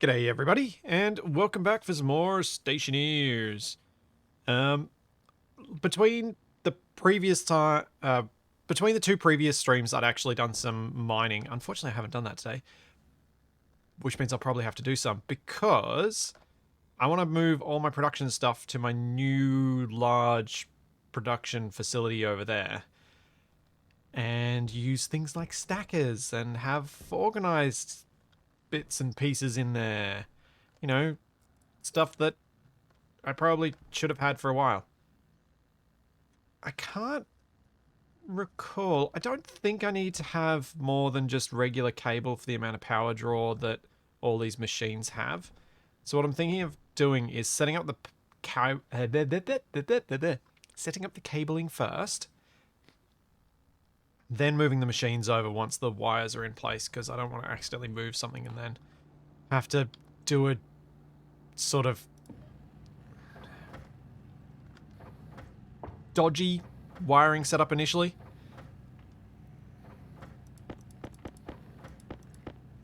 G'day everybody, and welcome back for some more Stationeers. Um, between the previous time, between the two previous streams, I'd actually done some mining. Unfortunately, I haven't done that today, which means I'll probably have to do some because I want to move all my production stuff to my new large production facility over there, and use things like stackers and have organized bits and pieces in there. You know, stuff that I probably should have had for a while. I can't recall. I don't think I need to have more than just regular cable for the amount of power draw that all these machines have. So what I'm thinking of doing is setting up the setting up the cabling first, then moving the machines over once the wires are in place, because I don't want to accidentally move something and then have to do a sort of dodgy wiring setup initially.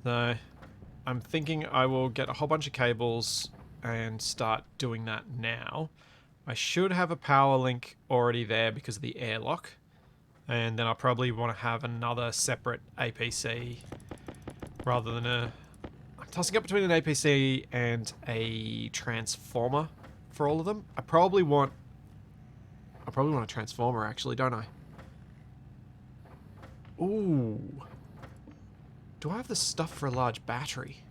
So I'm thinking I will get a whole bunch of cables and start doing that now. I should have a power link already there because of the airlock. And then I'll probably want to have another separate APC rather than a... I'm tossing up between an APC and a transformer for all of them. I probably want a transformer actually, don't I? Ooh. Do I have the stuff for a large battery?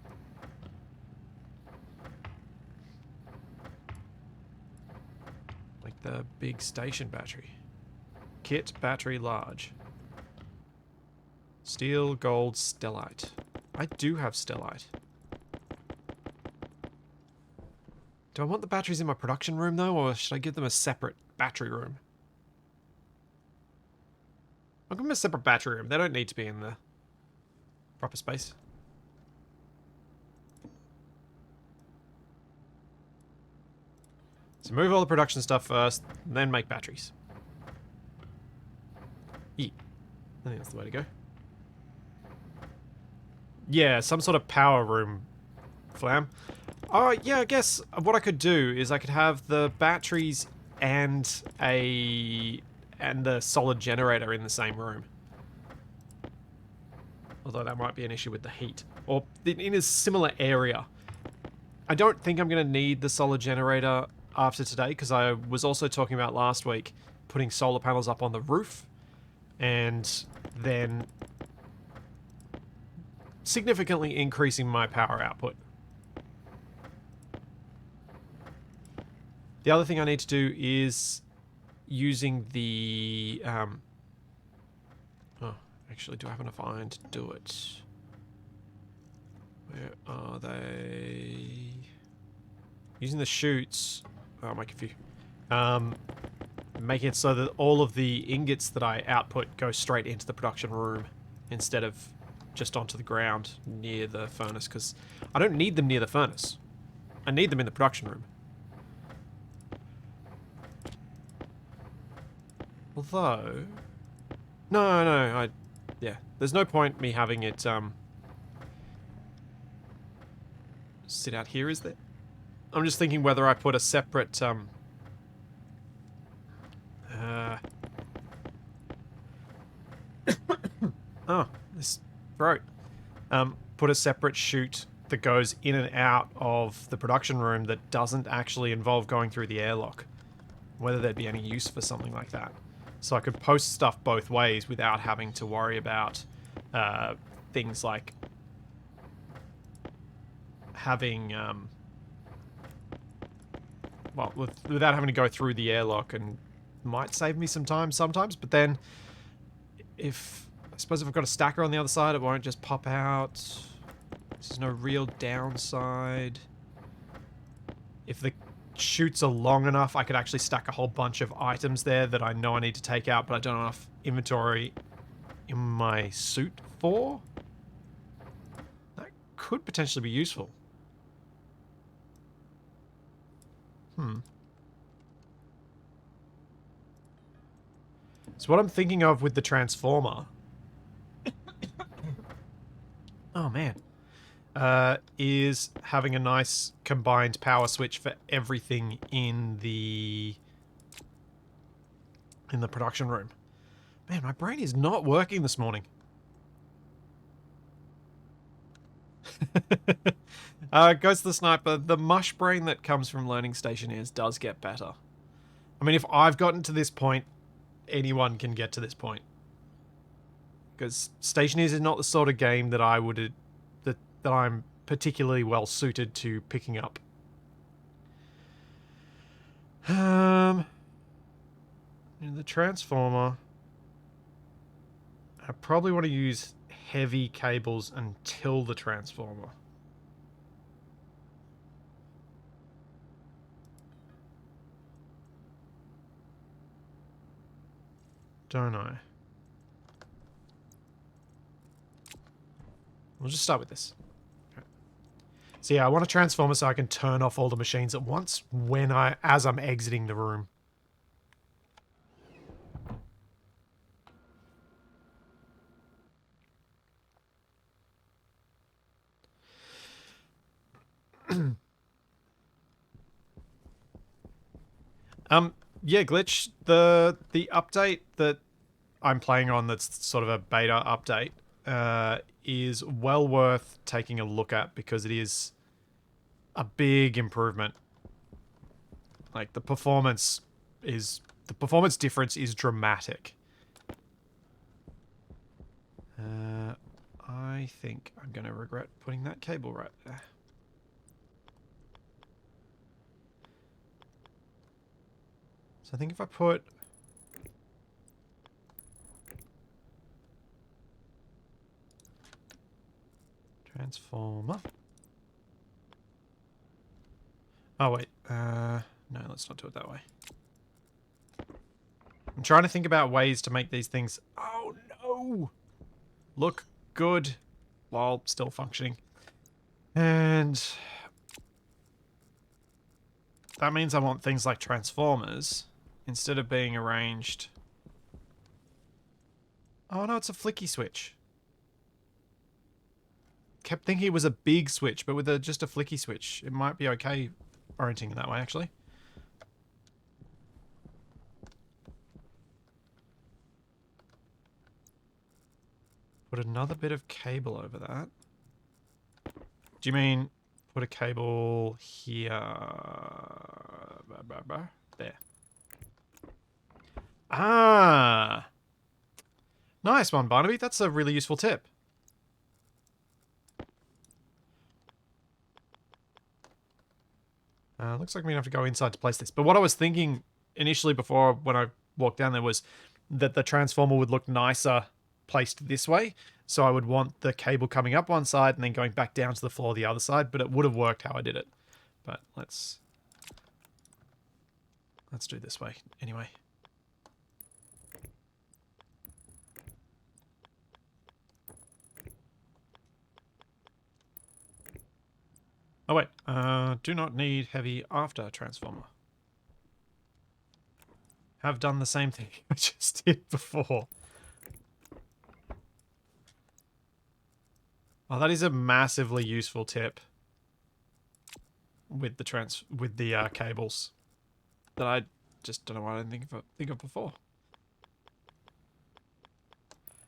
Like the big station battery. Kit battery large. Steel, gold, stellite. I do have stellite. Do I want the batteries in my production room though, or should I give them a separate battery room? I'll give them a separate battery room. They don't need to be in the proper space. So move all the production stuff first, then make batteries. Yeah, I think that's the way to go. Yeah, some sort of power room, Flam. Oh, yeah, I guess what I could do is I could have the batteries and the solid generator in the same room. Although that might be an issue with the heat. Or in a similar area. I don't think I'm going to need the solid generator after today, because I was also talking about last week putting solar panels up on the roof and then significantly increasing my power output. The other thing I need to do is using the... oh, actually, do I have enough iron to do it? Where are they? Using the chutes... Oh, my confused. Making it so that all of the ingots that I output go straight into the production room instead of just onto the ground near the furnace, because I don't need them near the furnace. I need them in the production room. Although... No, yeah, there's no point me having it, sit out here, is there? I'm just thinking whether I put a separate, oh, this throat. Put a separate chute that goes in and out of the production room that doesn't actually involve going through the airlock. Whether there'd be any use for something like that. So I could post stuff both ways without having to worry about things like having, well, without having to go through the airlock, and might save me some time sometimes, but then I suppose if I've got a stacker on the other side, it won't just pop out. There's no real downside. If the chutes are long enough, I could actually stack a whole bunch of items there that I know I need to take out, but I don't have enough inventory in my suit for. That could potentially be useful. So what I'm thinking of with the transformer... Oh, man. is having a nice combined power switch for everything in the production room. Man, my brain is not working this morning. Ghost of the Sniper, the mush brain that comes from learning Stationeers does get better. I mean, if I've gotten to this point, anyone can get to this point. Because Stationeers is not the sort of game that I would that I'm particularly well suited to picking up. The transformer. I probably want to use heavy cables until the transformer. Don't I? We'll just start with this. Okay. So yeah, I want a transformer so I can turn off all the machines at once as I'm exiting the room. Yeah, Glitch, the update that I'm playing on that's sort of a beta update is well worth taking a look at because it is a big improvement. Like the performance difference is dramatic. I think I'm going to regret putting that cable right there. So I think if I put transformer. Oh wait, no, let's not do it that way. I'm trying to think about ways to make these things, oh no, look good while still functioning. And that means I want things like transformers instead of being arranged. Oh no, it's a flicky switch. Kept thinking it was a big switch, but with just a flicky switch, it might be okay orienting that way, actually. Put another bit of cable over that. Do you mean put a cable here? There. Ah! Nice one, Barnaby. That's a really useful tip. Looks like I'm going to have to go inside to place this. But what I was thinking initially before when I walked down there was that the transformer would look nicer placed this way. So I would want the cable coming up one side and then going back down to the floor the other side. But it would have worked how I did it. But let's do it this way anyway. Oh wait, do not need heavy after transformer. Have done the same thing I just did before. Oh, that is a massively useful tip with the cables that I just don't know why I didn't think of before.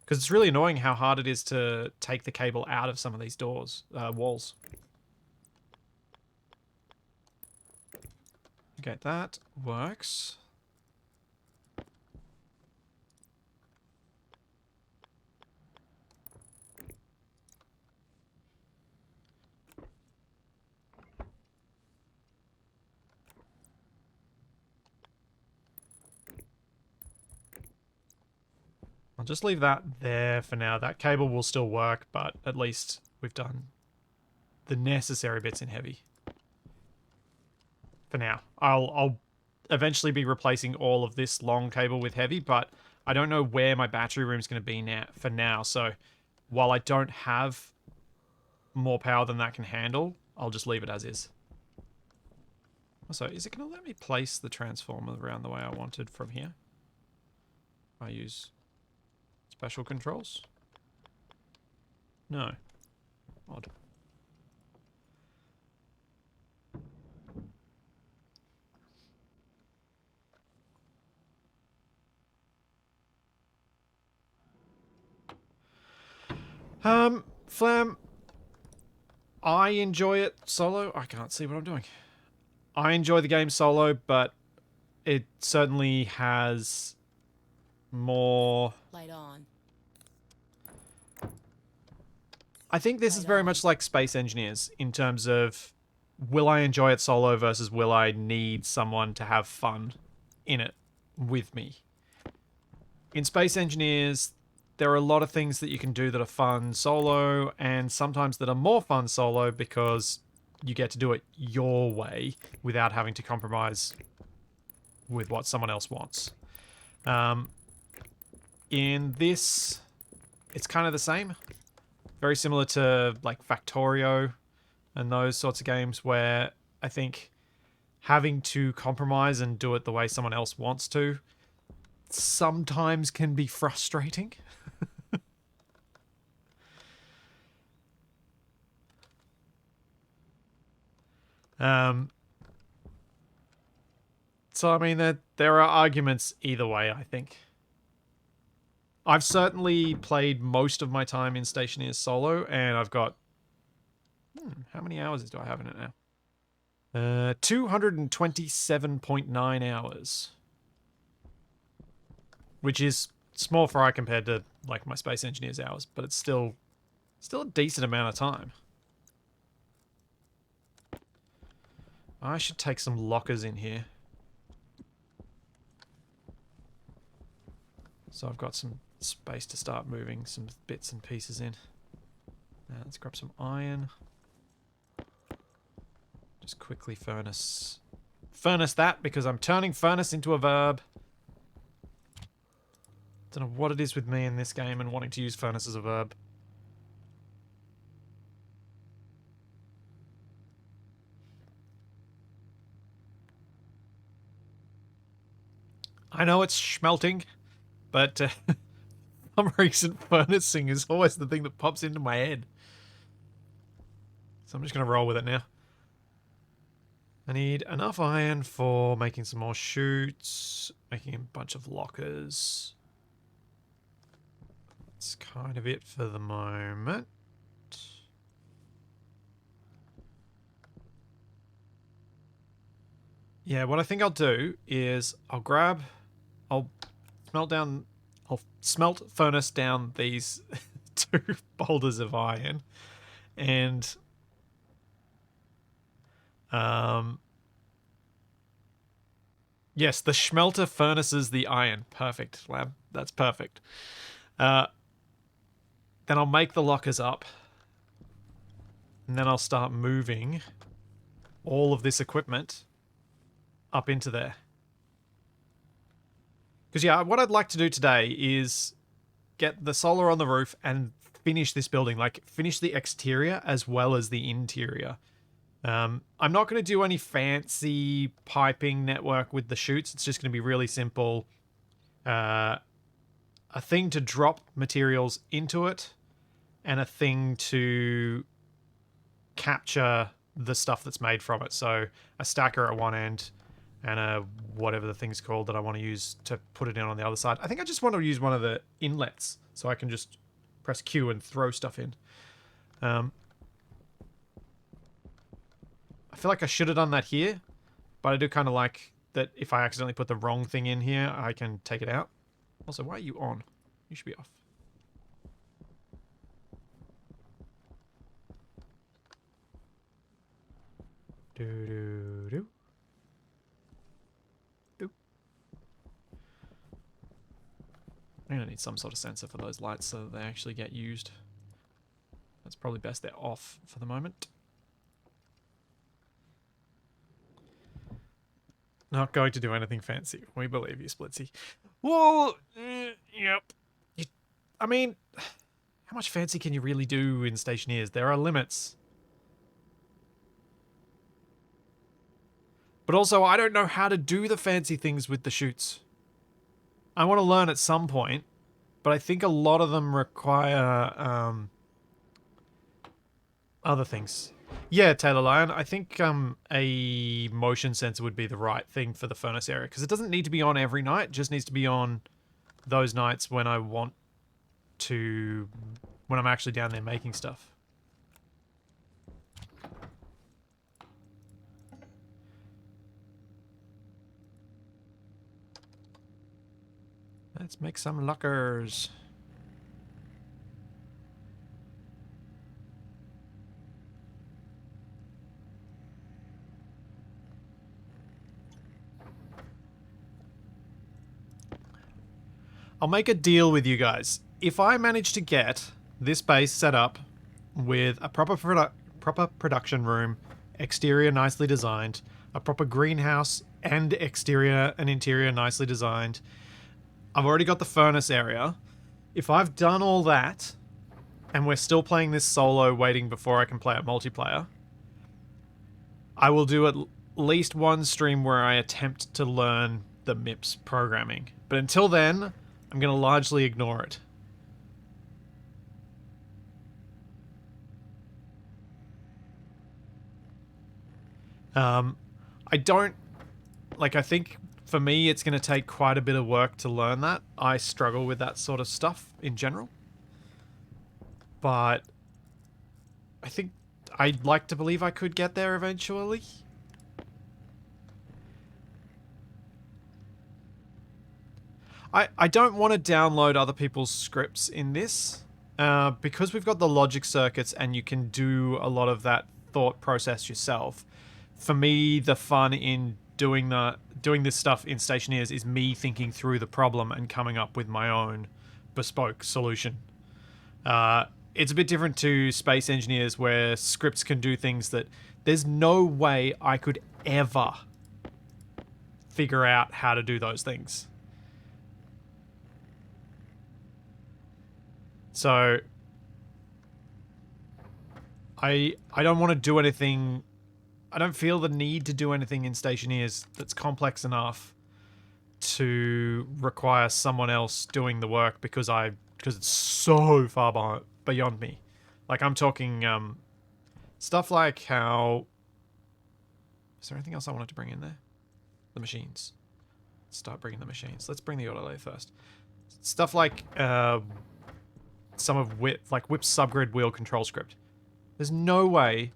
Because it's really annoying how hard it is to take the cable out of some of these walls. Okay, that works. I'll just leave that there for now. That cable will still work, but at least we've done the necessary bits in heavy. For now. I'll eventually be replacing all of this long cable with heavy, but I don't know where my battery room is going to be for now. So while I don't have more power than that can handle, I'll just leave it as is. Also, is it going to let me place the transformer around the way I wanted from here? I use special controls? No. Odd. Flam, I enjoy it solo. I can't see what I'm doing. I enjoy the game solo, but it certainly has more... Light on. I think this is very much like Space Engineers in terms of will I enjoy it solo versus will I need someone to have fun in it with me. In Space Engineers, there are a lot of things that you can do that are fun solo and sometimes that are more fun solo because you get to do it your way without having to compromise with what someone else wants. In this, it's kind of the same. Very similar to like Factorio and those sorts of games where I think having to compromise and do it the way someone else wants to sometimes can be frustrating. So I mean, there are arguments either way, I think. I've certainly played most of my time in Stationeers solo, and I've got... how many hours do I have in it now? 227.9 hours. Which is small fry compared to, like, my Space Engineers hours, but it's still a decent amount of time. I should take some lockers in here. So I've got some space to start moving some bits and pieces in. Now let's grab some iron. Just quickly furnace that because I'm turning furnace into a verb. Don't know what it is with me in this game and wanting to use furnace as a verb. I know it's smelting, but some reason furnacing is always the thing that pops into my head. So I'm just going to roll with it now. I need enough iron for making some more chutes, making a bunch of lockers. That's kind of it for the moment. Yeah, what I think I'll do is I'll smelt furnace down these 2 boulders of iron and yes, the smelter furnaces the iron. Perfect, lab. That's perfect. Then I'll make the lockers up. And then I'll start moving all of this equipment up into there. Because, yeah, what I'd like to do today is get the solar on the roof and finish this building. Like, finish the exterior as well as the interior. I'm not going to do any fancy piping network with the chutes. It's just going to be really simple. A thing to drop materials into it and a thing to capture the stuff that's made from it. So a stacker at one end and a whatever the thing's called that I want to use to put it in on the other side. I think I just want to use one of the inlets so I can just press Q and throw stuff in. I feel like I should have done that here, but I do kind of like that if I accidentally put the wrong thing in here, I can take it out. Also, why are you on? You should be off. Do-do-do. I'm going to need some sort of sensor for those lights so that they actually get used. That's probably best they're off for the moment. Not going to do anything fancy. We believe you, Splitsy. Well, yep. I mean, how much fancy can you really do in Stationeers? There are limits. But also, I don't know how to do the fancy things with the chutes. I want to learn at some point, but I think a lot of them require other things. Yeah, Taylor Lion, I think a motion sensor would be the right thing for the furnace area, because it doesn't need to be on every night, it just needs to be on those nights when I want to when I'm actually down there making stuff. Let's make some lockers. I'll make a deal with you guys. If I manage to get this base set up with a proper production room, exterior nicely designed, a proper greenhouse and exterior and interior nicely designed, I've already got the furnace area. If I've done all that, and we're still playing this solo waiting before I can play it multiplayer, I will do at least one stream where I attempt to learn the MIPS programming. But until then, I'm going to largely ignore it. I don't... Like, I think for me it's going to take quite a bit of work to learn that. I struggle with that sort of stuff in general. But I think I'd like to believe I could get there eventually. I don't want to download other people's scripts in this. Because we've got the logic circuits and you can do a lot of that thought process yourself. For me, the fun in doing this stuff in Stationeers is me thinking through the problem and coming up with my own bespoke solution. It's a bit different to Space Engineers where scripts can do things that there's no way I could ever figure out how to do those things. So I don't want to do anything. I don't feel the need to do anything in Stationeers that's complex enough to require someone else doing the work because it's so far beyond me. Like, I'm talking stuff like how... Is there anything else I wanted to bring in there? The machines. Let's start bringing the machines. Let's bring the autolathe first. Stuff like some of Whip's subgrid wheel control script. There's no way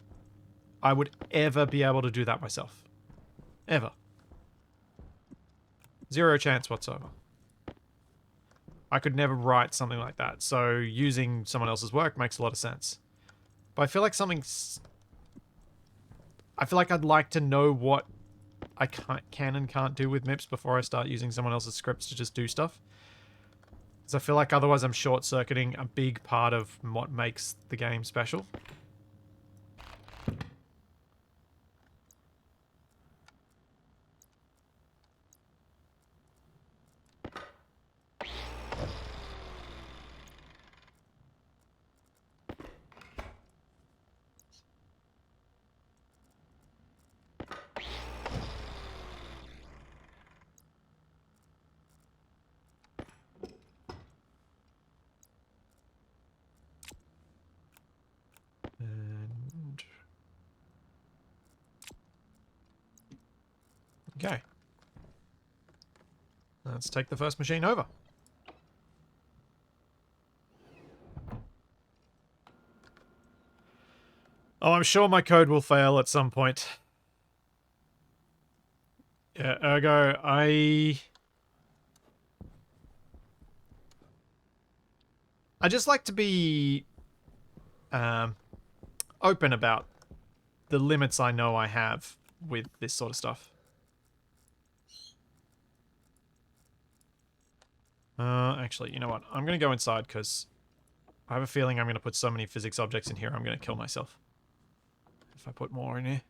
I would ever be able to do that myself. Ever. Zero chance whatsoever. I could never write something like that, so using someone else's work makes a lot of sense. But I feel like I feel like I'd like to know what I can and can't do with MIPS before I start using someone else's scripts to just do stuff. Because I feel like otherwise I'm short-circuiting a big part of what makes the game special. And... Okay. Let's take the first machine over. Oh, I'm sure my code will fail at some point. Yeah, ergo, I just like to be open about the limits I know I have with this sort of stuff. Actually, you know what? I'm going to go inside because I have a feeling I'm going to put so many physics objects in here I'm going to kill myself if I put more in here.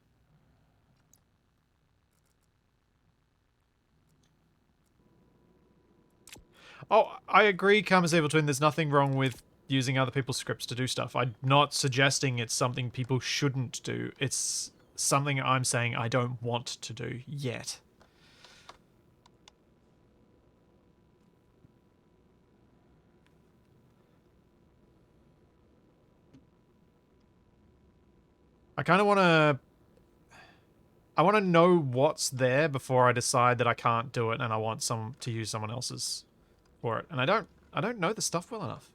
Oh, I agree, Karmazevil Twin, there's nothing wrong with using other people's scripts to do stuff. I'm not suggesting it's something people shouldn't do. It's something I'm saying I don't want to do yet. I kind of want to... I want to know what's there before I decide that I can't do it and I want to use someone else's for it. And I don't know the stuff well enough.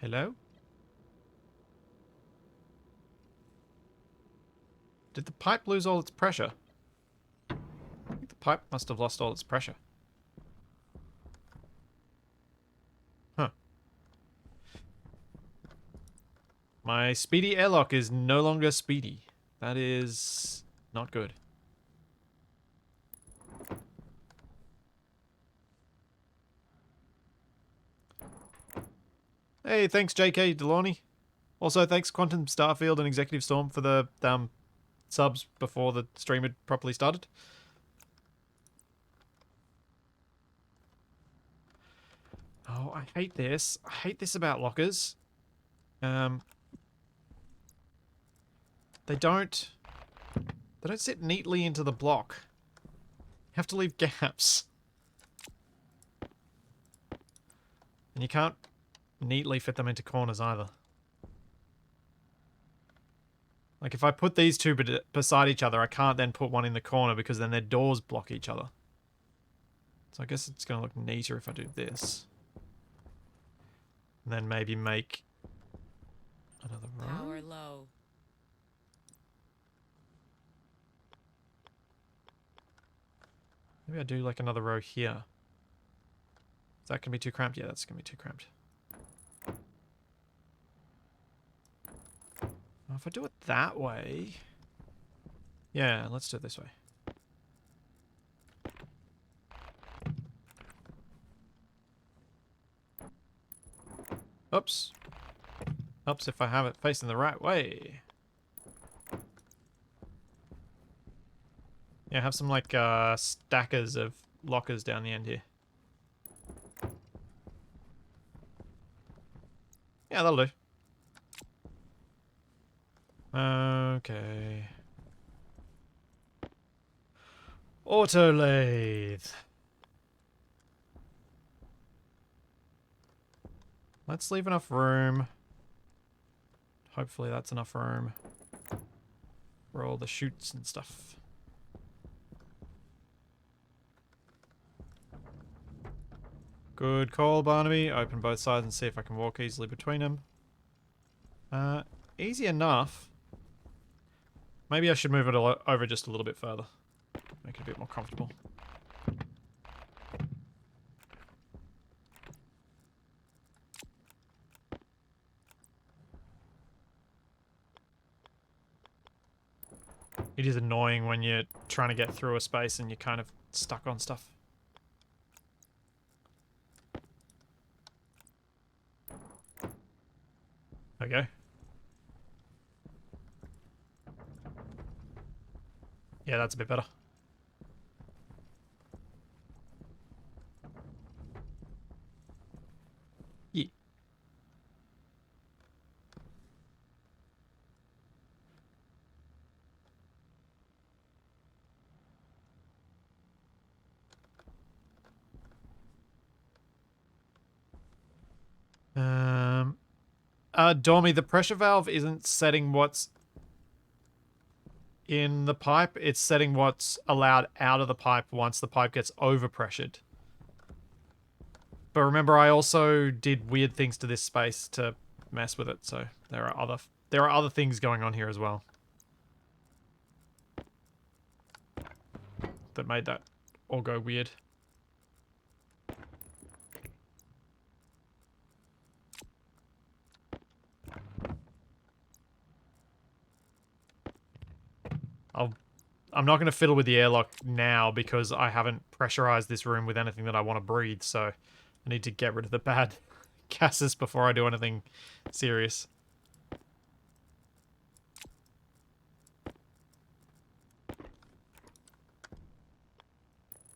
Hello? Did the pipe lose all its pressure? I think the pipe must have lost all its pressure. Huh. My speedy airlock is no longer speedy. That is not good. Hey, thanks JK Delorney. Also, thanks Quantum Starfield and Executive Storm for the subs before the stream had properly started. Oh, I hate this. I hate this about lockers. They don't sit neatly into the block. You have to leave gaps. And you can't neatly fit them into corners either. Like if I put these two beside each other, I can't then put one in the corner because then their doors block each other. So I guess it's going to look neater if I do this. And then maybe make another row. Power low. Maybe I do like another row here. Is that going to be too cramped? Yeah, that's going to be too cramped. Well, if I do it that way... Yeah, let's do it this way. Oops. Helps if I have it facing the right way. Yeah, have some like stackers of lockers down the end here. Yeah, that'll do. Okay. Auto lathe. Let's leave enough room. Hopefully that's enough room for all the chutes and stuff. Good call, Barnaby. Open both sides and see if I can walk easily between them. Easy enough. Maybe I should move it over just a little bit further. Make it a bit more comfortable. It is annoying when you're trying to get through a space and you're kind of stuck on stuff. Okay. Yeah, that's a bit better. Yeah. Dormy, the pressure valve isn't setting what's in the pipe. It's setting what's allowed out of the pipe once the pipe gets overpressured. But remember, I also did weird things to this space to mess with it, so there are other things going on here as well that made that all go weird. I'm not going to fiddle with the airlock now because I haven't pressurized this room with anything that I want to breathe, so I need to get rid of the bad gases before I do anything serious.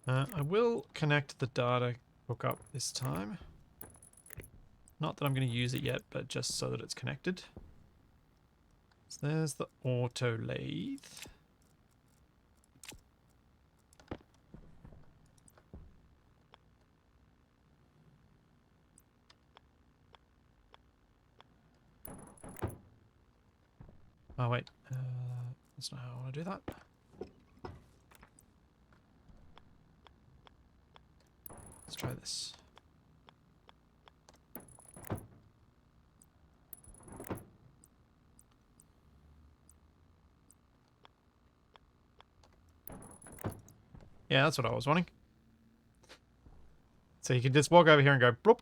I will connect the data hookup this time. Not that I'm going to use it yet, but just so that it's connected. So there's the auto lathe. Oh wait, that's not how I want to do that. Let's try this. Yeah, that's what I was wanting. So you can just walk over here and go bloop.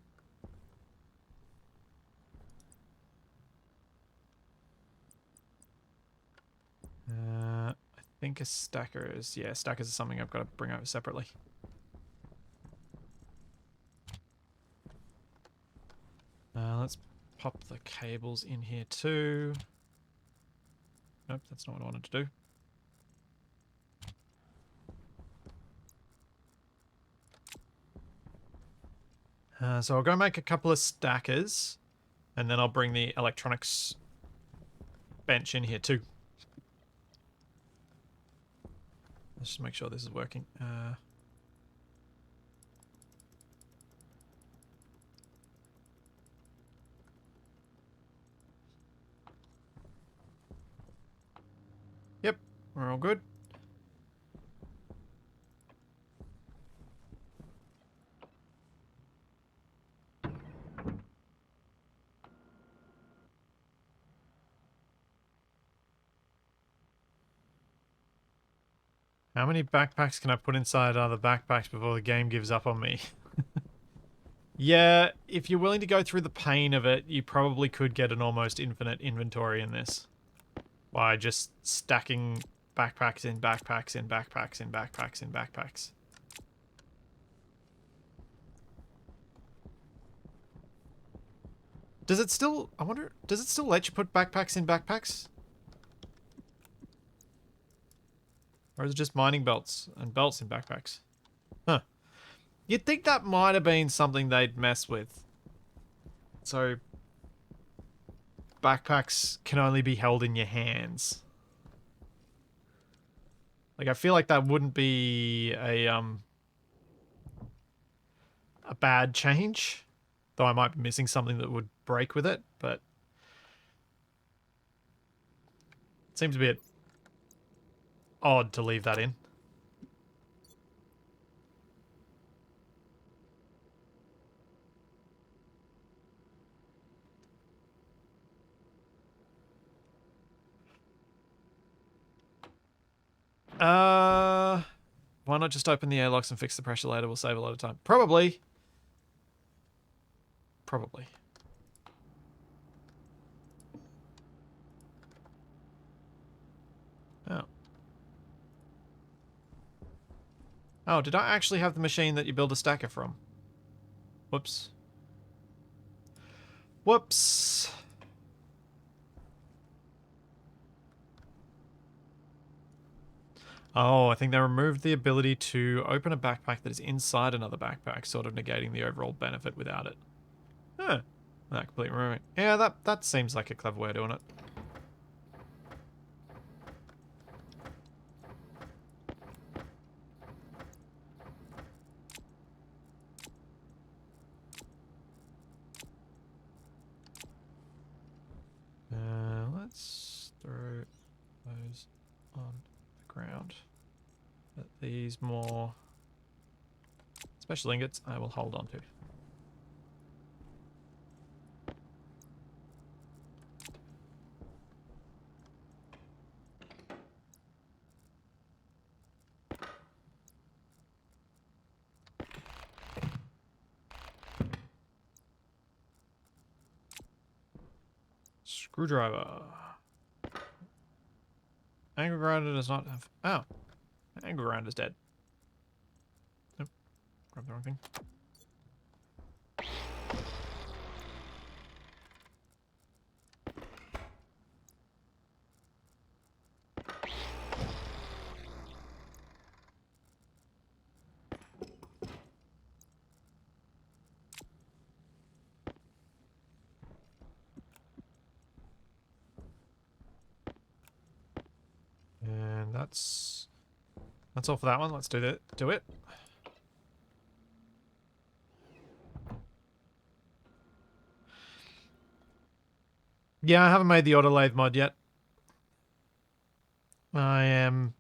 I think a stacker is... Yeah, stackers is something I've got to bring over separately. Let's pop the cables in here too. Nope, that's not what I wanted to do. So I'll go make a couple of stackers, and then I'll bring the electronics bench in here too. Let's just make sure this is working. Yep, we're all good. How many backpacks can I put inside other backpacks before the game gives up on me? Yeah, if you're willing to go through the pain of it, you probably could get an almost infinite inventory in this. By just stacking backpacks in backpacks in backpacks in backpacks in backpacks. Does it still... I wonder... Does it still let you put backpacks in backpacks? Or is it just mining belts and belts in backpacks? Huh. You'd think that might have been something they'd mess with. So... backpacks can only be held in your hands. Like, I feel like that wouldn't be a bad change. Though I might be missing something that would break with it, but... it seems a bit odd to leave that in. Why not just open the airlocks and fix the pressure later? We'll save a lot of time. Probably. Probably. Oh. Oh, did I actually have the machine that you build a stacker from? Whoops. Whoops. Oh, I think they removed the ability to open a backpack that is inside another backpack, sort of negating the overall benefit without it. Huh. That completely removing. Yeah, that seems like a clever way of doing it. Let's throw those on the ground. But these more special ingots I will hold on to. Screwdriver. Angle grinder does not have... Oh. Angle grinder's dead. Nope. Grabbed the wrong thing. And that's all for that one. Let's do it. Yeah, I haven't made the auto lathe mod yet. I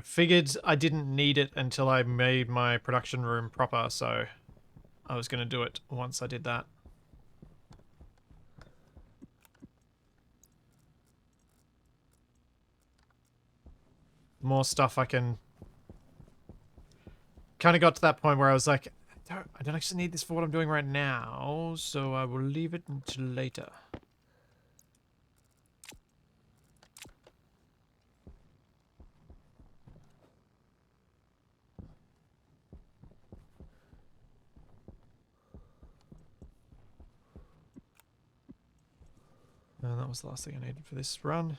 figured I didn't need it until I made my production room proper, so I was going to do it once I did that. the more stuff I can... Kind of got to that point where I was like, I don't actually need this for what I'm doing right now, so I will leave it until later. And that was the last thing I needed for this run.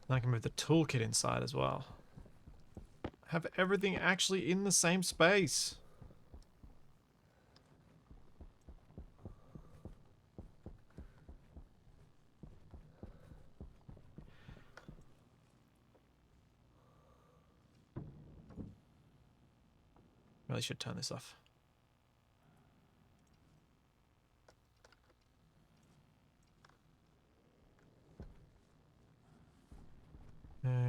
And I can move the toolkit inside as well. Have everything actually in the same space. Really should turn this off.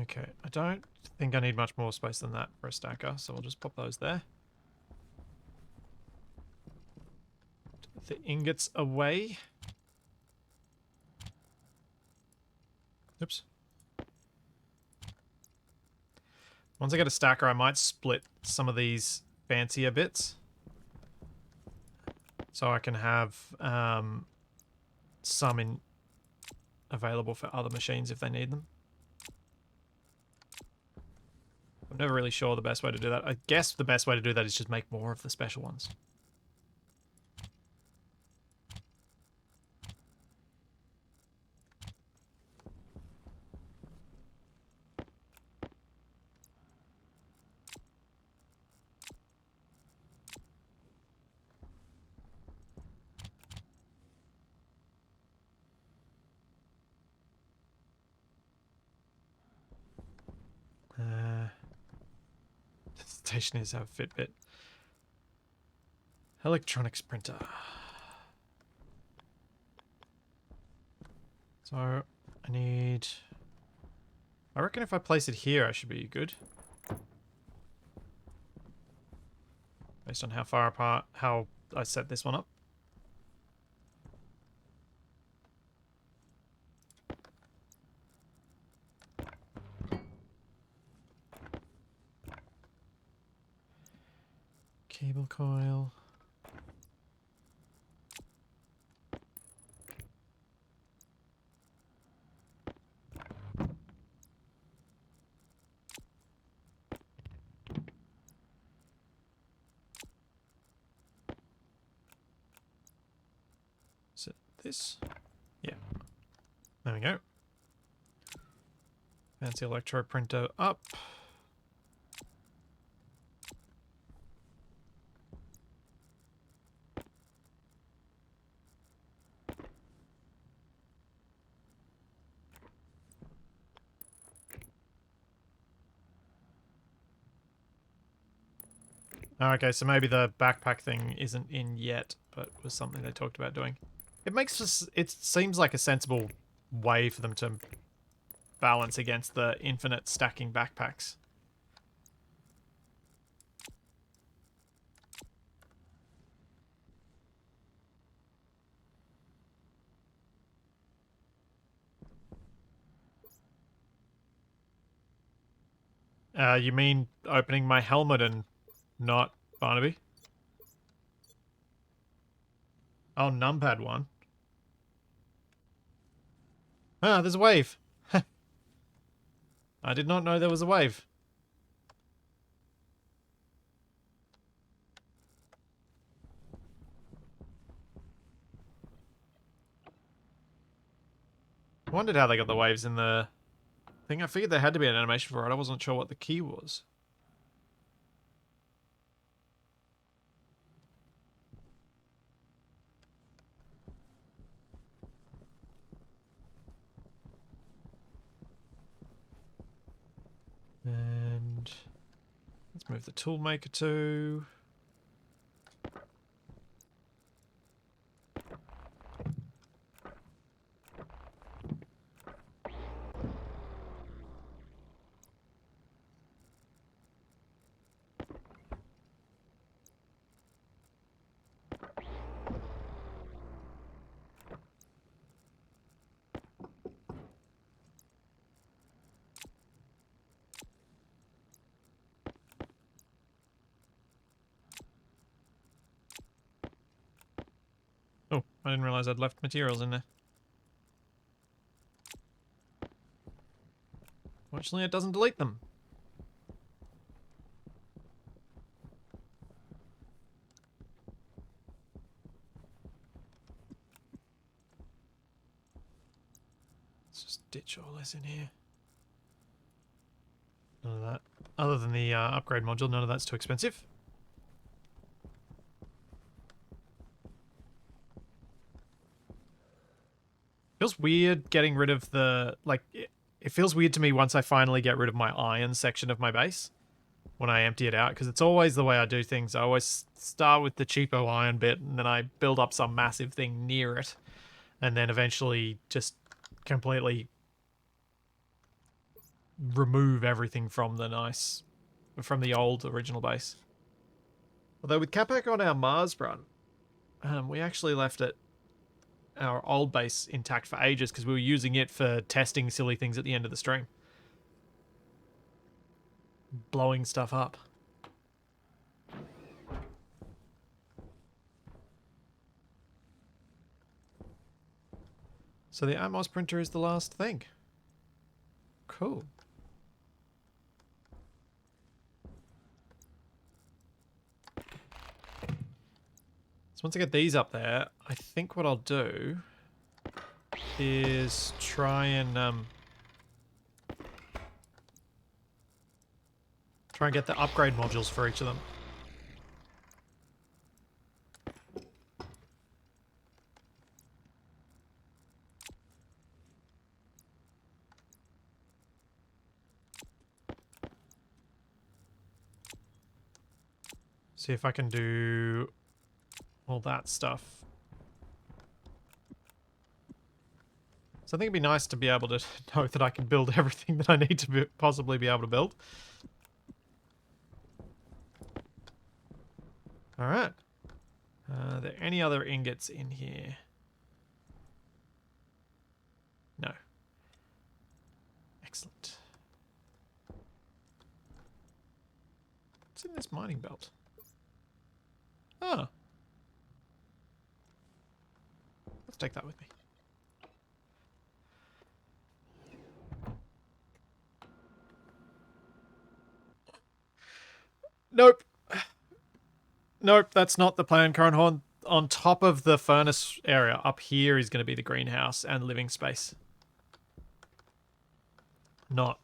Okay, I don't think I need much more space than that for a stacker, so I'll just pop those there. The ingots away. Oops. Once I get a stacker, I might split some of these fancier bits. So I can have some available for other machines if they need them. I'm never really sure the best way to do that. I guess the best way to do that is just make more of the special ones. Stationeers have Fitbit. Electronics printer. So I need... I reckon if I place it here, I should be good. Based on how far apart, how I set this one up. Cable coil. Is it this? Yeah. There we go. Fancy electro printer up. Okay, so maybe the backpack thing isn't in yet, but was something they talked about doing. It makes us, it seems like a sensible way for them to balance against the infinite stacking backpacks. You mean opening my helmet and not Barnaby? Oh, numpad one. Ah, there's a wave. I did not know there was a wave. Wondered how they got the waves in the thing. I figured there had to be an animation for it. I wasn't sure what the key was. And let's move the toolmaker to... I didn't realize I'd left materials in there. Fortunately, it doesn't delete them. Let's just ditch all this in here. None of that. Other than the upgrade module, none of that's too expensive. Feels weird getting rid of the, like, it feels weird to me once I finally get rid of my iron section of my base when I empty it out, because it's always the way I do things. I always start with the cheapo iron bit and then I build up some massive thing near it and then eventually just completely remove everything from the old original base. Although with Capac on our Mars run, we actually left our old base intact for ages because we were using it for testing silly things at the end of the stream. Blowing stuff up. So the Atmos printer is the last thing. Cool. So once I get these up there, I think what I'll do is try and get the upgrade modules for each of them. See if I can do all that stuff. So I think it'd be nice to be able to know that I can build everything that I need to possibly be able to build. Alright. Are there any other ingots in here? No. Excellent. What's in this mining belt? Oh. Let's take that with me. Nope. Nope, that's not the plan, Current Horn. On top of the furnace area, up here is going to be the greenhouse and living space. Not.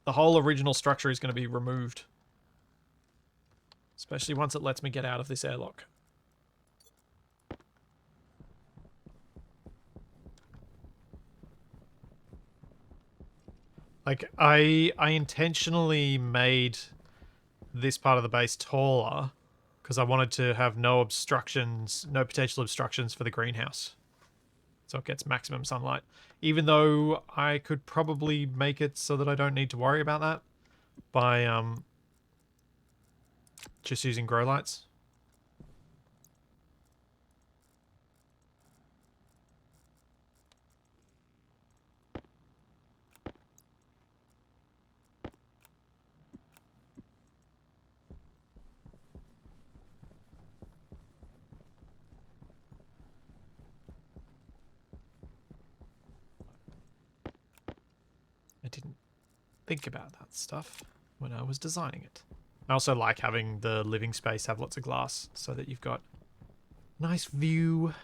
The whole original structure is going to be removed. Especially once it lets me get out of this airlock. Like, I intentionally made this part of the base taller because I wanted to have no obstructions, no potential obstructions for the greenhouse. So it gets maximum sunlight. Even though I could probably make it so that I don't need to worry about that by just using grow lights. I didn't think about that stuff when I was designing it. I also like having the living space have lots of glass so that you've got nice view.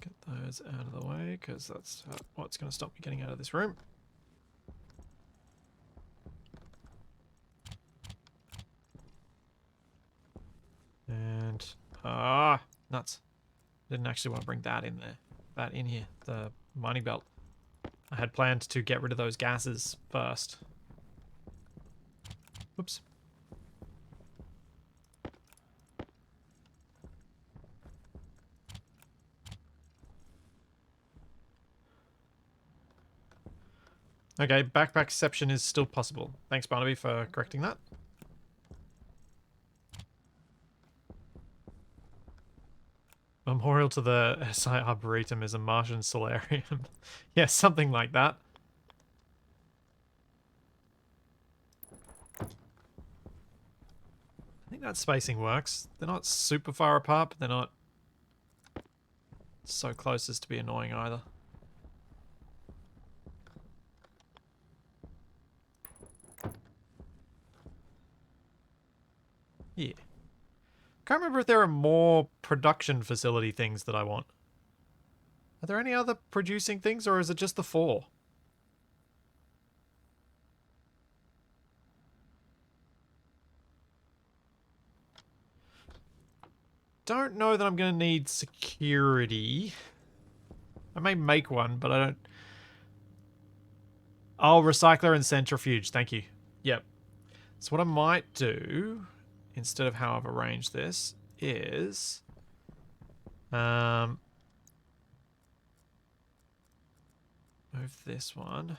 Get those out of the way because that's what's going to stop me getting out of this room. And nuts. Didn't actually want to bring that in there. That in here, the mining belt. I had planned to get rid of those gases first. Whoops. Okay, backpack exception is still possible. Thanks, Barnaby, for correcting that. Memorial to the SI Arboretum is a Martian solarium. Yeah, something like that. I think that spacing works. They're not super far apart, but they're not so close as to be annoying either. Yeah. Can't remember if there are more production facility things that I want. Are there any other producing things, or is it just the 4? Don't know that I'm going to need security. I may make one, but I don't... Oh, recycler and centrifuge. Thank you. Yep. So what I might do, instead of how I've arranged this, is... move this one.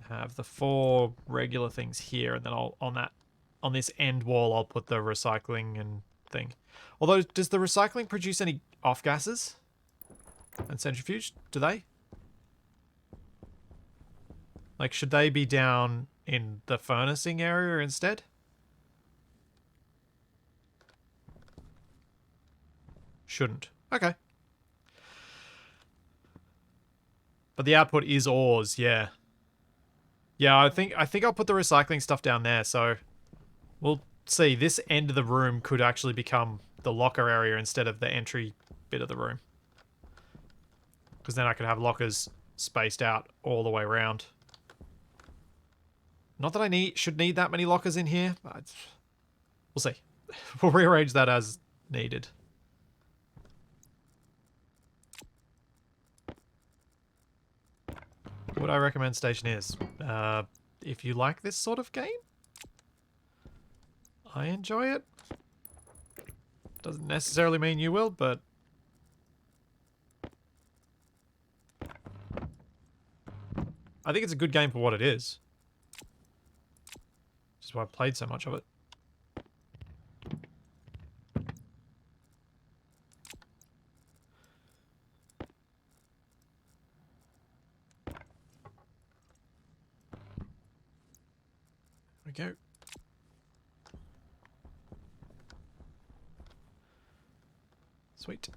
Have the 4 regular things here, and then I'll on this end wall I'll put the recycling and thing. Although, does the recycling produce any off gases? And centrifuge? Do they? Like, should they be down in the furnacing area instead? Shouldn't. Okay. But the output is ores, yeah. Yeah, I think I'll put the recycling stuff down there, so we'll see. This end of the room could actually become the locker area instead of the entry bit of the room. Because then I could have lockers spaced out all the way around. Not that I should need that many lockers in here, but we'll see. We'll rearrange that as needed. Would I recommend Stationeers? If you like this sort of game, I enjoy it. Doesn't necessarily mean you will, but I think it's a good game for what it is. Which is why I played so much of it. There we go. Sweet.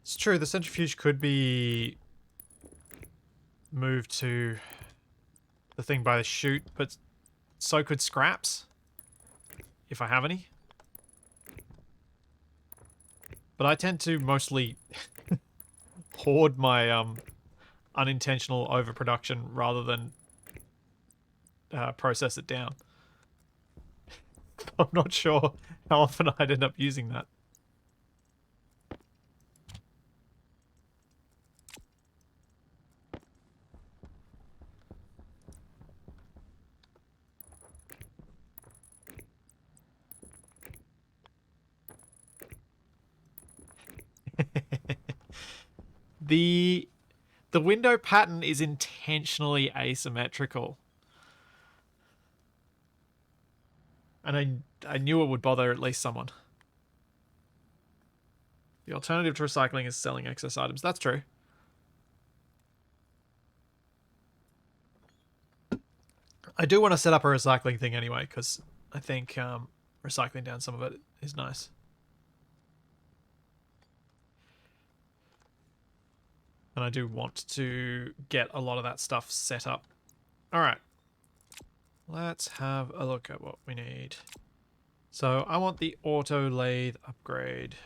It's true, the centrifuge could be moved to the thing by the chute, but so could scraps, if I have any. But I tend to mostly hoard my unintentional overproduction rather than process it down. I'm not sure how often I'd end up using that. The window pattern is intentionally asymmetrical. And I knew it would bother at least someone. The alternative to recycling is selling excess items. That's true. I do want to set up a recycling thing anyway, because I think recycling down some of it is nice. And I do want to get a lot of that stuff set up. Alright. Let's have a look at what we need. So I want the auto lathe upgrade.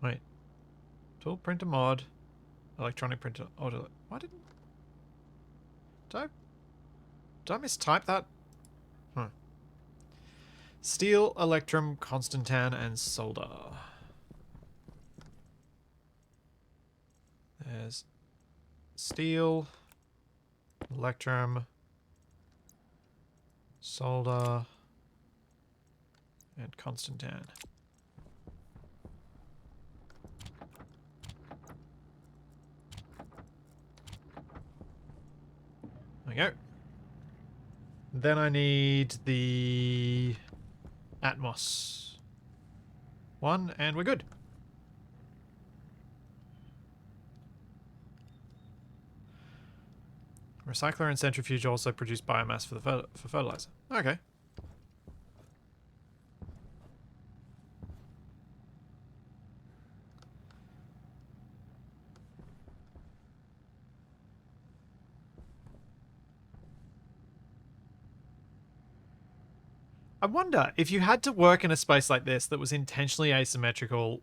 Wait. Tool printer mod. Electronic printer auto. Why didn't... Did I mistype that? Huh. Steel, electrum, constantan, and solder. There's steel, Electrum, solder, and Constantan. There we go. Then I need the Atmos one, and we're good. Recycler and centrifuge also produce biomass for for fertilizer. Okay. I wonder if you had to work in a space like this that was intentionally asymmetrical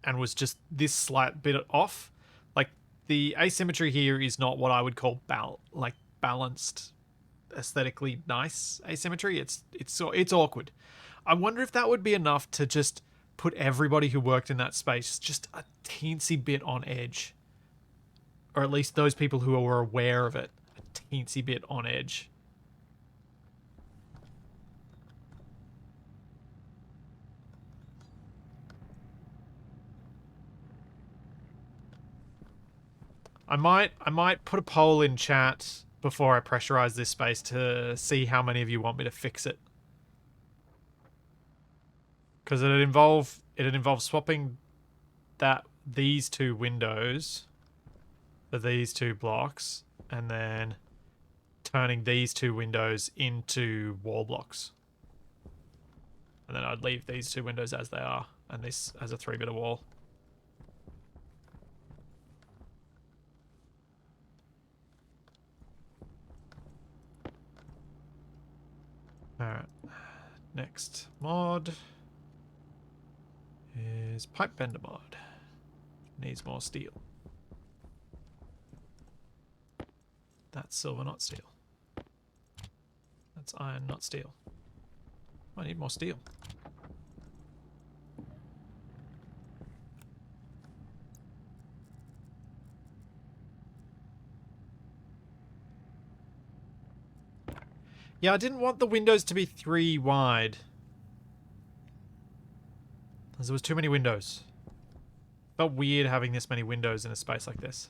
and was just this slight bit off, like the asymmetry here is not what I would call balanced, aesthetically nice asymmetry. It's awkward. I wonder if that would be enough to just put everybody who worked in that space just a teensy bit on edge, or at least those people who were aware of it, a teensy bit on edge. I might put a poll in chat before I pressurize this space to see how many of you want me to fix it. Because it'd involve swapping these two windows for these two blocks, and then turning these two windows into wall blocks. And then I'd leave these two windows as they are, and this as a 3-bit wall. Alright. Next mod is pipe bender mod. Needs more steel. That's silver, not steel. That's iron, not steel. I need more steel. Yeah, I didn't want the windows to be 3 wide. Because there was too many windows. Felt weird having this many windows in a space like this.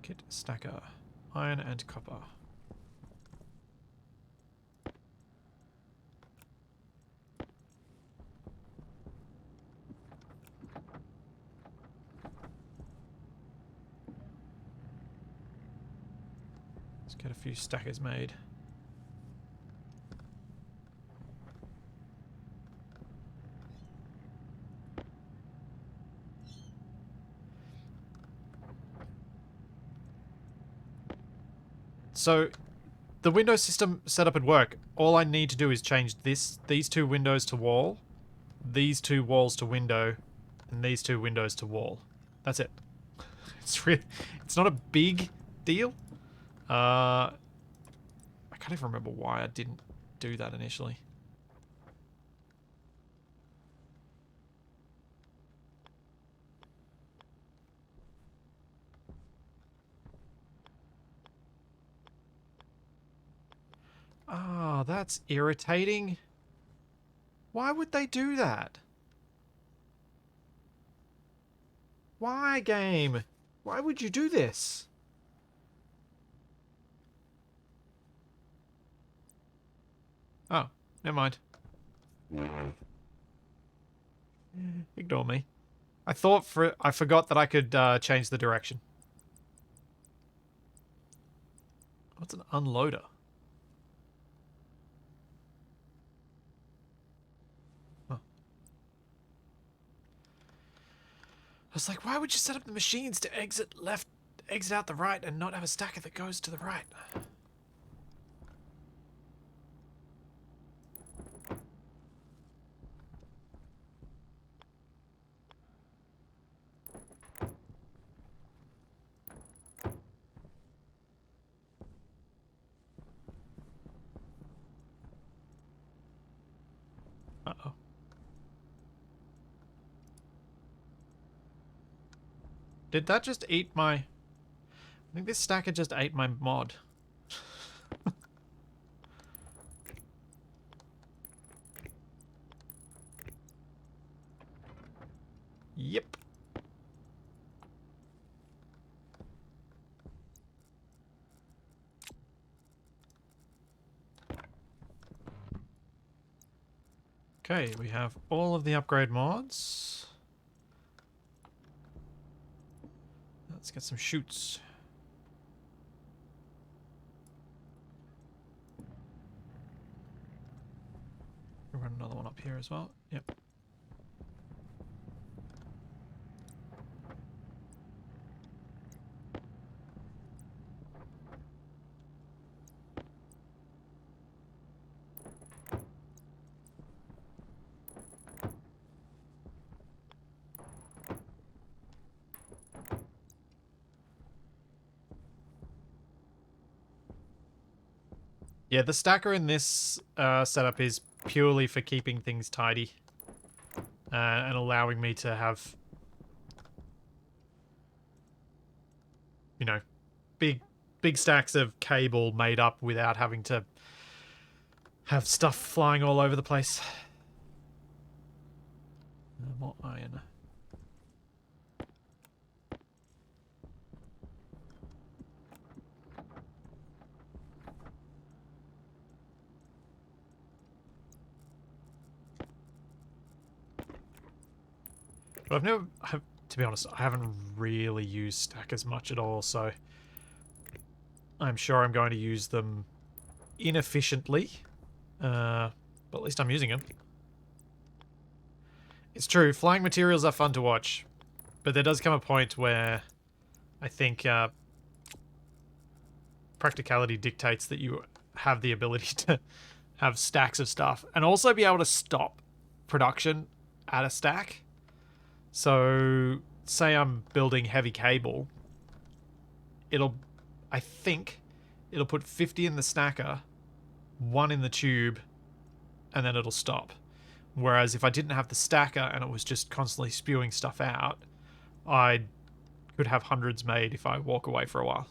Kit stacker. Iron and copper. Let's get a few stackers made. So, the window system setup would work. All I need to do is change these two windows to wall, these two walls to window, and these two windows to wall. That's it. It's not a big deal. I can't even remember why I didn't do that initially. Ah, that's irritating. Why would they do that? Why, game? Why would you do this? Oh, never mind. Ignore me. I forgot that I could change the direction. What's an unloader? Oh. I was like, why would you set up the machines to exit out the right and not have a stacker that goes to the right? Uh-oh. Did that just eat my... I think this stacker just ate my mod. Yep. Okay, we have all of the upgrade mods. Let's get some chutes. We'll run another one up here as well. Yep. Yeah, the stacker in this setup is purely for keeping things tidy and allowing me to have, you know, big stacks of cable made up without having to have stuff flying all over the place. More iron. But I've never, to be honest, I haven't really used stackers much at all, so I'm sure I'm going to use them inefficiently. But at least I'm using them. It's true, flying materials are fun to watch, but there does come a point where I think practicality dictates that you have the ability to have stacks of stuff and also be able to stop production at a stack. So, say I'm building heavy cable, I think it'll put 50 in the stacker, 1 in the tube, and then it'll stop. Whereas if I didn't have the stacker and it was just constantly spewing stuff out, I could have hundreds made if I walk away for a while.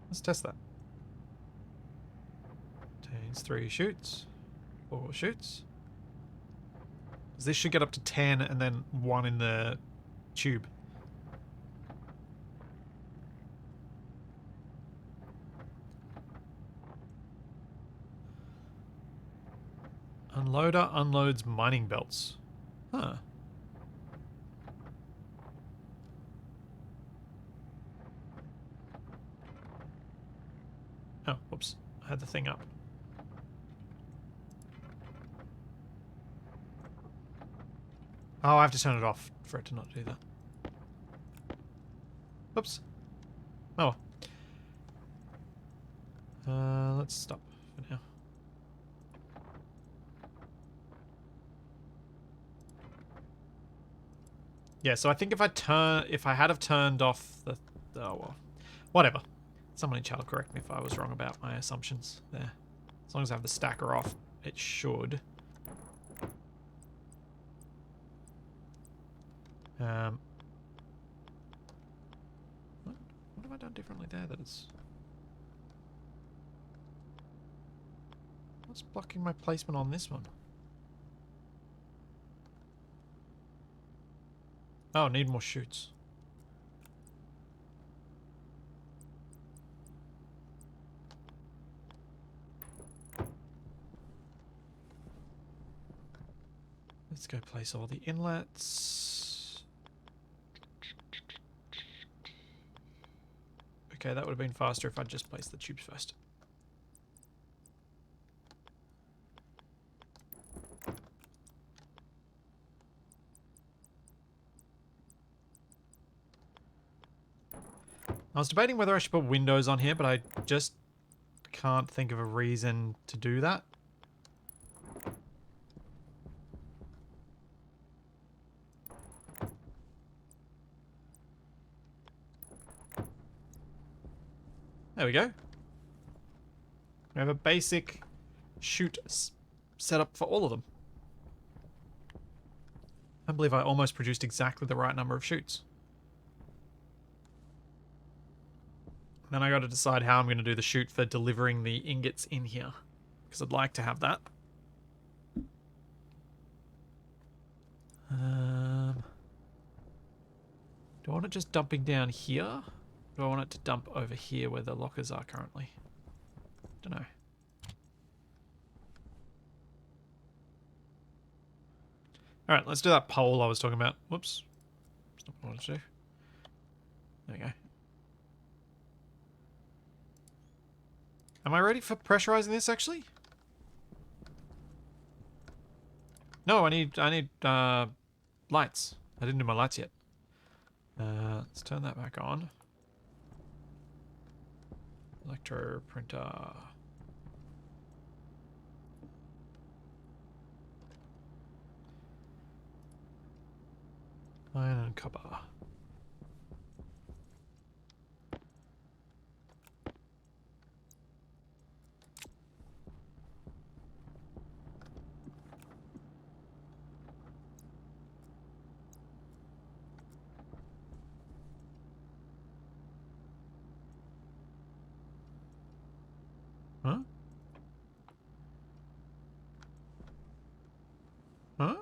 Let's test that. Contains 3 chutes, 4 chutes. This should get up to 10 and then 1 in the tube. Unloader unloads mining belts. Huh. Oh, whoops. I had the thing up. Oh, I have to turn it off for it to not do that. Whoops. Oh. Let's stop for now. Yeah, so I think if I had have turned off the oh well, whatever. Someone in chat will correct me if I was wrong about my assumptions there. As long as I have the stacker off, it should. What have I done differently there that it's... What's blocking my placement on this one? Oh, need more chutes. Let's go place all the inlets. Okay, that would have been faster if I'd just placed the tubes first. I was debating whether I should put windows on here, but I just can't think of a reason to do that. There we go. We have a basic chute setup for all of them. I believe I almost produced exactly the right number of chutes. Then I got to decide how I'm going to do the chute for delivering the ingots in here, because I'd like to have that. Do I want it just dumping down here? Do I want it to dump over here where the lockers are currently? Don't know. Alright, let's do that pole I was talking about. Whoops. That's not what I wanted to do. There we go. Am I ready for pressurizing this, actually? No, I need lights. I didn't do my lights yet. Let's turn that back on. Electro printer. Iron and copper. Huh? Huh?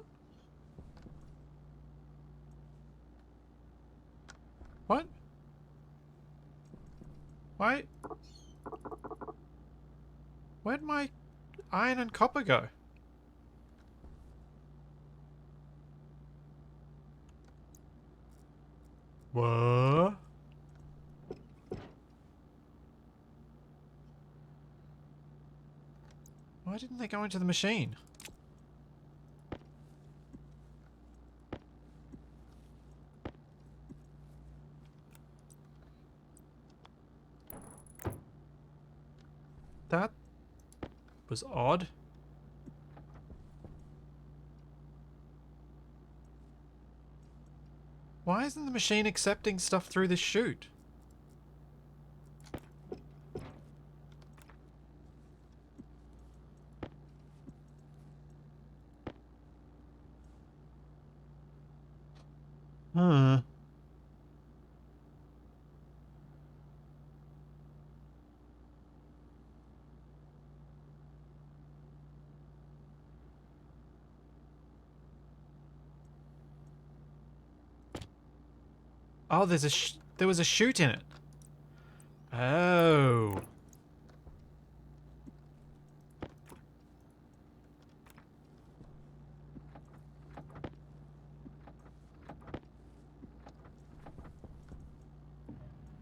What? Why? Where'd my iron and copper go? What? Why didn't they go into the machine? That was odd. Why isn't the machine accepting stuff through this chute? Huh. Oh, there was a chute in it. Oh.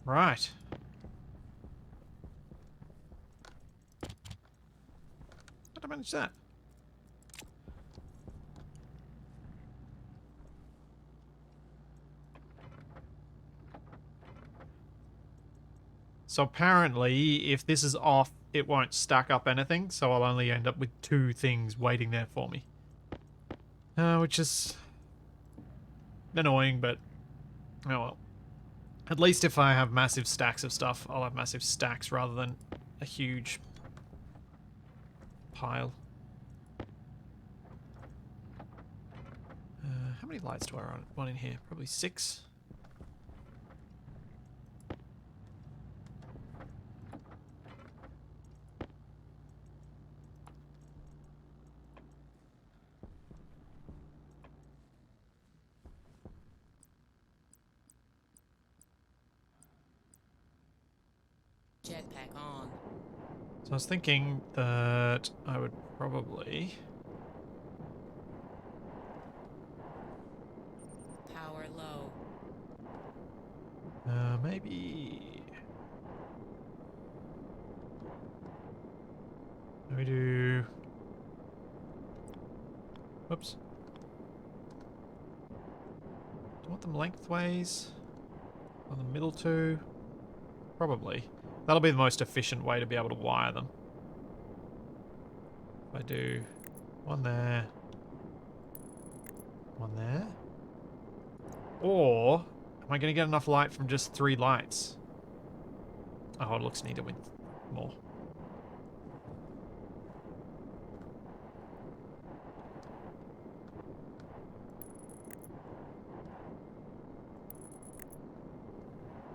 Right. How did I manage that? So apparently, if this is off, it won't stack up anything, so I'll only end up with 2 things waiting there for me. Which is annoying, but oh well. At least if I have massive stacks of stuff, I'll have massive stacks rather than a huge pile. How many lights do I want in here? Probably 6. Jetpack on. So I was thinking that I would probably... Power low. Maybe... Let me do... Whoops. Do I want them lengthways? On the middle 2? Probably. That'll be the most efficient way to be able to wire them. If I do 1 there, 1 there. Or, am I going to get enough light from just 3 lights? Oh, it looks needed with more.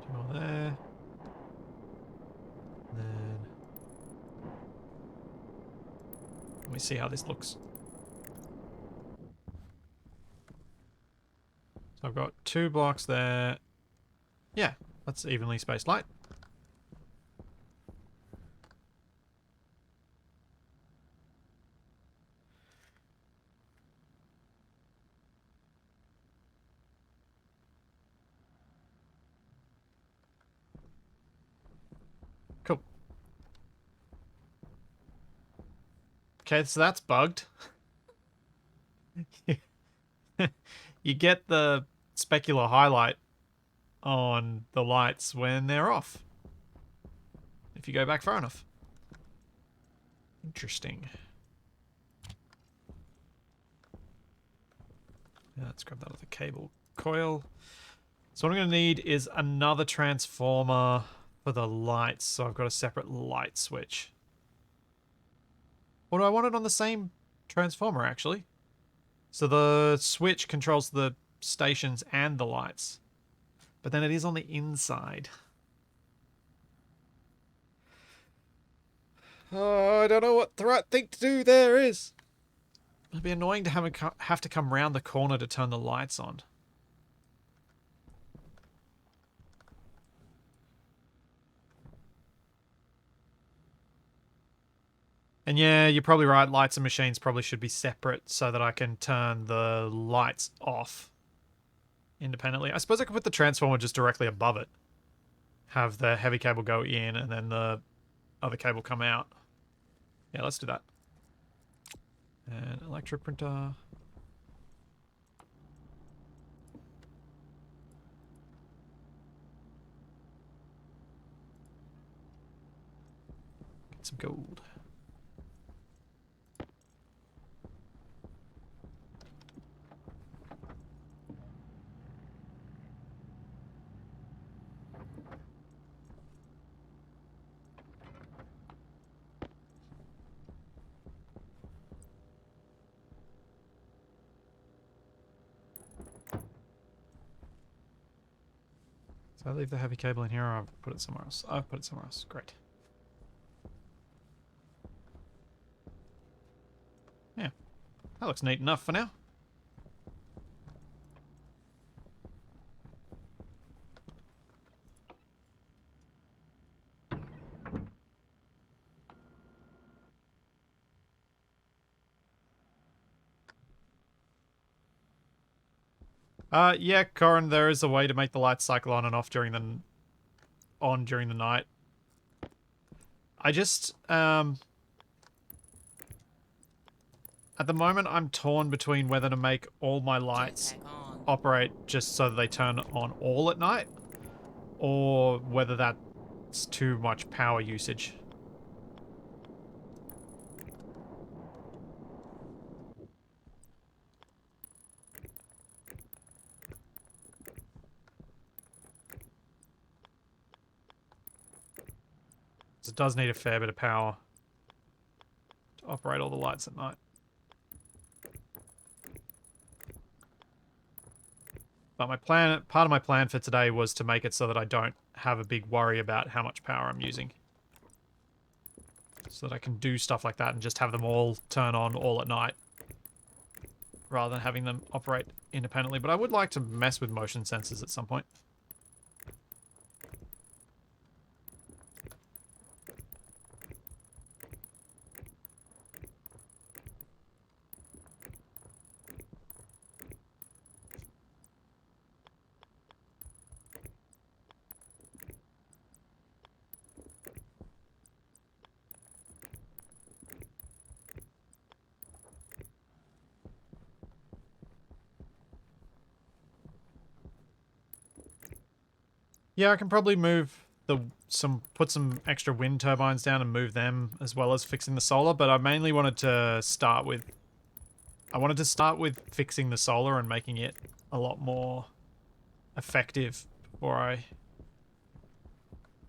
Two more there. And then let me see how this looks. So I've got 2 blocks there. Yeah, that's evenly spaced light. Cool. Okay, so that's bugged. You get the specular highlight on the lights when they're off. If you go back far enough. Interesting. Yeah, let's grab that other cable coil. So what I'm going to need is another transformer for the lights. So I've got a separate light switch. Or do I want it on the same transformer, actually? So the switch controls the stations and the lights. But then it is on the inside. Oh, I don't know what the right thing to do there is. It'd be annoying to have to come round the corner to turn the lights on. And yeah, you're probably right. Lights and machines probably should be separate so that I can turn the lights off independently. I suppose I could put the transformer just directly above it. Have the heavy cable go in and then the other cable come out. Yeah, let's do that. And electro printer. Get some gold. So I leave the heavy cable in here or I've put it somewhere else? I've put it somewhere else. Great. Yeah. That looks neat enough for now. Yeah, Corin, there is a way to make the lights cycle on and off during the night. I just at the moment I'm torn between whether to make all my lights Jetpack on. operate just so that they turn on all at night, or whether that's too much power usage. It does need a fair bit of power to operate all the lights at night. But part of my plan for today was to make it so that I don't have a big worry about how much power I'm using. So that I can do stuff like that and just have them all turn on all at night, rather than having them operate independently. But I would like to mess with motion sensors at some point. Yeah, I can probably move put some extra wind turbines down and move them as well as fixing the solar, but I mainly wanted to start with fixing the solar and making it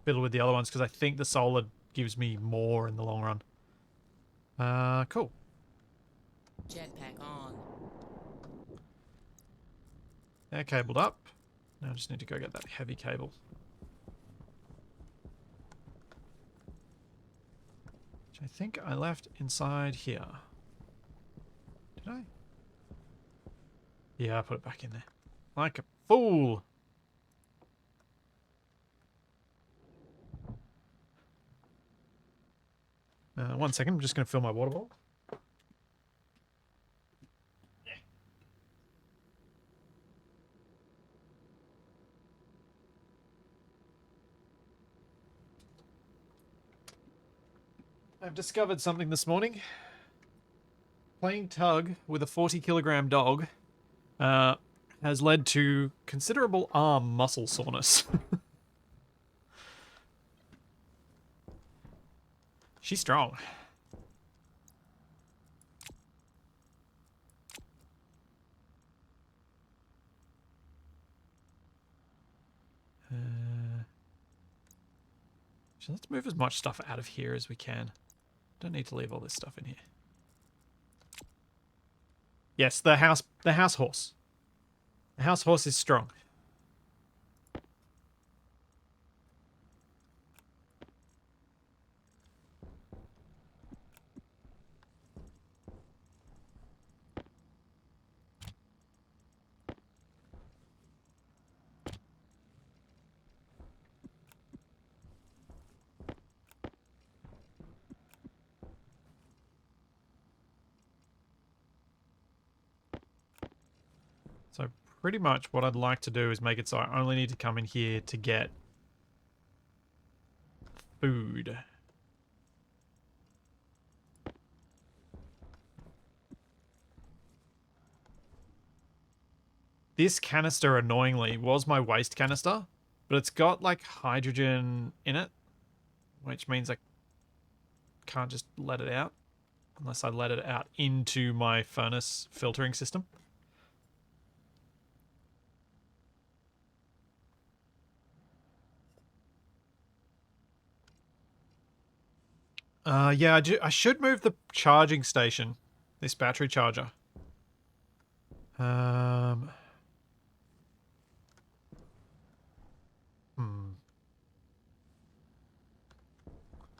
fiddle with the other ones because I think the solar gives me more in the long run. Cool. Jetpack on. They're cabled up. Now I just need to go get that heavy cable. Which I think I left inside here. Did I? Yeah, I put it back in there. Like a fool! One second, I'm just going to fill my water bottle. I've discovered something this morning. Playing tug with a 40-kilogram dog has led to considerable arm muscle soreness. She's strong. So let's move as much stuff out of here as we can. Don't need to leave all this stuff in here. Yes, the house horse. The house horse is strong. So pretty much what I'd like to do is make it so I only need to come in here to get food. This canister, annoyingly, was my waste canister, but it's got, like, hydrogen in it, which means I can't just let it out unless I let it out into my furnace filtering system. Yeah, I should move the charging station, this battery charger.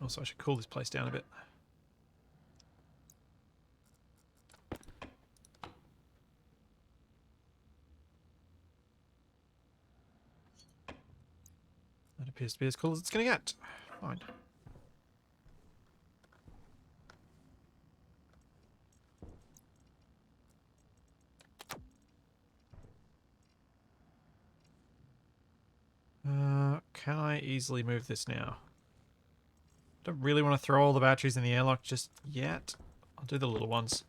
Also, I should cool this place down a bit. That appears to be as cool as it's going to get. Fine. Can I easily move this now? Don't really want to throw all the batteries in the airlock just yet. I'll do the little ones.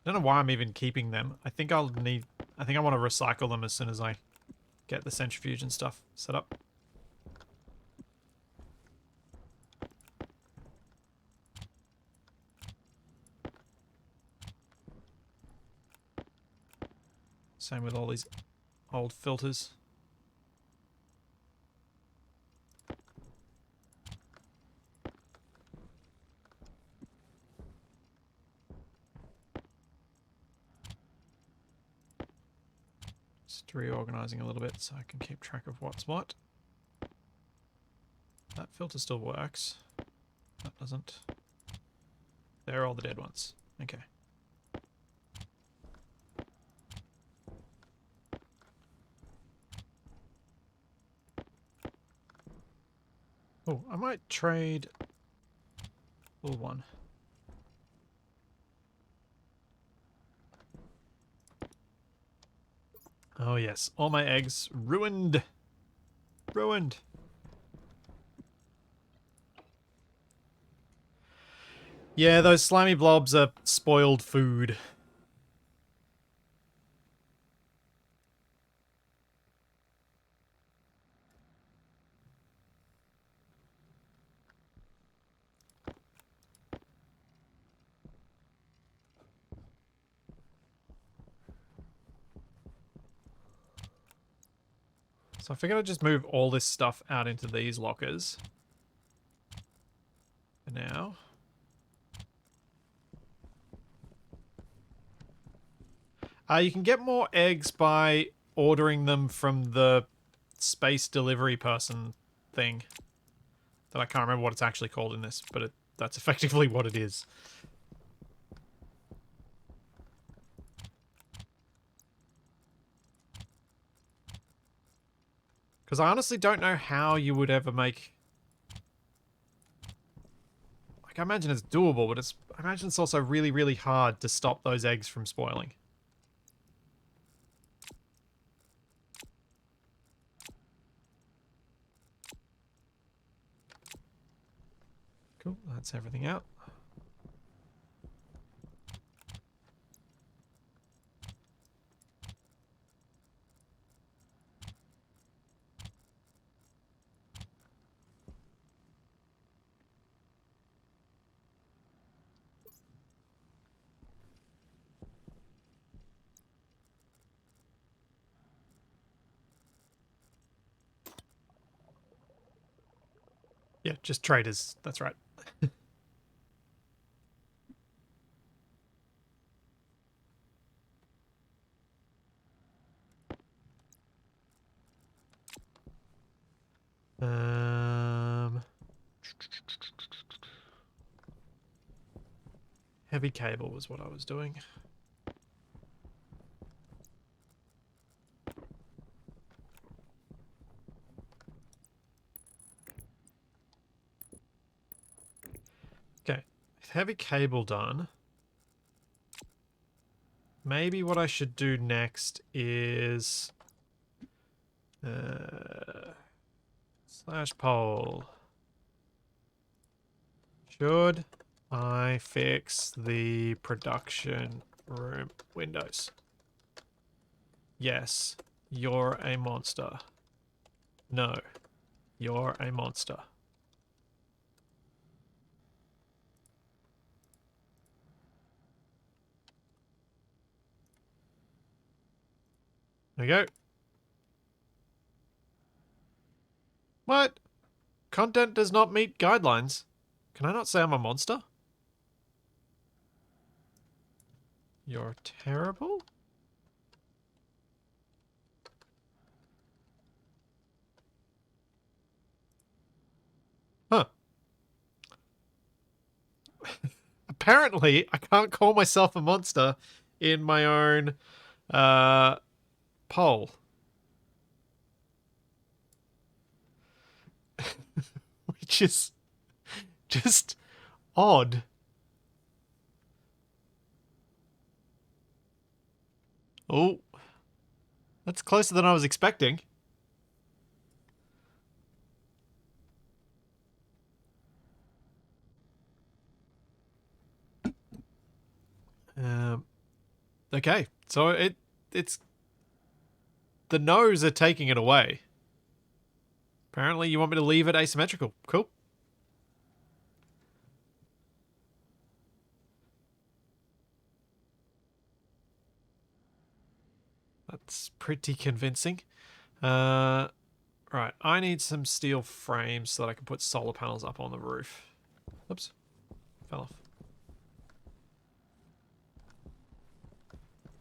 Don't know why I'm even keeping them. I think I want to recycle them as soon as I get the centrifuge and stuff set up. Same with all these old filters. Just reorganizing a little bit so I can keep track of what's what. That filter still works. That doesn't. They're all the dead ones. Okay. Oh, I might trade a little one. Oh yes, all my eggs ruined. Ruined. Yeah, those slimy blobs are spoiled food. So I figured I'd just move all this stuff out into these lockers. For now. You can get more eggs by ordering them from the space delivery person thing. That I can't remember what it's actually called in this, but that's effectively what it is. Because I honestly don't know how you would ever make... Like, I imagine it's doable, but I imagine it's also really, really hard to stop those eggs from spoiling. Cool, that's everything out. Yeah, just traders. That's right. Heavy cable was what I was doing. Okay, heavy cable done. Maybe what I should do next is... slash poll. Should I fix the production room windows? Yes, you're a monster. No, you're a monster. There we go. What? Content does not meet guidelines. Can I not say I'm a monster? You're terrible? Huh. Apparently, I can't call myself a monster in my own poll. Which is just odd. Oh, that's closer than I was expecting. Okay, so it's the no's are taking it away. Apparently, you want me to leave it asymmetrical. Cool. That's pretty convincing. Right, I need some steel frames so that I can put solar panels up on the roof. Oops, fell off.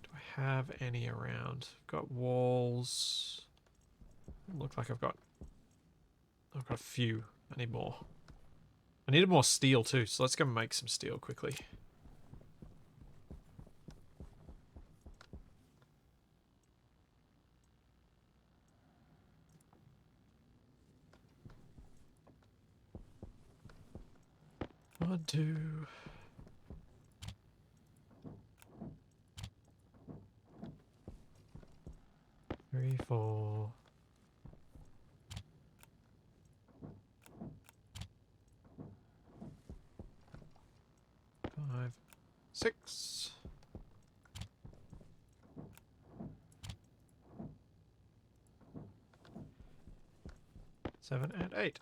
Do I have any around? Got walls. Look like I've got a few. I need more. I needed more steel too, so let's go make some steel quickly. One, two. Three, four. 5, 6. 7 and 8.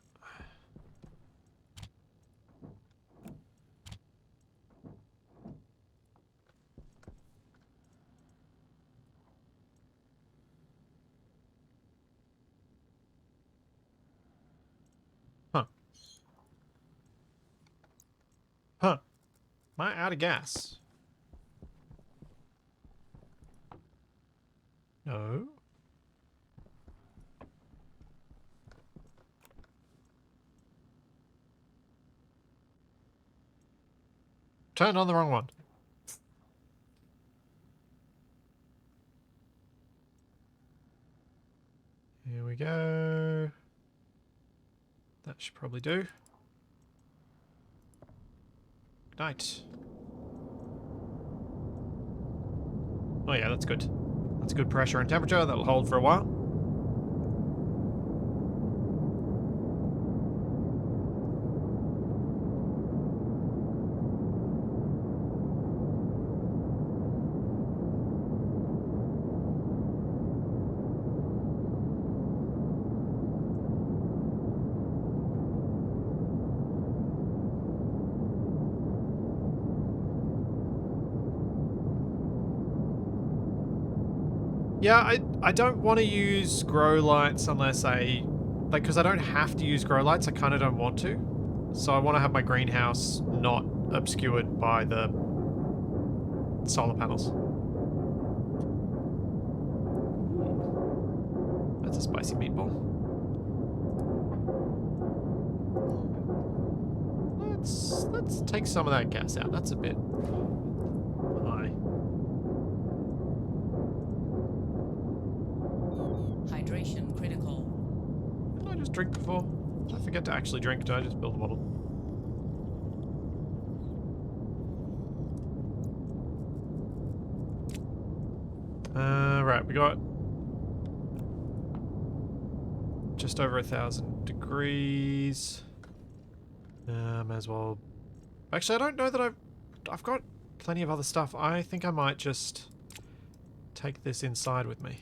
Am I out of gas? No. Turned on the wrong one. Here we go. That should probably do. Night. Oh yeah, that's good. That's good pressure and temperature. That'll hold for a while. Yeah, I don't want to use grow lights unless I... Like, because I don't have to use grow lights, I kind of don't want to. So I want to have my greenhouse not obscured by the solar panels. That's a spicy meatball. Let's take some of that gas out. That's a bit high. Hydration critical. Did I just drink before? Did I forget to actually drink? Did I just build a bottle? Right, we got just over 1,000 degrees. May as well. Actually, I don't know that I've got plenty of other stuff. I think I might just take this inside with me.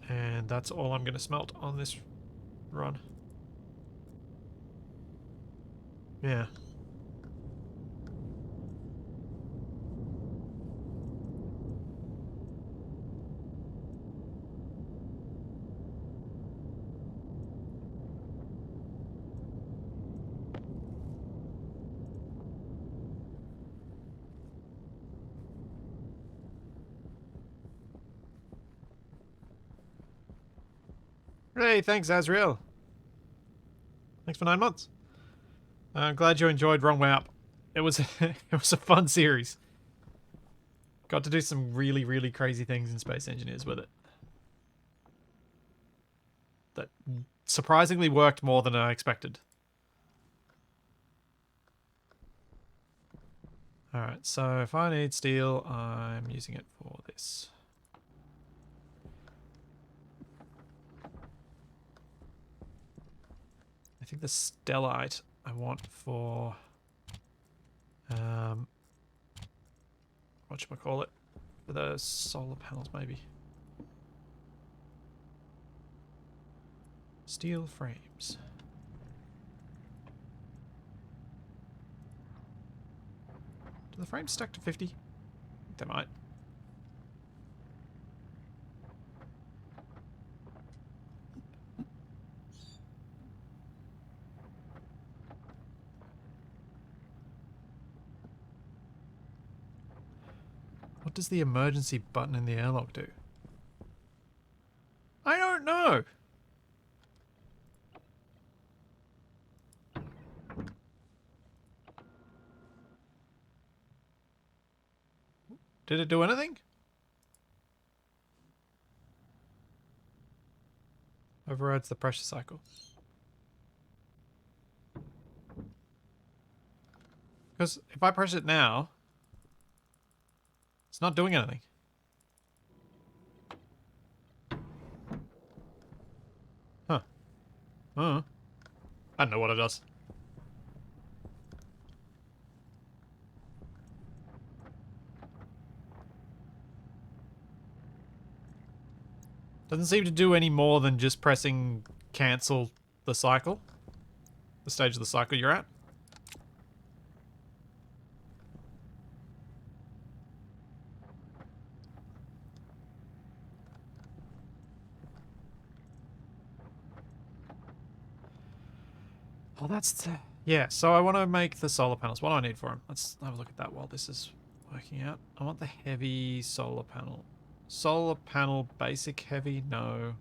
And that's all I'm going to smelt on this run. Yeah. Hey, thanks, Azrael. Thanks for 9 months. I'm glad you enjoyed Wrong Way Up. It was it was a fun series. Got to do some really, really crazy things in Space Engineers with it. That surprisingly worked more than I expected. Alright, so if I need steel, I'm using it for this. I think the stellite I want for whatchamacallit? For the solar panels maybe. Steel frames. Do the frames stack to 50? I think they might. What does the emergency button in the airlock do? I don't know! Did it do anything? Overrides the pressure cycle. Because if I press it now, it's not doing anything. Huh. I don't know what it does. Doesn't seem to do any more than just pressing cancel the cycle. The stage of the cycle you're at. Oh, that's Yeah, so I want to make the solar panels. What do I need for them? Let's have a look at that while this is working out. I want the heavy solar panel. Solar panel basic heavy? No.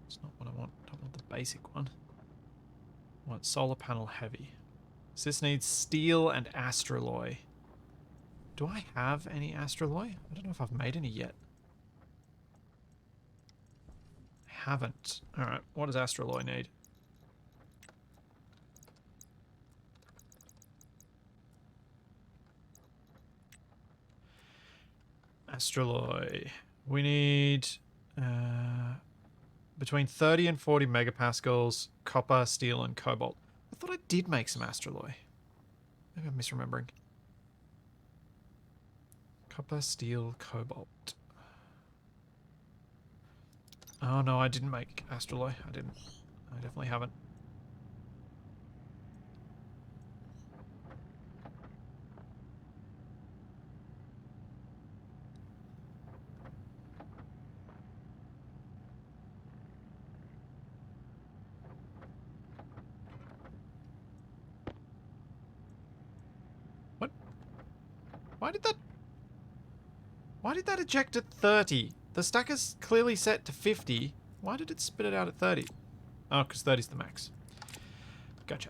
It's not what I want. I want the basic one. I want solar panel heavy. So this needs steel and astraloy. Do I have any astraloy? I don't know if I've made any yet. I haven't. Alright, what does astraloy need? Astraloy. We need between 30 and 40 megapascals, copper, steel, and cobalt. I thought I did make some astraloy. Maybe I'm misremembering. Copper, steel, cobalt. Oh no, I didn't make astraloy. I didn't. I definitely haven't. What? Why did that... Why did that eject at 30? The stacker's clearly set to 50. Why did it spit it out at 30? Oh, because 30's the max. Gotcha.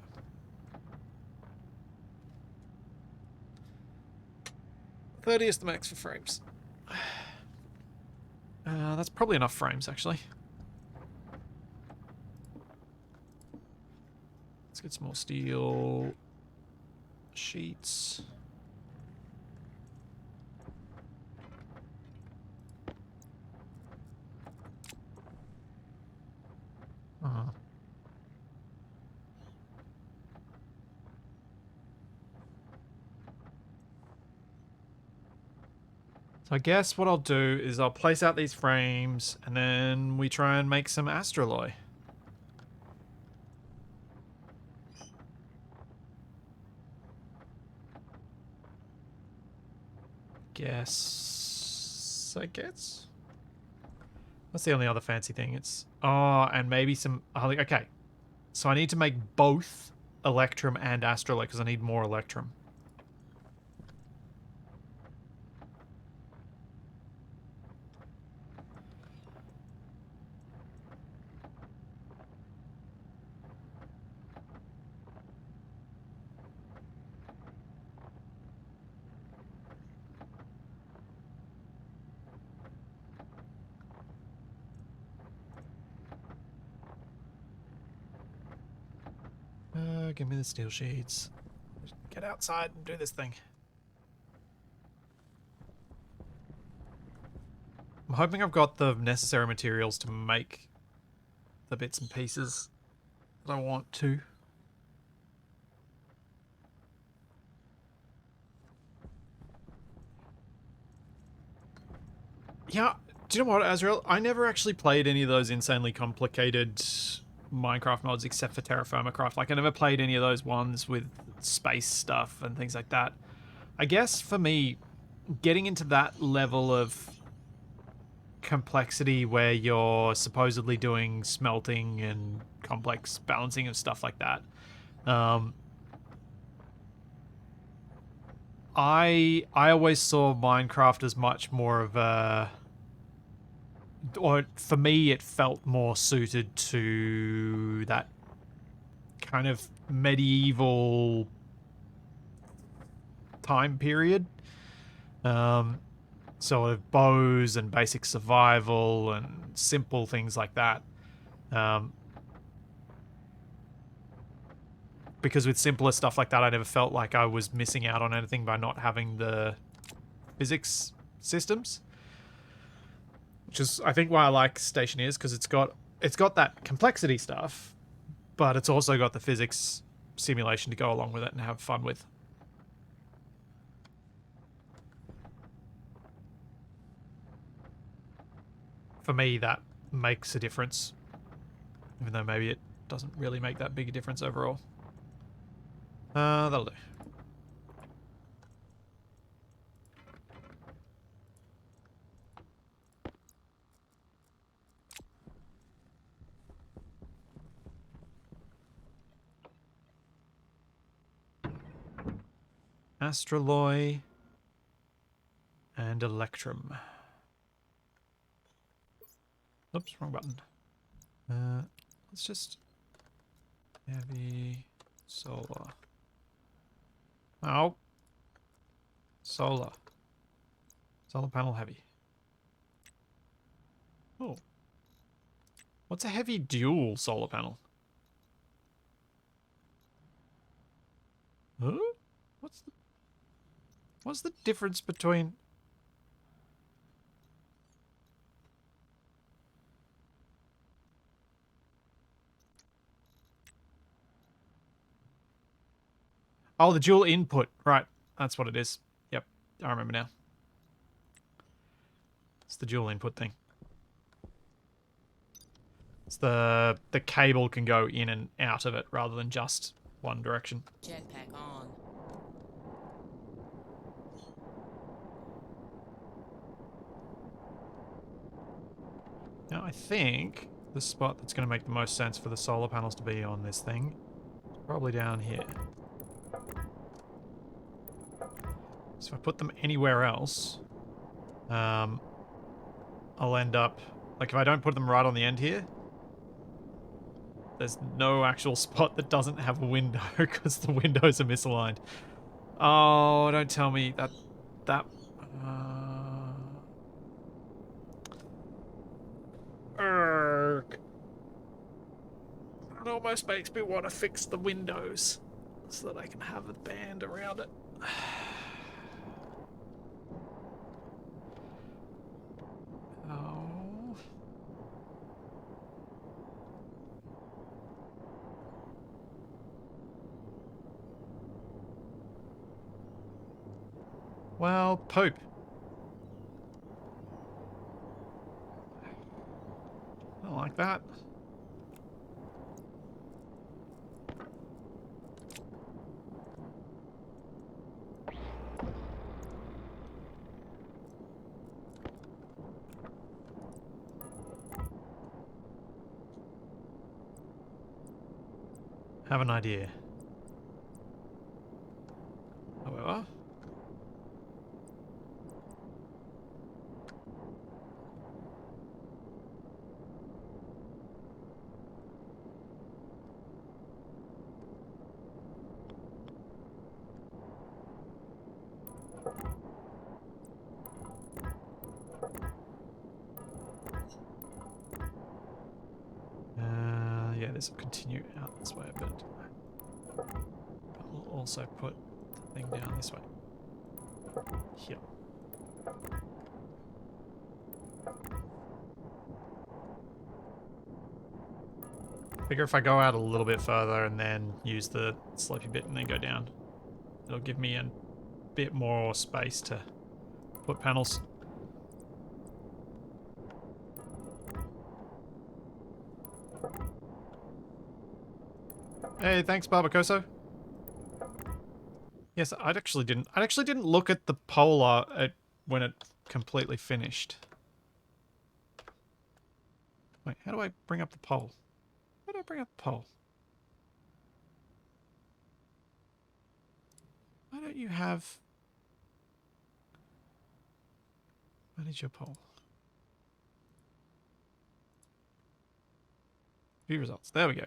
$30 is the max for frames. That's probably enough frames, actually. Let's get some more steel sheets. Uh-huh. So I guess what I'll do is I'll place out these frames and then we try and make some astraloy. I guess? That's the only other fancy thing. It's... Oh, and maybe some... Oh, okay. So I need to make both Electrum and Astraloy because I need more Electrum. Give me the steel sheets. Get outside and do this thing. I'm hoping I've got the necessary materials to make the bits and pieces that I want to. Yeah, do you know what, Azrael? I never actually played any of those insanely complicated Minecraft mods except for Terra Firma Craft. Like, I never played any of those ones with space stuff and things like that. I guess for me, getting into that level of complexity where you're supposedly doing smelting and complex balancing of stuff like that, I always saw Minecraft as much more of a... Or for me, it felt more suited to that kind of medieval time period. Sort of bows and basic survival and simple things like that. Because with simpler stuff like that, I never felt like I was missing out on anything by not having the physics systems. Which is, I think, why I like Stationeers, because it's got that complexity stuff, but it's also got the physics simulation to go along with it and have fun with. For me, that makes a difference, even though maybe it doesn't really make that big a difference overall. That'll do. Astraloy and Electrum. Oops, wrong button. Let's just heavy solar. Oh, solar. Solar panel heavy. Oh, what's a heavy dual solar panel? Huh? What's the difference between? Oh, the dual input. Right. That's what it is. Yep. I remember now. It's the dual input thing. It's the cable can go in and out of it rather than just one direction. Jetpack on. Now, I think the spot that's going to make the most sense for the solar panels to be on this thing is probably down here. So if I put them anywhere else, I'll end up... Like, if I don't put them right on the end here, there's no actual spot that doesn't have a window because the windows are misaligned. Oh, don't tell me that... That... It almost makes me want to fix the windows so that I can have a band around it. Oh. Well, poop. I don't like that. Have an idea. However, yeah, this will continue out this way a bit. But we'll also put the thing down this way. Here. Figure if I go out a little bit further and then use the slopey bit and then go down, it'll give me a bit more space to put panels. Hey, thanks, Barbacoso. Yes, I actually didn't look at the polar when it completely finished. Wait, how do I bring up the pole? How do I bring up the pole? Why don't you have... Manage your pole. View results. There we go.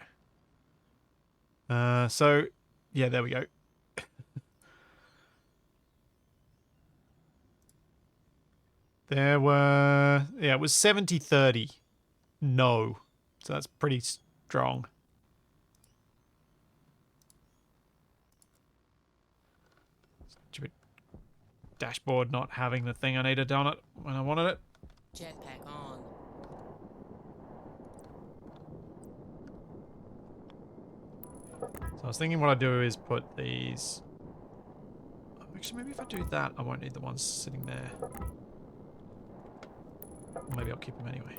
So, yeah, there we go. There were... Yeah, it was 70-30. No. So that's pretty strong. Stupid dashboard not having the thing I needed on it when I wanted it. Jetpack on. So I was thinking what I'd do is put these... Actually, maybe if I do that, I won't need the ones sitting there. Or maybe I'll keep them anyway.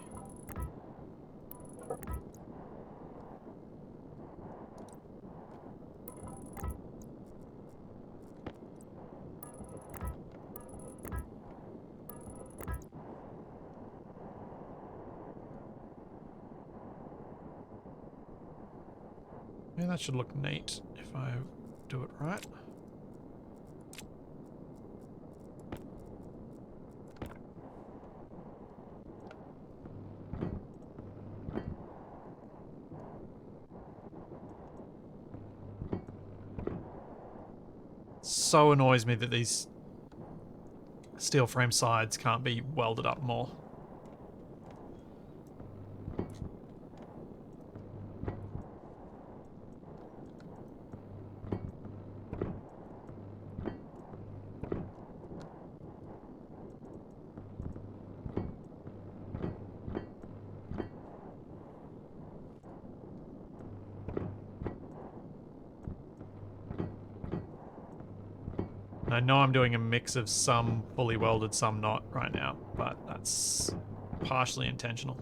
Yeah, that should look neat if I do it right. So annoys me that these steel frame sides can't be welded up more. I know I'm doing a mix of some fully welded, some not right now, but that's partially intentional.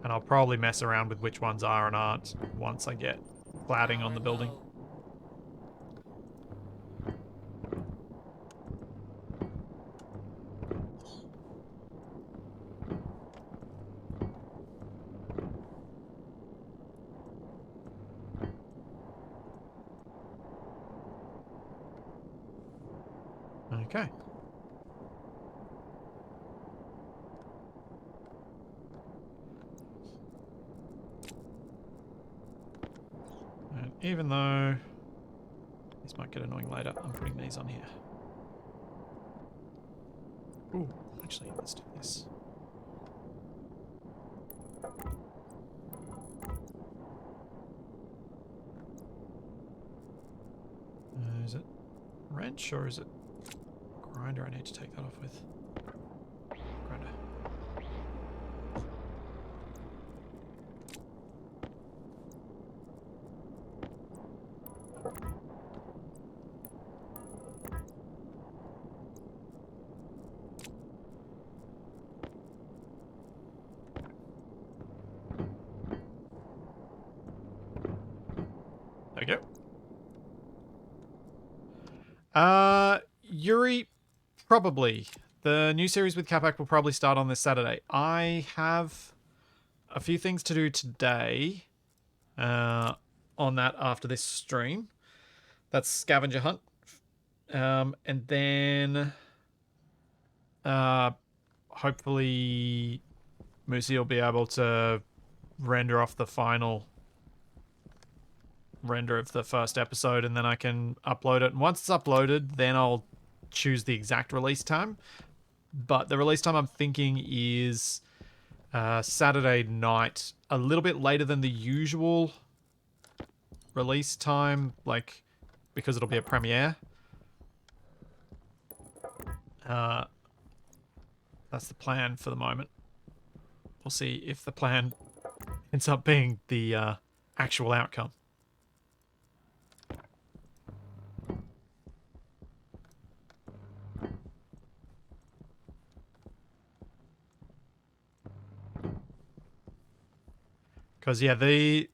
And I'll probably mess around with which ones are and aren't once I get cladding on Power the building. low. Okay. And even though these might get annoying later, I'm putting these on here. Ooh, actually, let's do this. Is it wrench or is it grinder I need to take that off with? Grinder. There we go. Yuri, probably. The new series with Capac will probably start on this Saturday. I have a few things to do today on that after this stream. That's scavenger hunt. And then hopefully Moosey will be able to render off the final render of the first episode, and then I can upload it. And once it's uploaded, then I'll choose the exact release time. But the release time I'm thinking is Saturday night, a little bit later than the usual release time, like because it'll be a premiere. That's the plan for the moment. We'll see if the plan ends up being the actual outcome. Because yeah, the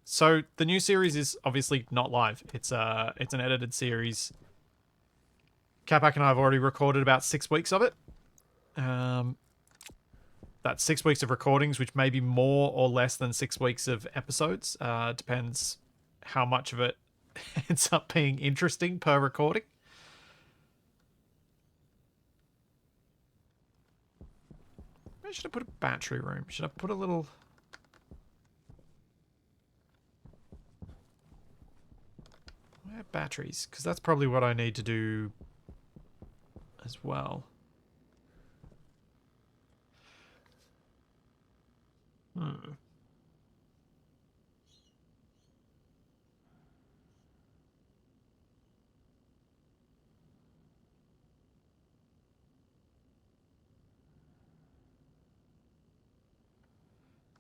new series is obviously not live. It's an edited series. Capac and I have already recorded about 6 weeks of it. That's 6 weeks of recordings, which may be more or less than 6 weeks of episodes. Depends how much of it ends up being interesting per recording. Where should I put a battery room? Should I put a little... Where are batteries? Because that's probably what I need to do as well. Hmm.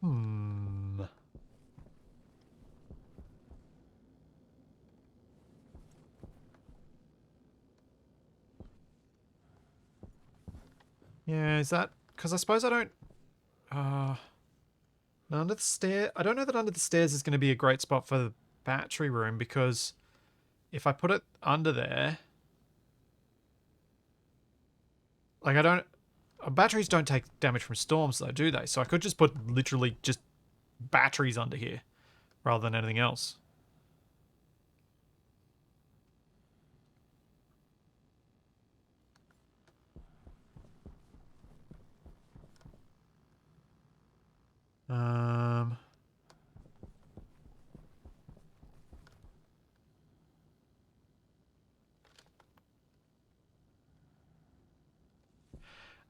Hmm. Yeah, is that... Because I suppose I don't... under the stair... I don't know that under the stairs is going to be a great spot for the battery room, because if I put it under there... Like, I don't... Batteries don't take damage from storms, though, do they? So I could just put literally just batteries under here rather than anything else.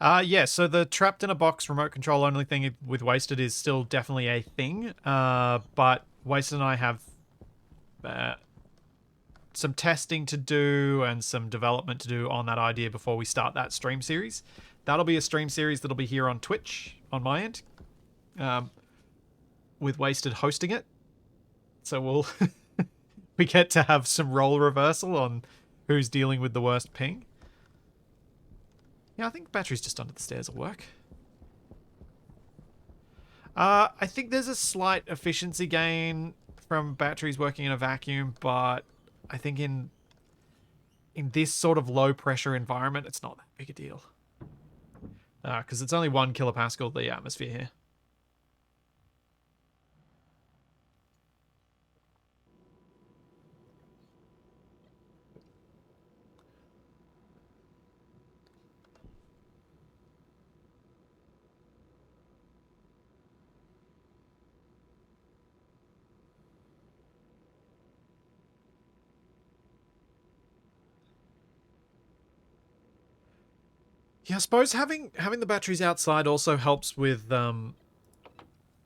Yeah, so the trapped in a box remote control only thing with Wasted is still definitely a thing. But Wasted and I have uh, some testing to do and some development to do on that idea before we start that stream series. That'll be a stream series that'll be here on Twitch on my end, with Wasted hosting it. So we'll we get to have some role reversal on who's dealing with the worst ping. Yeah, I think batteries just under the stairs will work. I think there's a slight efficiency gain from batteries working in a vacuum, but I think in this sort of low pressure environment, it's not that big a deal. Because it's only 1 kilopascal, the atmosphere here. Yeah, I suppose having the batteries outside also helps with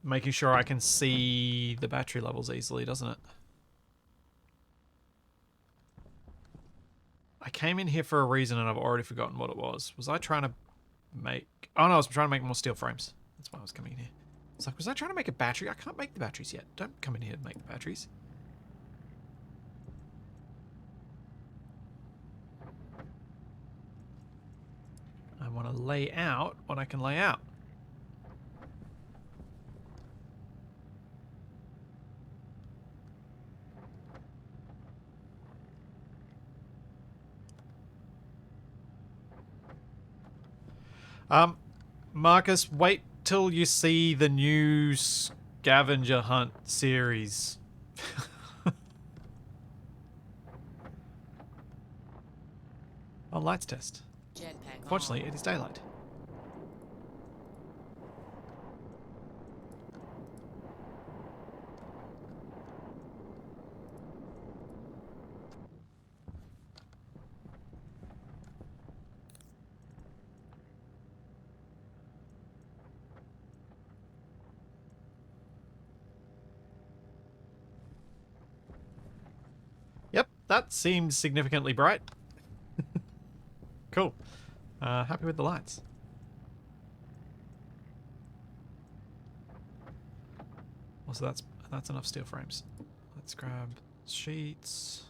making sure I can see the battery levels easily, doesn't it? I came in here for a reason and I've already forgotten what it was. Was I trying to make... Oh no, I was trying to make more steel frames. That's why I was coming in here. It's like, was I trying to make a battery? I can't make the batteries yet. Don't come in here to make the batteries. I want to lay out what I can lay out. Marcus, wait till you see the new scavenger hunt series. Oh, lights test. Jetpack Fortunately, on. it is daylight. Yep, that seems significantly bright. Cool. Happy with the lights. Also, that's enough steel frames. Let's grab sheets.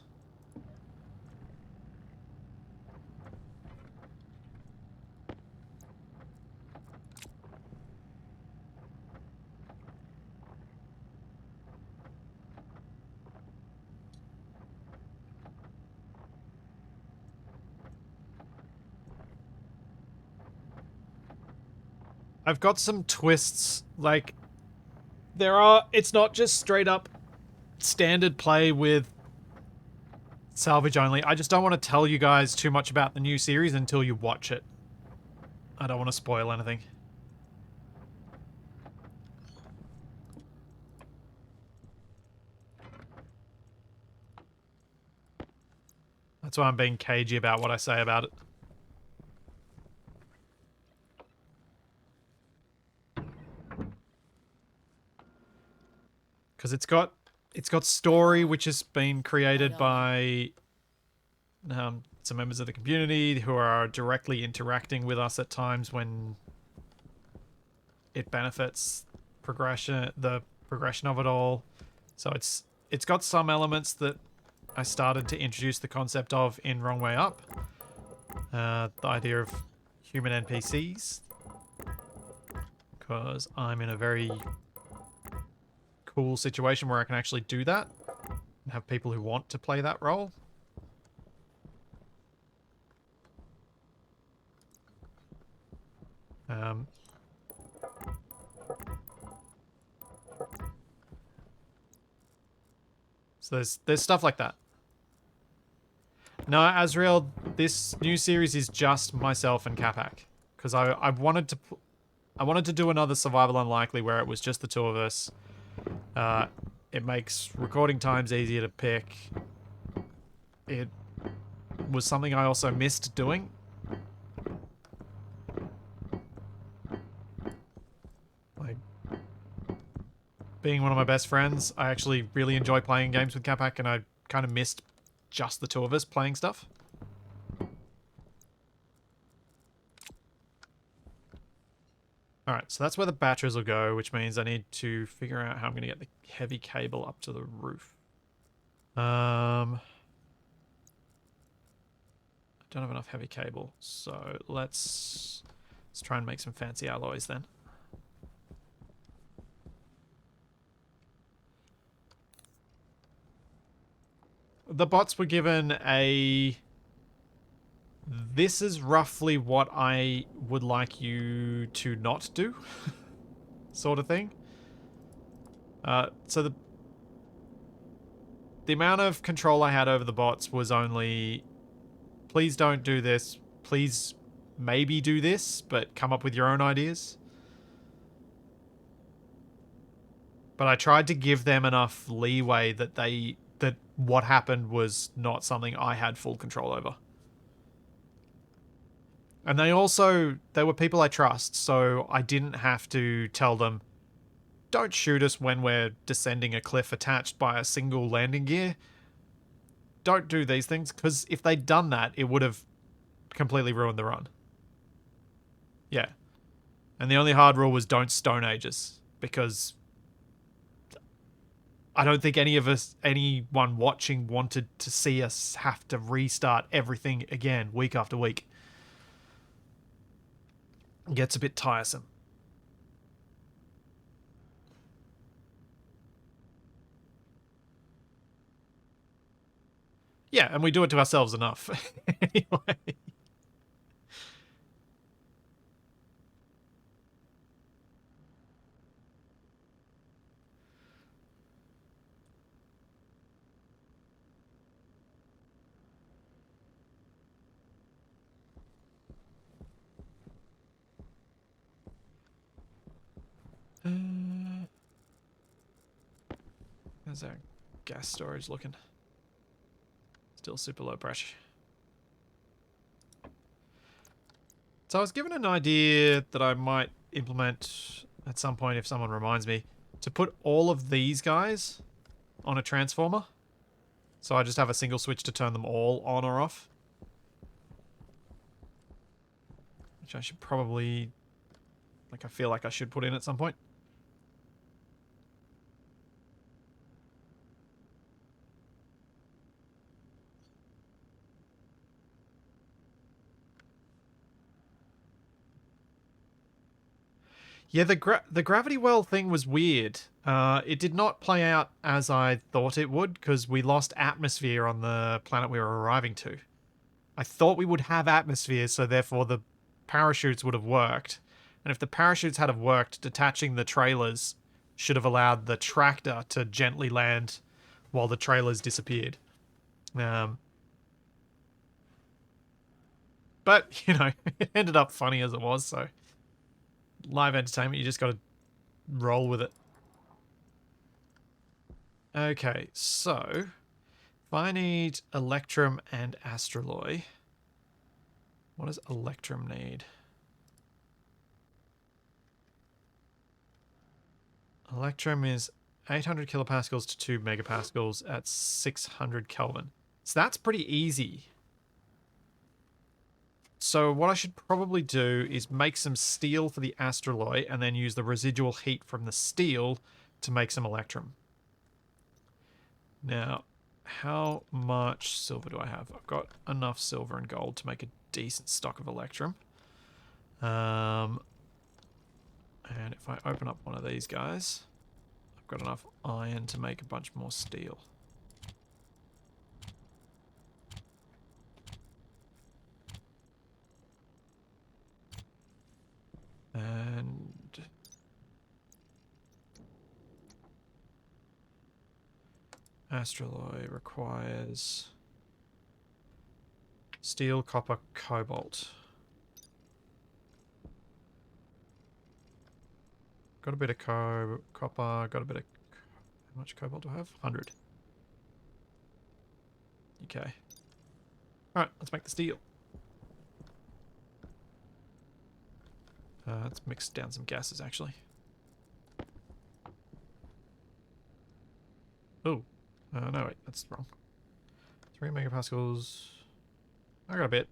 I've got some twists, like, it's not just straight up standard play with salvage only. I just don't want to tell you guys too much about the new series until you watch it. I don't want to spoil anything. That's why I'm being cagey about what I say about it. Because it's got story which has been created by some members of the community who are directly interacting with us at times when it benefits the progression of it all. So it's got some elements that I started to introduce the concept of in Wrong Way Up. The idea of human NPCs. Because I'm in a very cool situation where I can actually do that and have people who want to play that role. So there's stuff like that. No, Azrael, this new series is just myself and Capac, because I wanted to do another Survival Unlikely where it was just the two of us. It makes recording times easier to pick. It was something I also missed doing. being one of my best friends, I actually really enjoy playing games with Capac, and I kind of missed just the two of us playing stuff. Alright, so that's where the batteries will go, which means I need to figure out how I'm going to get the heavy cable up to the roof. I don't have enough heavy cable, so let's try and make some fancy alloys then. The bots were given a... This is roughly what I would like you to not do, sort of thing. So the amount of control I had over the bots was only, please don't do this, please maybe do this, but come up with your own ideas. But I tried to give them enough leeway that that what happened was not something I had full control over. And they were people I trust, so I didn't have to tell them, don't shoot us when we're descending a cliff attached by a single landing gear. Don't do these things, because if they'd done that, it would have completely ruined the run. Yeah. And the only hard rule was don't Stone Ages, because I don't think anyone watching wanted to see us have to restart everything again week after week. It gets a bit tiresome. Yeah, and we do it to ourselves enough. Anyway. How's our gas storage looking? Still super low pressure. So I was given an idea that I might implement at some point if someone reminds me, to put all of these guys on a transformer. So I just have a single switch to turn them all on or off. Which I should probably... I feel like I should put in at some point. Yeah, the gravity well thing was weird. It did not play out as I thought it would, because we lost atmosphere on the planet we were arriving to. I thought we would have atmosphere, so therefore the parachutes would have worked. And if the parachutes had have worked, detaching the trailers should have allowed the tractor to gently land while the trailers disappeared. But, you know, it ended up funny as it was, so... Live entertainment, you just gotta roll with it. Okay, so... If I need Electrum and Astraloy... What does Electrum need? Electrum is 800 kilopascals to 2 megapascals at 600 Kelvin. So that's pretty easy. So what I should probably do is make some steel for the Astraloy and then use the residual heat from the steel to make some Electrum. Now, how much silver do I have? I've got enough silver and gold to make a decent stock of Electrum. And if I open up one of these guys, I've got enough iron to make a bunch more steel. And Astraloy requires steel, copper, cobalt. Got a bit of copper, got a bit of... How much cobalt do I have? 100. Okay. Alright, let's make the steel. Let's mix down some gases, actually. No, wait, that's wrong. 3 megapascals. I got a bit.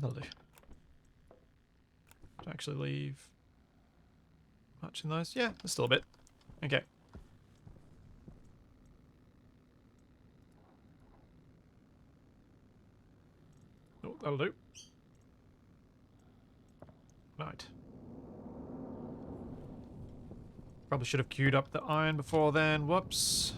That'll do. To actually leave much in those. Yeah, there's still a bit. Okay. Oh, that'll do. Right. Probably should have queued up the iron before then. Whoops.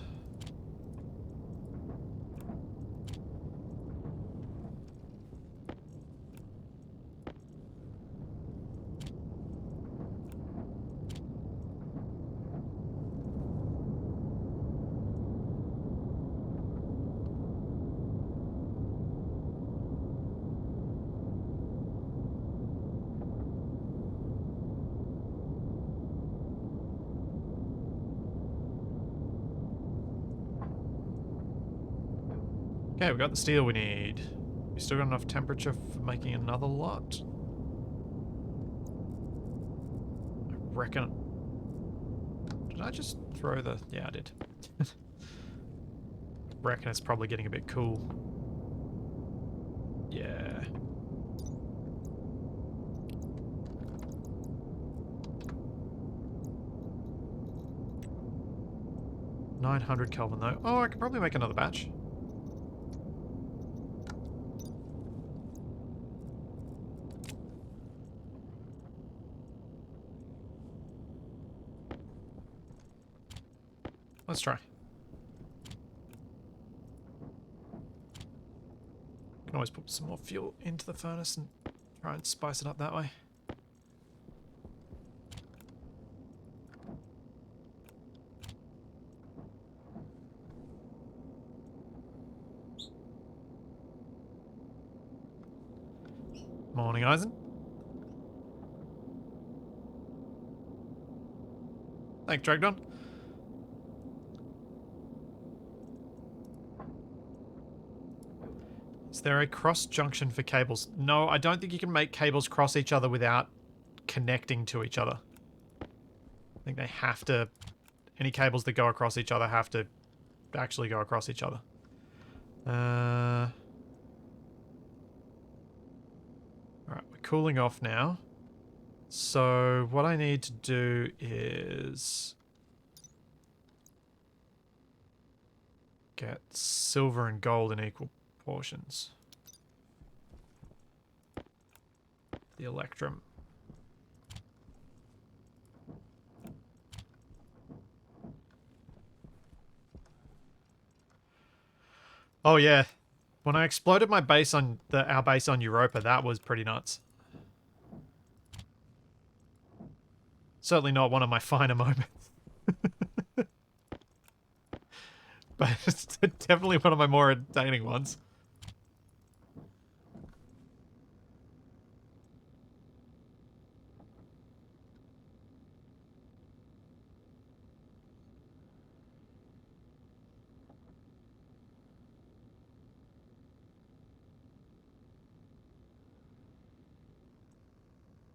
Okay, we got the steel we need. We still got enough temperature for making another lot. I reckon. Did I just throw the... Yeah, I did. Reckon it's probably getting a bit cool. Yeah. $900 Kelvin though. Oh, I could probably make another batch. Let's try. Can always put some more fuel into the furnace and try and spice it up that way. Morning, Eisen. Thanks, Dragdon. Is there a cross junction for cables? No, I don't think you can make cables cross each other without connecting to each other. I think they have to... Any cables that go across each other have to actually go across each other. Alright, we're cooling off now. So what I need to do is... get silver and gold in equal portions. The electrum. Oh yeah, when I exploded my base on our base on Europa, that was pretty nuts. Certainly not one of my finer moments. But it's definitely one of my more entertaining ones.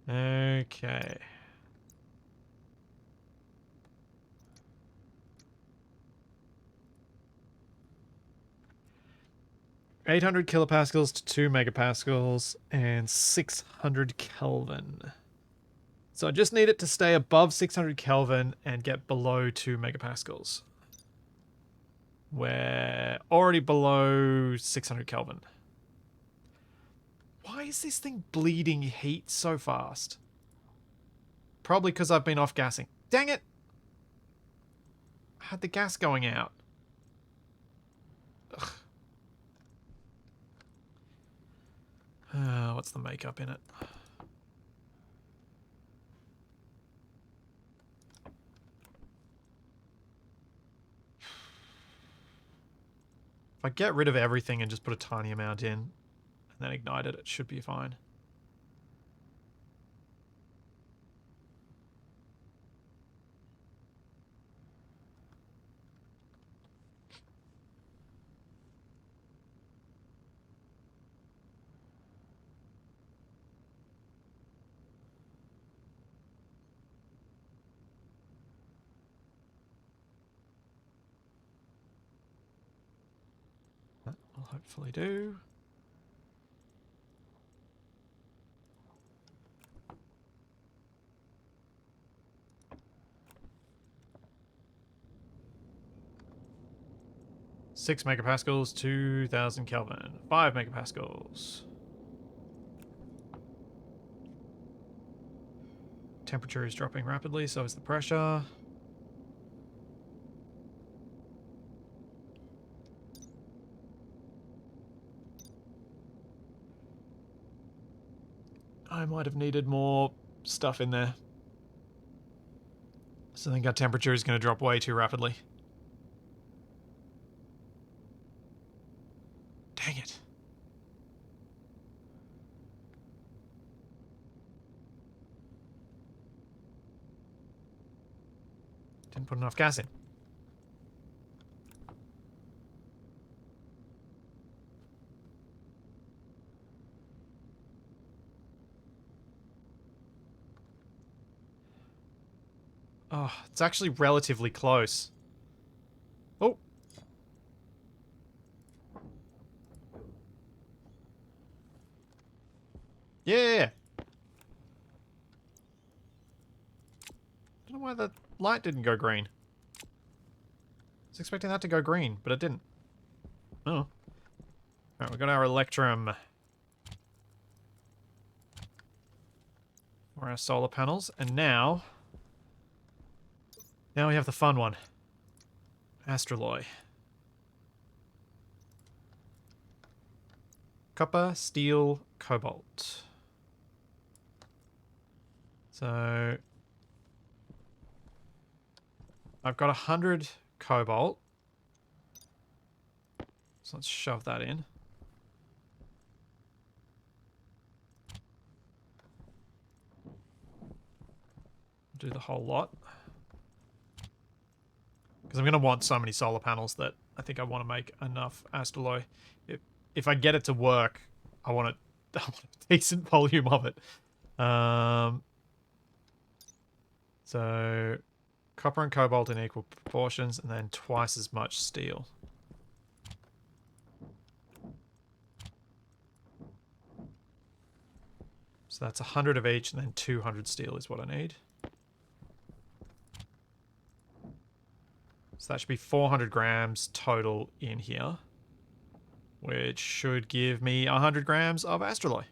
Okay. $800 kilopascals to 2 megapascals and 600 Kelvin. So I just need it to stay above 600 Kelvin and get below 2 megapascals. We're already below 600 Kelvin. Why is this thing bleeding heat so fast? Probably because I've been off gassing. Dang it! I had the gas going out. Ugh. What's the makeup in it? If I get rid of everything and just put a tiny amount in and then ignite it, it should be fine. That will hopefully do. Six megapascals, 2000 Kelvin. 5 megapascals. Temperature is dropping rapidly, so is the pressure. I might have needed more stuff in there. So I think our temperature is going to drop way too rapidly. Dang it. Didn't put enough gas in. Oh, it's actually relatively close. Oh. Yeah. Don't know why the light didn't go green. I was expecting that to go green, but it didn't. Oh. Alright, we got our electrum. For our solar panels, and now we have the fun one. Astraloy. Copper, steel, cobalt. So I've got 100 cobalt. So let's shove that in. Do the whole lot. Because I'm going to want so many solar panels that I think I want to make enough Astraloy. If I get it to work, I want a decent volume of it. So copper and cobalt in equal proportions, and then twice as much steel. So that's 100 of each, and then 200 steel is what I need. So that should be 400 grams total in here, which should give me 100 grams of Astraloy.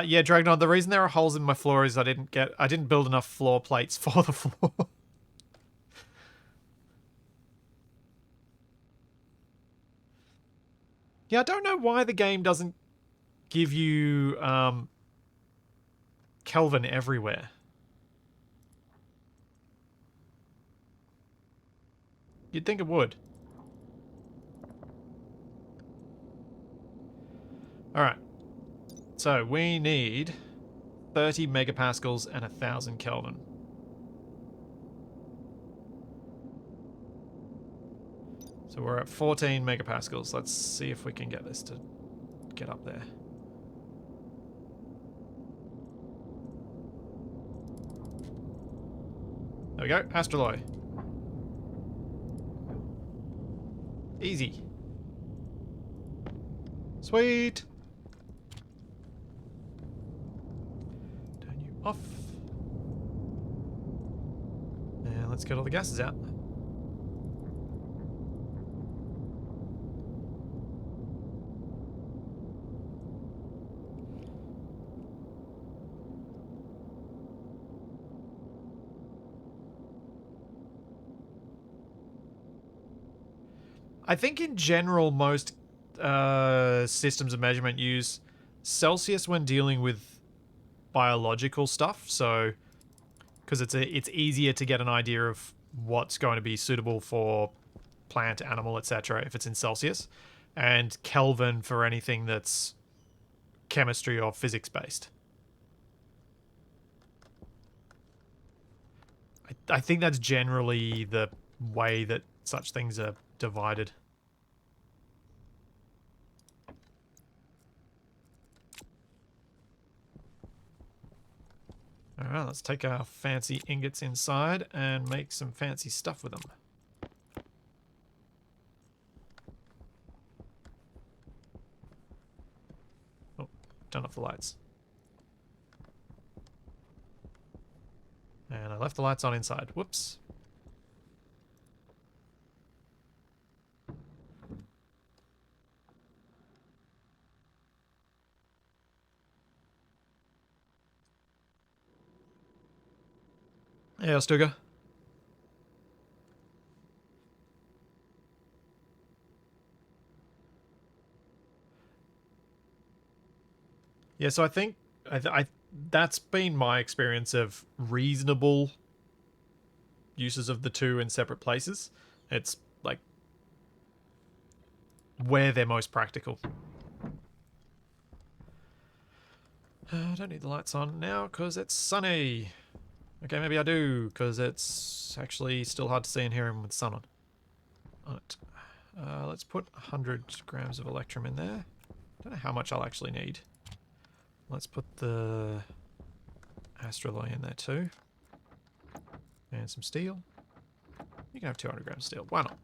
Yeah, Dragonod, the reason there are holes in my floor is I didn't build enough floor plates for the floor. Yeah, I don't know why the game doesn't give you Kelvin everywhere. You'd think it would. Alright. So we need 30 megapascals and 1000 Kelvin. So we're at 14 megapascals. Let's see if we can get this to get up there. There we go. Astraloy. Easy. Sweet. Turn you off. And let's get all the gases out. I think in general most systems of measurement use Celsius when dealing with biological stuff, so because it's easier to get an idea of what's going to be suitable for plant, animal, etc. if it's in Celsius, and Kelvin for anything that's chemistry or physics based. I think that's generally the way that such things are divided. Alright, let's take our fancy ingots inside and make some fancy stuff with them. Oh, turn off the lights. And I left the lights on inside. Whoops. Yeah, Stuga. Yeah, so I think that's been my experience of reasonable uses of the two in separate places. It's like where they're most practical. I don't need the lights on now because it's sunny. Okay, maybe I do because it's actually still hard to see in here with the sun on it. Let's put 100 grams of electrum in there. Don't know how much I'll actually need. Let's put the astraloy in there too. And some steel. You can have 200 grams of steel. Why not?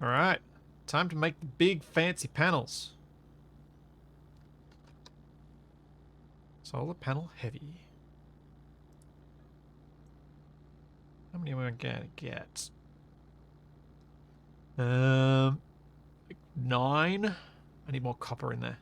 Alright. Time to make the big fancy panels. Solar panel heavy. How many am I gonna get? 9. I need more copper in there.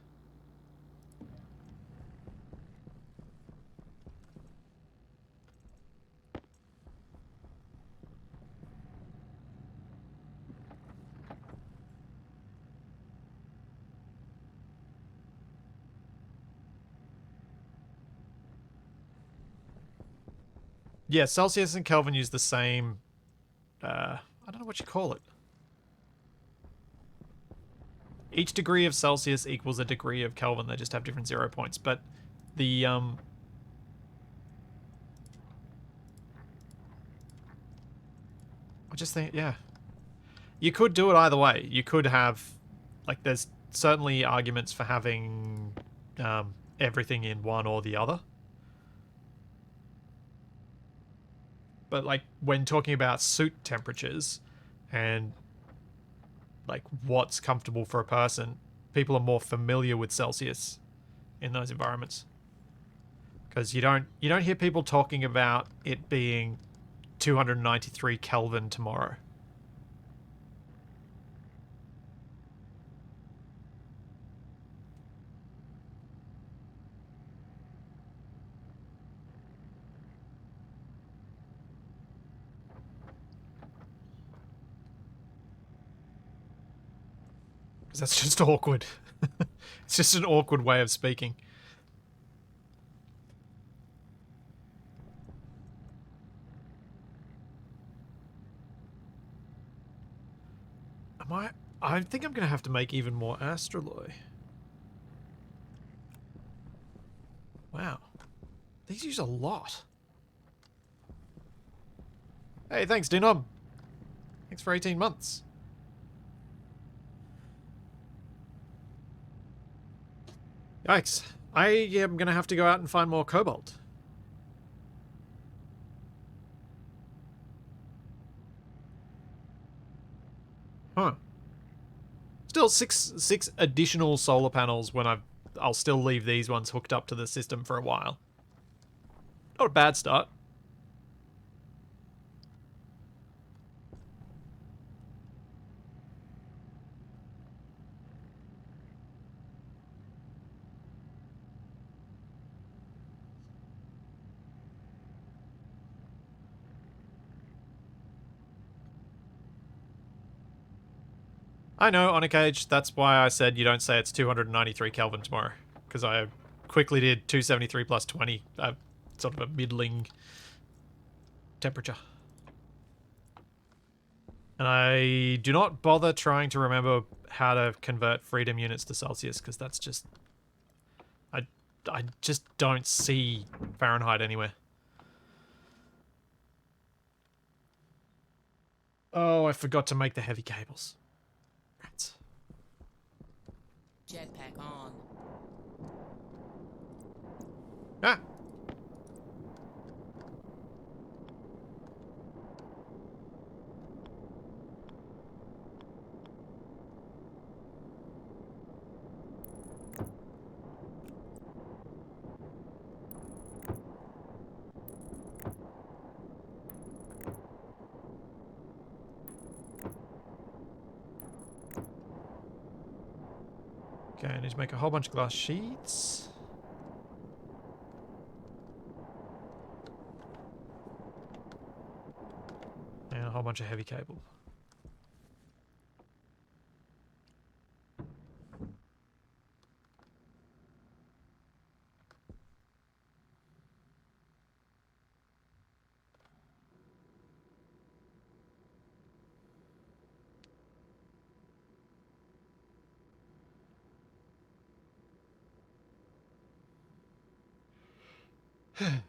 Yeah, Celsius and Kelvin use the same, I don't know what you call it. Each degree of Celsius equals a degree of Kelvin. They just have different 0 points. But the, I just think, yeah. You could do it either way. You could have, like, there's certainly arguments for having everything in one or the other. But, like, when talking about suit temperatures and, like, what's comfortable for a person, people are more familiar with Celsius in those environments. Because you don't hear people talking about it being 293 Kelvin tomorrow. Because that's just awkward. It's just an awkward way of speaking. I think I'm going to have to make even more astraloy. Wow. These use a lot. Hey, thanks, Dinom. Thanks for 18 months. Yikes. I am going to have to go out and find more cobalt. Huh. Still, six additional solar panels when I'll still leave these ones hooked up to the system for a while. Not a bad start. I know, on a cage, that's why I said you don't say it's 293 Kelvin tomorrow. Because I quickly did 273 plus 20, sort of a middling temperature. And I do not bother trying to remember how to convert freedom units to Celsius, because that's just... I just don't see Fahrenheit anywhere. Oh, I forgot to make the heavy cables. Rats. Jetpack on. Ah! Okay, I need to make a whole bunch of glass sheets. And a whole bunch of heavy cable. I'm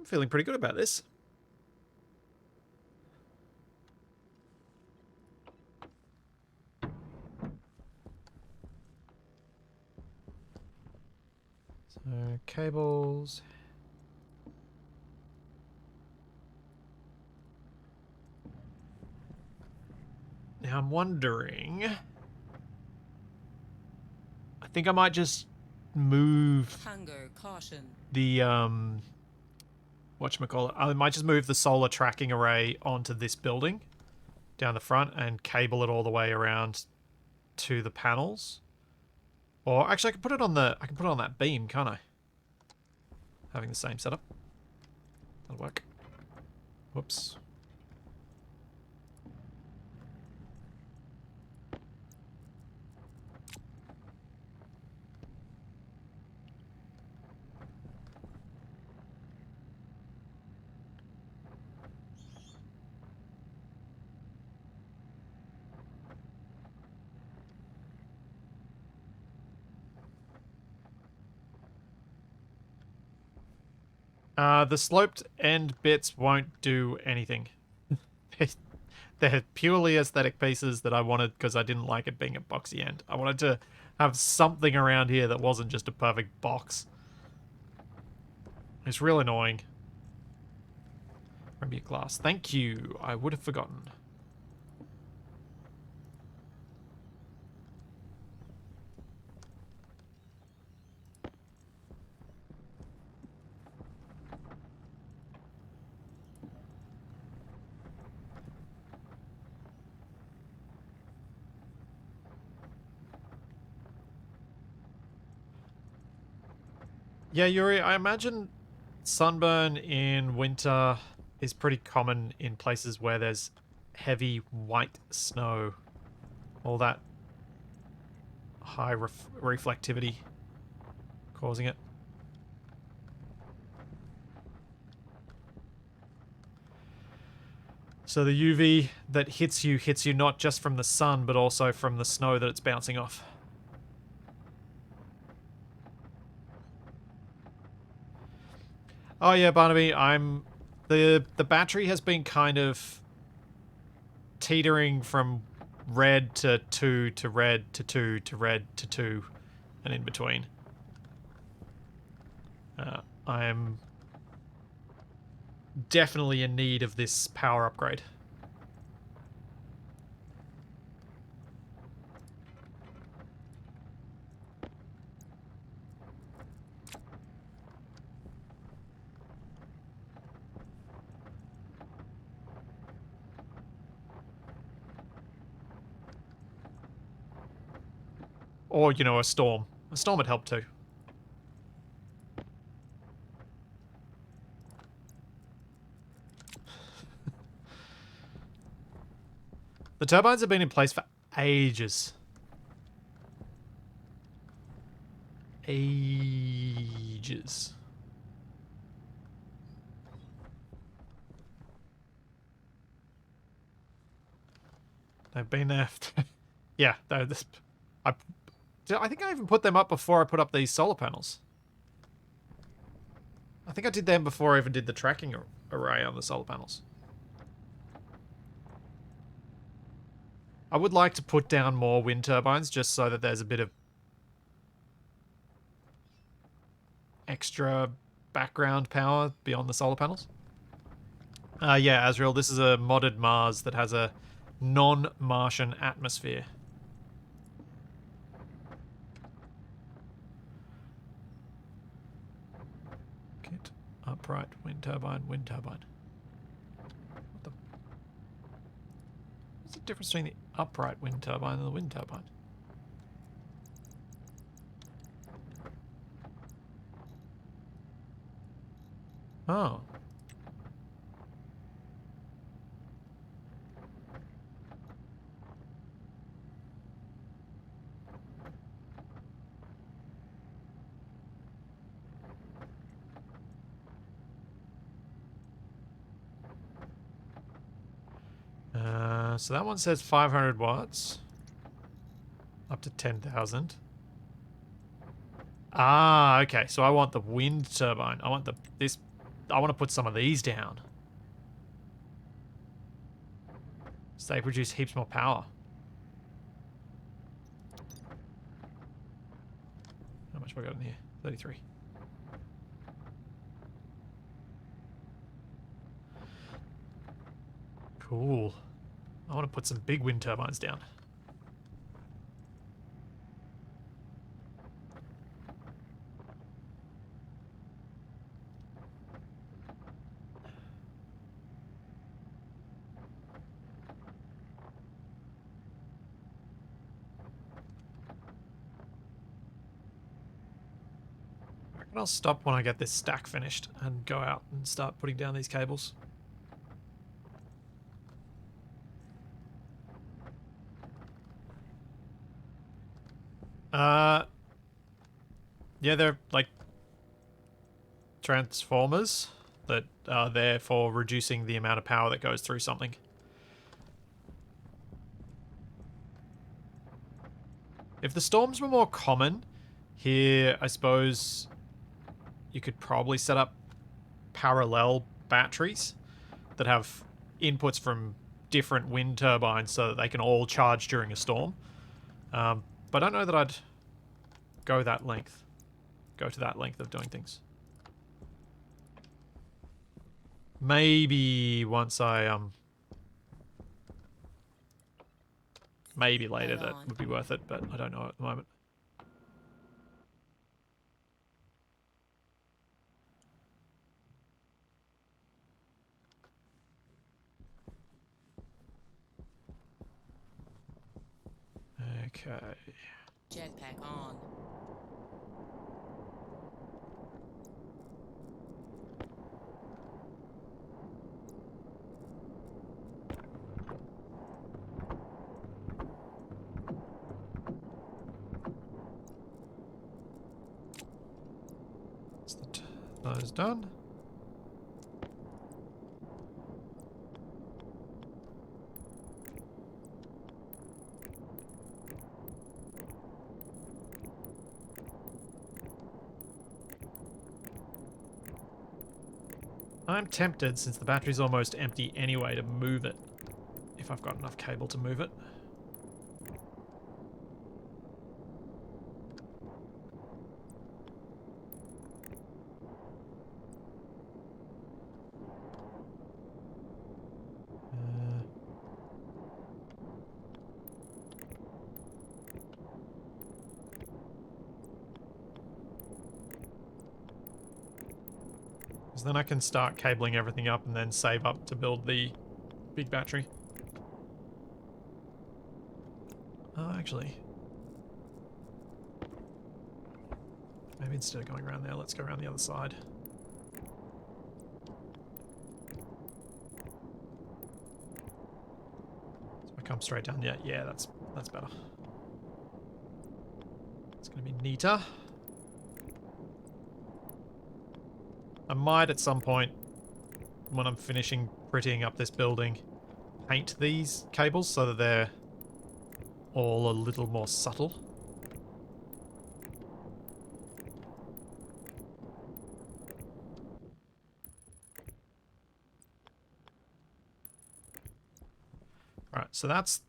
feeling pretty good about this. So, cables. Now I'm wondering... I think I might just move Hunger, caution. the, whatchamacallit, I might just move the solar tracking array onto this building down the front and cable it all the way around to the panels. Or actually I can put it on that beam, can't I? Having the same setup. That'll work. Whoops. The sloped end bits won't do anything. They're purely aesthetic pieces that I wanted because I didn't like it being a boxy end. I wanted to have something around here that wasn't just a perfect box. It's real annoying. Ambient glass. Thank you. I would have forgotten. Yeah, Yuri, I imagine sunburn in winter is pretty common in places where there's heavy white snow. All that high reflectivity causing it. So the UV that hits you not just from the sun, but also from the snow that it's bouncing off. Oh yeah, Barnaby, the battery has been kind of teetering from red to 2 to red to 2 to red to 2 and in between. I'm definitely in need of this power upgrade. Or, you know, a storm. A storm would help too. The turbines have been in place for ages. ages. They've been there. Yeah, this. I think I even put them up before I put up these solar panels. I think I did them before I even did the tracking array on the solar panels. I would like to put down more wind turbines just so that there's a bit of extra background power beyond the solar panels. Yeah, Azrael, this is a modded Mars that has a non-Martian atmosphere. Get upright wind turbine, wind turbine. What the? What's the difference between the upright wind turbine and the wind turbine? Oh. So that one says 500 watts. Up to 10,000. Ah, okay. So I want the wind turbine. I want I want to put some of these down. So they produce heaps more power. How much have I got in here? 33. Cool. I want to put some big wind turbines down. I reckon I'll stop when I get this stack finished and go out and start putting down these cables. Yeah, they're like transformers that are there for reducing the amount of power that goes through something. If the storms were more common, here I suppose you could probably set up parallel batteries that have inputs from different wind turbines so that they can all charge during a storm. But I don't know that I'd go to that length of doing things. Maybe once I maybe later that would be worth it, but I don't know at the moment. Okay. Jetpack on. Those done. I'm tempted, since the battery's almost empty anyway, to move it. If I've got enough cable to move it. Then I can start cabling everything up and then save up to build the big battery. Oh, actually. Maybe instead of going around there, let's go around the other side. So I come straight down. Yeah, that's better. It's going to be neater. I might at some point, when I'm finishing prettying up this building, paint these cables so that they're all a little more subtle. Alright, so that's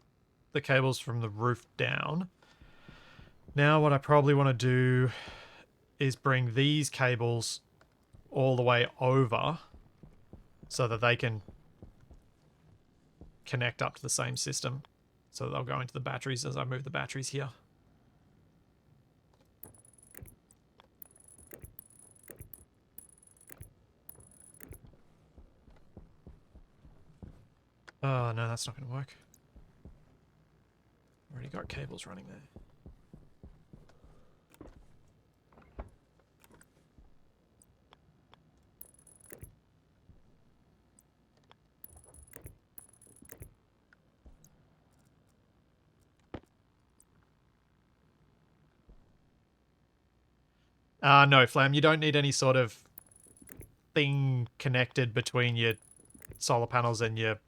the cables from the roof down. Now what I probably want to do is bring these cables all the way over so that they can connect up to the same system. So they'll go into the batteries as I move the batteries here. Oh, no, that's not going to work. Already got cables running there. No, Flam, you don't need any sort of thing connected between your solar panels and your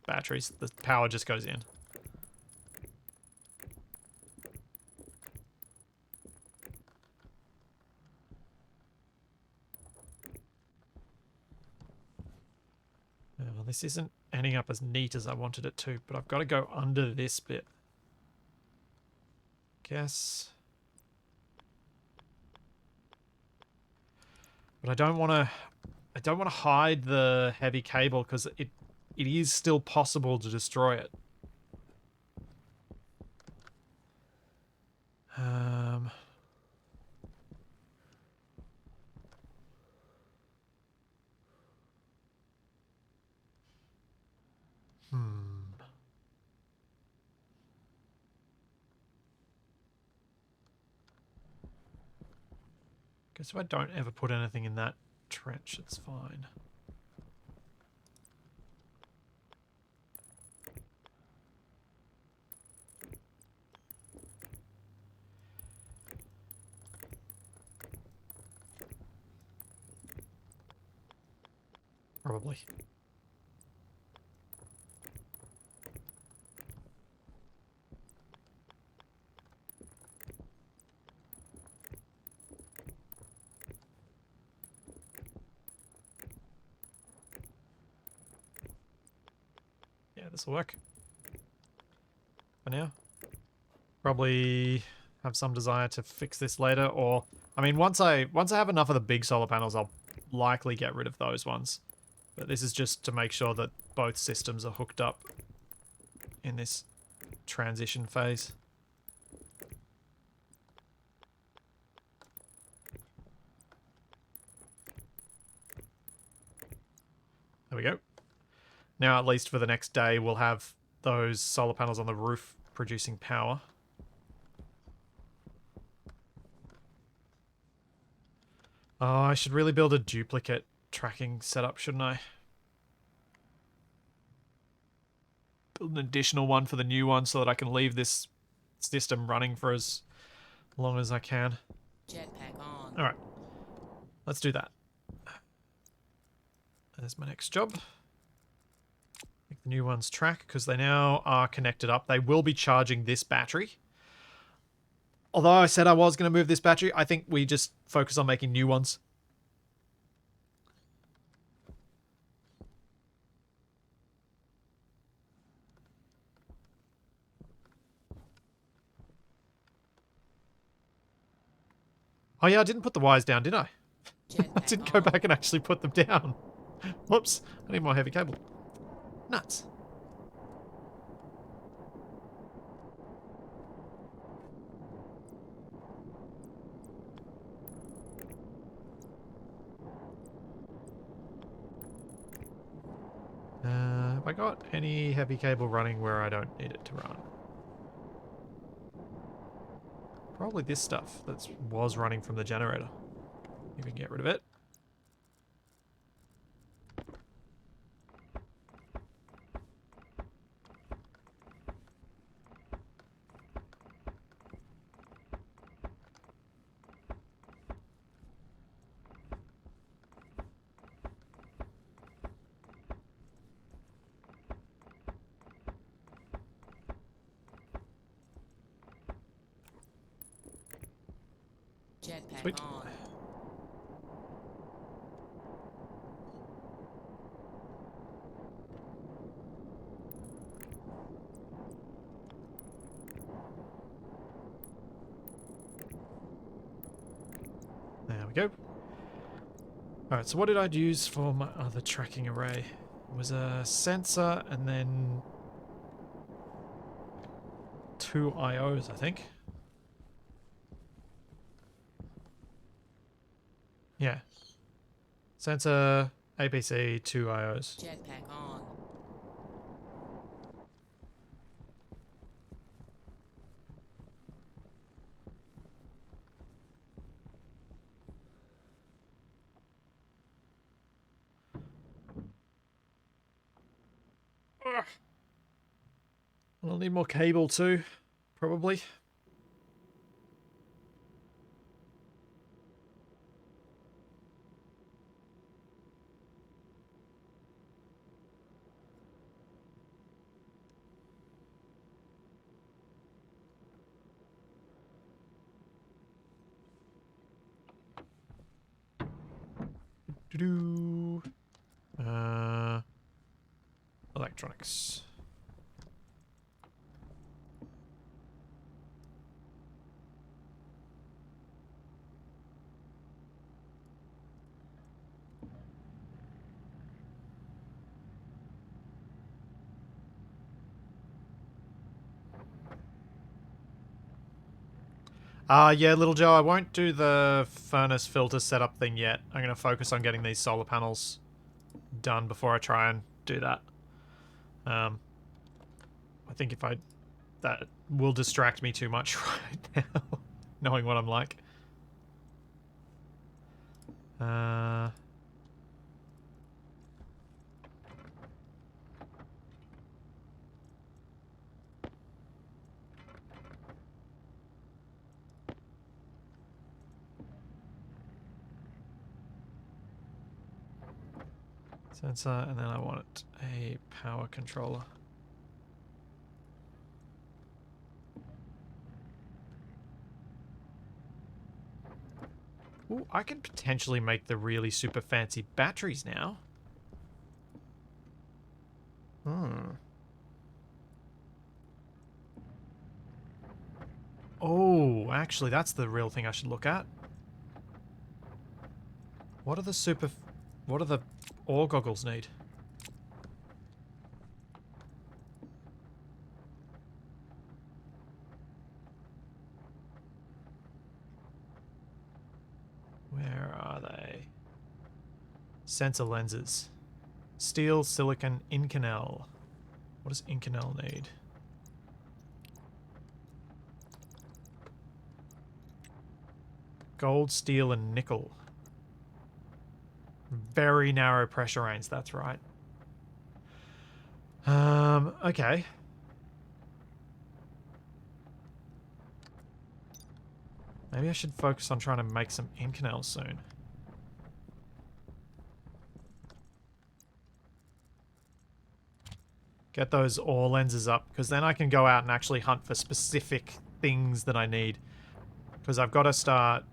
batteries. The power just goes in. Well, this isn't ending up as neat as I wanted it to, but I've got to go under this bit. Guess. But I don't want to hide the heavy cable because it is still possible to destroy it. Guess if I don't ever put anything in that trench, it's fine. Probably. Yeah, this will work. For now. Probably have some desire to fix this later, or I mean, once I have enough of the big solar panels, I'll likely get rid of those ones. But this is just to make sure that both systems are hooked up in this transition phase. There we go. Now, at least for the next day, we'll have those solar panels on the roof producing power. Oh, I should really build a duplicate tracking setup, shouldn't I? Build an additional one for the new one so that I can leave this system running for as long as I can. Jetpack on. Alright. Let's do that. There's my next job. Make the new ones track because they now are connected up. They will be charging this battery. Although I said I was going to move this battery, I think we just focus on making new ones. Oh yeah, I didn't put the wires down, did I? I didn't go back and actually put them down. Whoops, I need more heavy cable. Nuts. Have I got any heavy cable running where I don't need it to run? Probably this stuff that was running from the generator. You can get rid of it. Jetpack Sweet. on. There we go. Alright, so what did I use for my other tracking array? It was a sensor and then 2 IOs, I think. Yeah. Sensor, APC, 2 IOs. Jetpack on. I'll need more cable too, probably. Doo-doo. Electronics. Yeah, Little Joe, I won't do the furnace filter setup thing yet. I'm going to focus on getting these solar panels done before I try and do that. I think if I... that will distract me too much right now, knowing what I'm like. Sensor, and then I want a power controller. Ooh, I can potentially make the really super fancy batteries now. Oh, actually, that's the real thing I should look at. What are the what are the ore goggles need? Where are they? Sensor lenses. Steel, silicon, Inconel. What does Inconel need? Gold, steel, and nickel. Very narrow pressure range, that's right. Okay. Maybe I should focus on trying to make some Inconel soon. Get those ore lenses up, because then I can go out and actually hunt for specific things that I need. Because I've got to start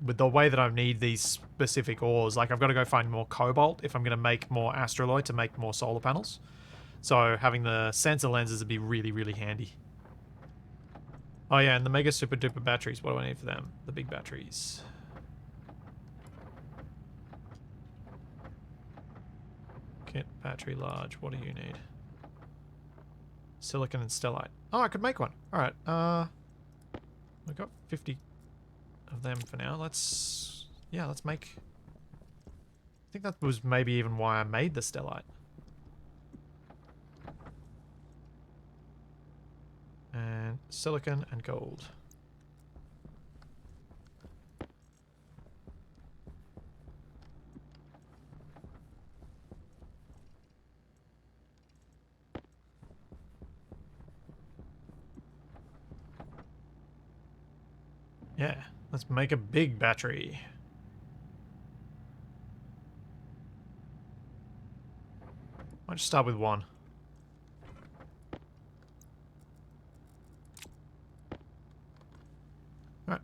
with the way that I need these specific ores. Like, I've got to go find more cobalt if I'm going to make more astraloy to make more solar panels. So having the sensor lenses would be really, really handy. Oh yeah, and the mega super duper batteries. What do I need for them? The big batteries. Kit, battery large. What do you need? Silicon and stellite. Oh, I could make one. Alright, we've got 50 of them for now. Let's make... I think that was maybe even why I made the stellite. And silicon and gold. Yeah, let's make a big battery. I'll just start with one. Alright.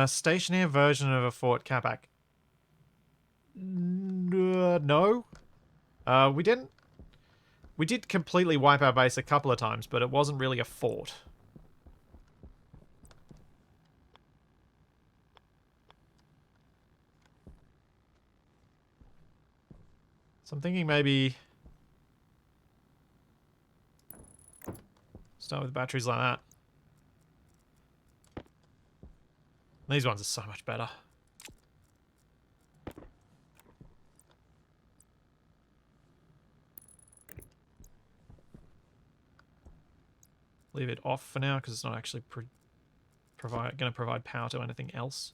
Stationary version of a Fort Capac. No. We didn't. We did completely wipe our base a couple of times, but it wasn't really a fort. So I'm thinking maybe start with batteries like that. These ones are so much better. Leave it off for now because it's not actually going to provide power to anything else.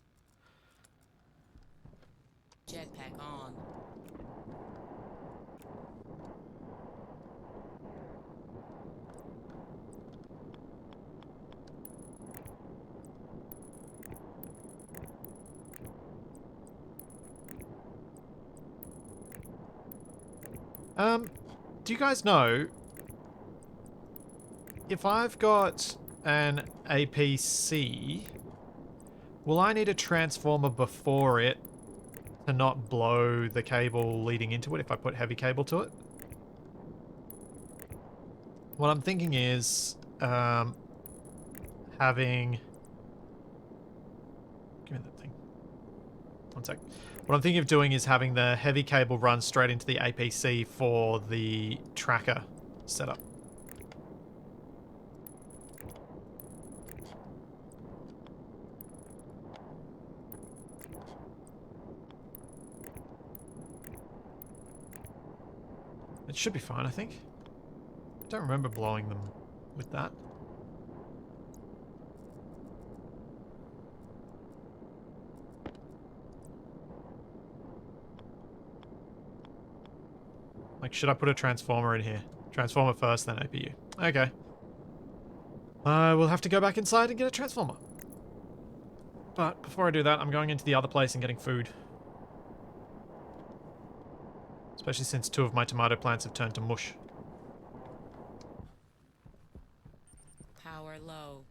Jetpack on. Do you guys know if I've got an APC, will I need a transformer before it to not blow the cable leading into it if I put heavy cable to it? What I'm thinking is having... Give me that thing. One sec. What I'm thinking of doing is having the heavy cable run straight into the APC for the tracker setup. It should be fine, I think. I don't remember blowing them with that. Like, should I put a transformer in here? Transformer first, then APU. Okay. I will have to go back inside and get a transformer. But before I do that, I'm going into the other place and getting food. Especially since 2 of my tomato plants have turned to mush. Power low.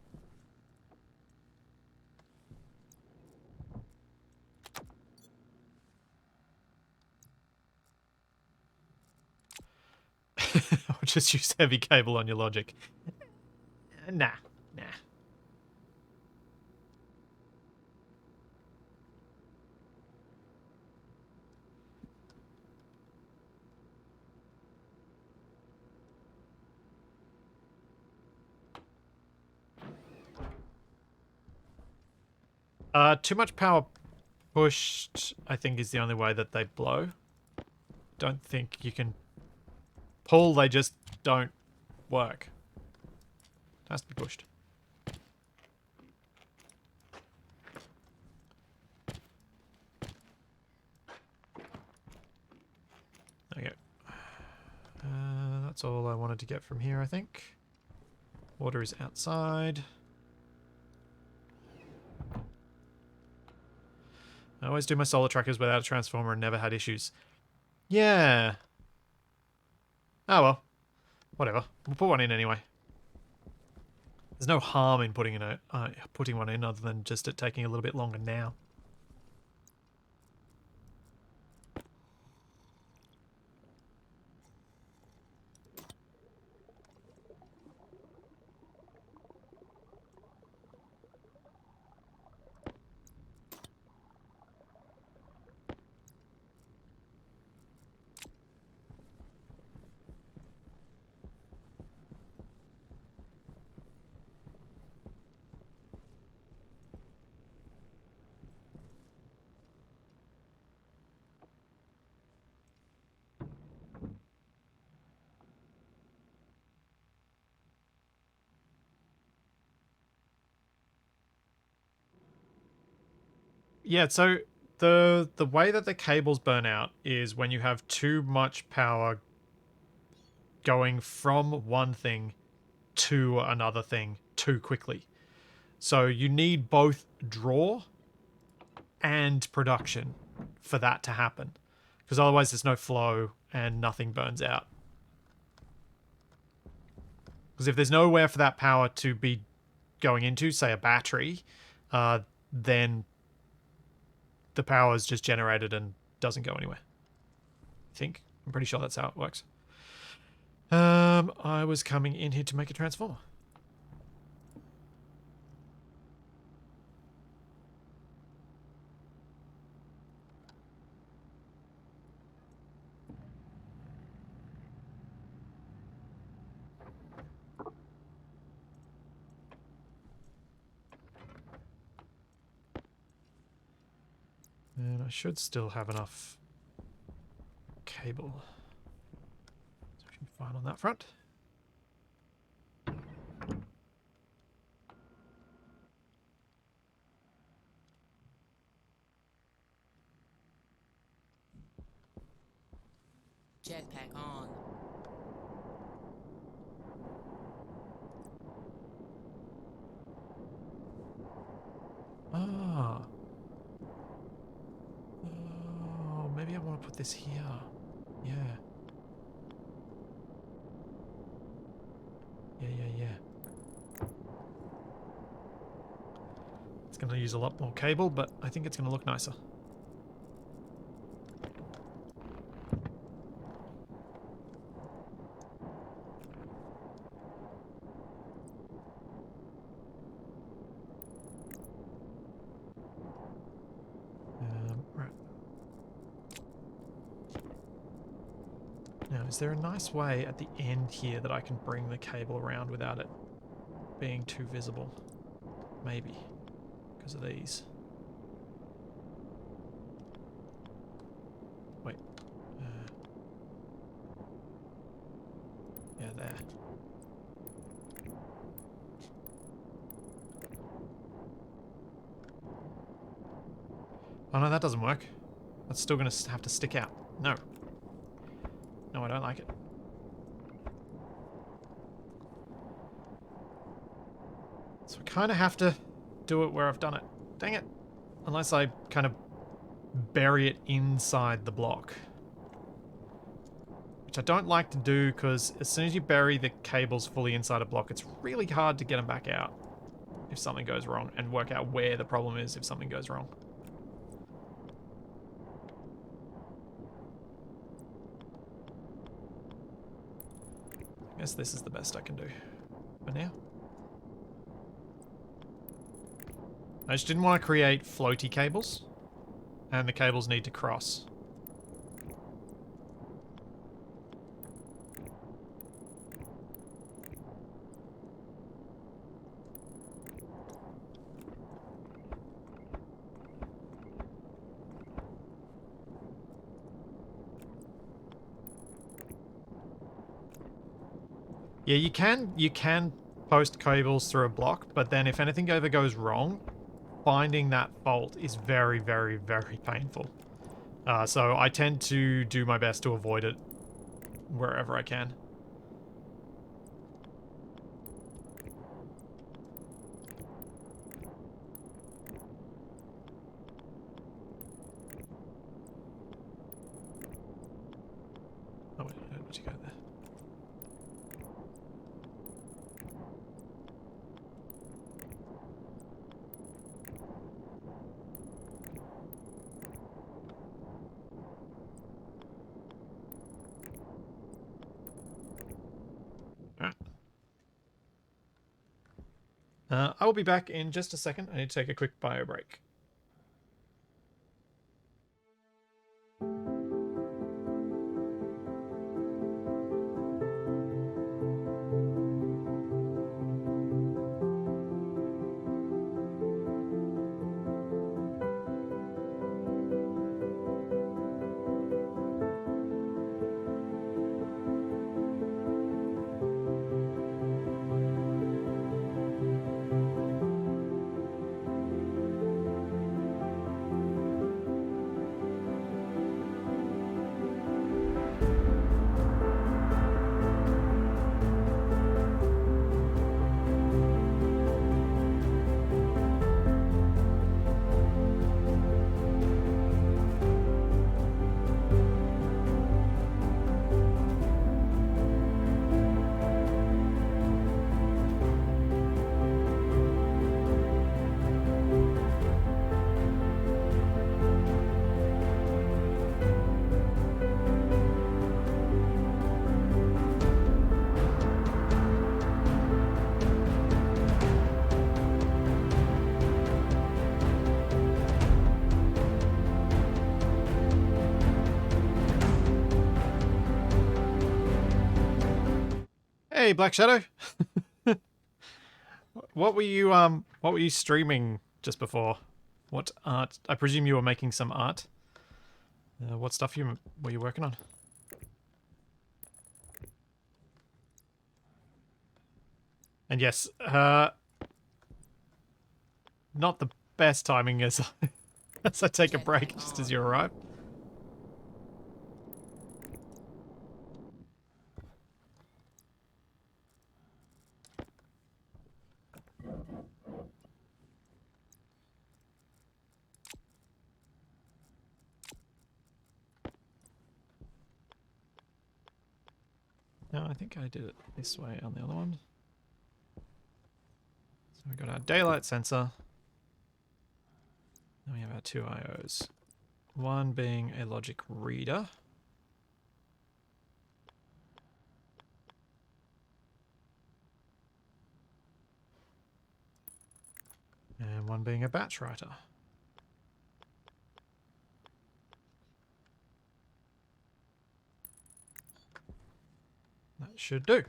Or just use heavy cable on your logic. Nah. Too much power pushed, I think, is the only way that they blow. Don't think you can pull, they just don't work. It has to be pushed. Okay. That's all I wanted to get from here, I think. Water is outside. I always do my solar trackers without a transformer and never had issues. Yeah. Oh well. Whatever. We'll put one in anyway. There's no harm in putting one in other than just it taking a little bit longer now. Yeah, so the way that the cables burn out is when you have too much power going from one thing to another thing too quickly. So you need both draw and production for that to happen. Because otherwise there's no flow and nothing burns out. Because if there's nowhere for that power to be going into, say a battery, then the power is just generated and doesn't go anywhere. I think. I'm pretty sure that's how it works. I was coming in here to make a transformer. And I should still have enough cable. So we should be fine on that front. Jetpack on. Ah. Oh, maybe I want to put this here. Yeah. Yeah. It's going to use a lot more cable, but I think it's going to look nicer. Right. Now, is there a nice way at the end here that I can bring the cable around without it being too visible? Maybe. Because of these. Wait. Yeah, there. Oh no, that doesn't work. That's still going to have to stick out. No. No, I don't like it. So I kind of have to do it where I've done it. Dang it. Unless I kind of bury it inside the block. Which I don't like to do because as soon as you bury the cables fully inside a block, it's really hard to get them back out if something goes wrong and work out where the problem is if something goes wrong. I guess this is the best I can do for now. I just didn't want to create floaty cables, and the cables need to cross. Yeah, you can post cables through a block, but then if anything ever goes wrong, finding that fault is very, very, very painful. So I tend to do my best to avoid it wherever I can. Oh, wait, where'd you go there? I will be back in just a second. I need to take a quick bio break. Hey, Black Shadow. What were you streaming just before? What art? I presume you were making some art. What stuff were you working on? And yes, not the best timing as as I take a break just as you arrive. No, I think I did it this way on the other one. So we got our daylight sensor. Then we have our two IOs. One being a logic reader. And one being a batch writer. That should do.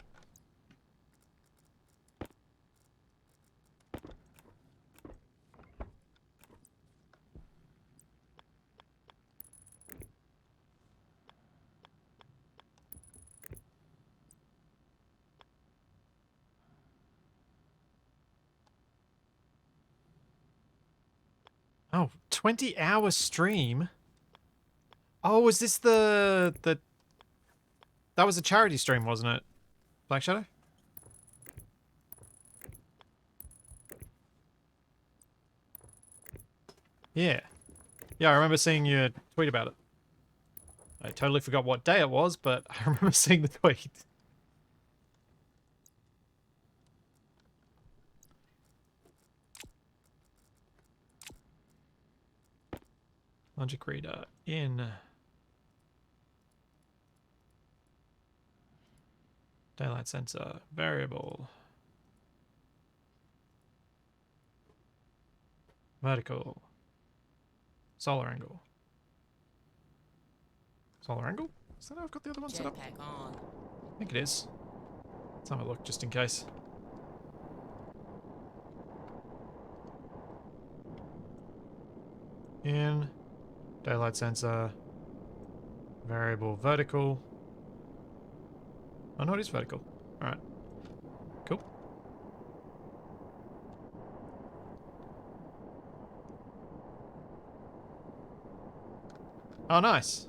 Oh, 20-hour stream? Oh, was this the... That was a charity stream, wasn't it? Black Shadow? Yeah. Yeah, I remember seeing your tweet about it. I totally forgot what day it was, but I remember seeing the tweet. Logic reader in. Daylight sensor variable. Vertical. Solar angle. Solar angle? Is that how I've got the other one set up? Jetpack on. I think it is. Let's have a look just in case. In. Daylight sensor. Variable vertical. Oh no, it is vertical. Alright. Cool. Oh, nice.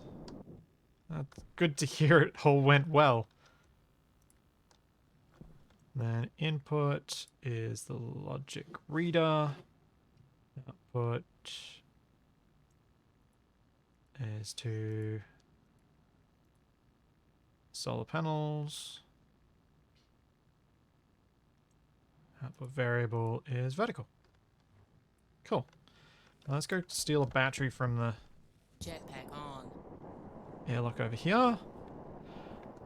That's good to hear it all went well. Then input is the logic reader. Output is to solar panels. Output variable is vertical. Cool. Now let's go steal a battery from the Jetpack on. airlock over here.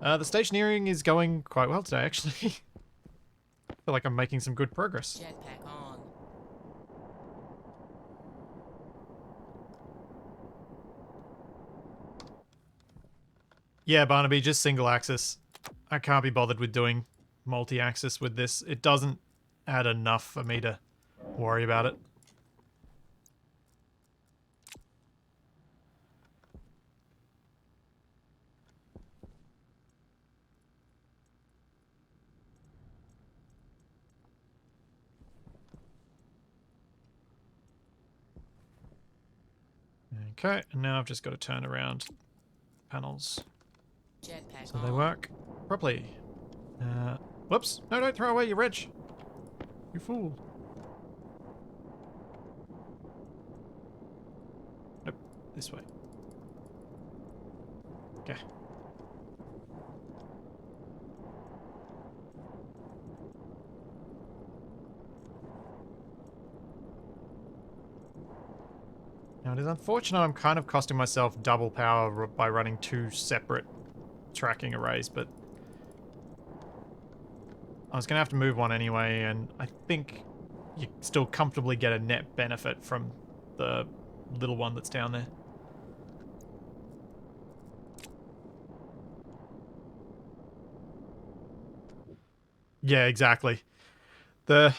The stationeering is going quite well today, actually. I feel like I'm making some good progress. Jetpack on. Yeah, Barnaby, just single axis. I can't be bothered with doing multi-axis with this. It doesn't add enough for me to worry about it. Okay, and now I've just got to turn around panels Jetpack so on. they work properly. Whoops! No, don't throw away your reg. You fool. Nope, this way. Okay. Now it is unfortunate I'm kind of costing myself double power by running two separate tracking arrays, but I was going to have to move one anyway, and I think you still comfortably get a net benefit from the little one that's down there. Yeah, exactly. The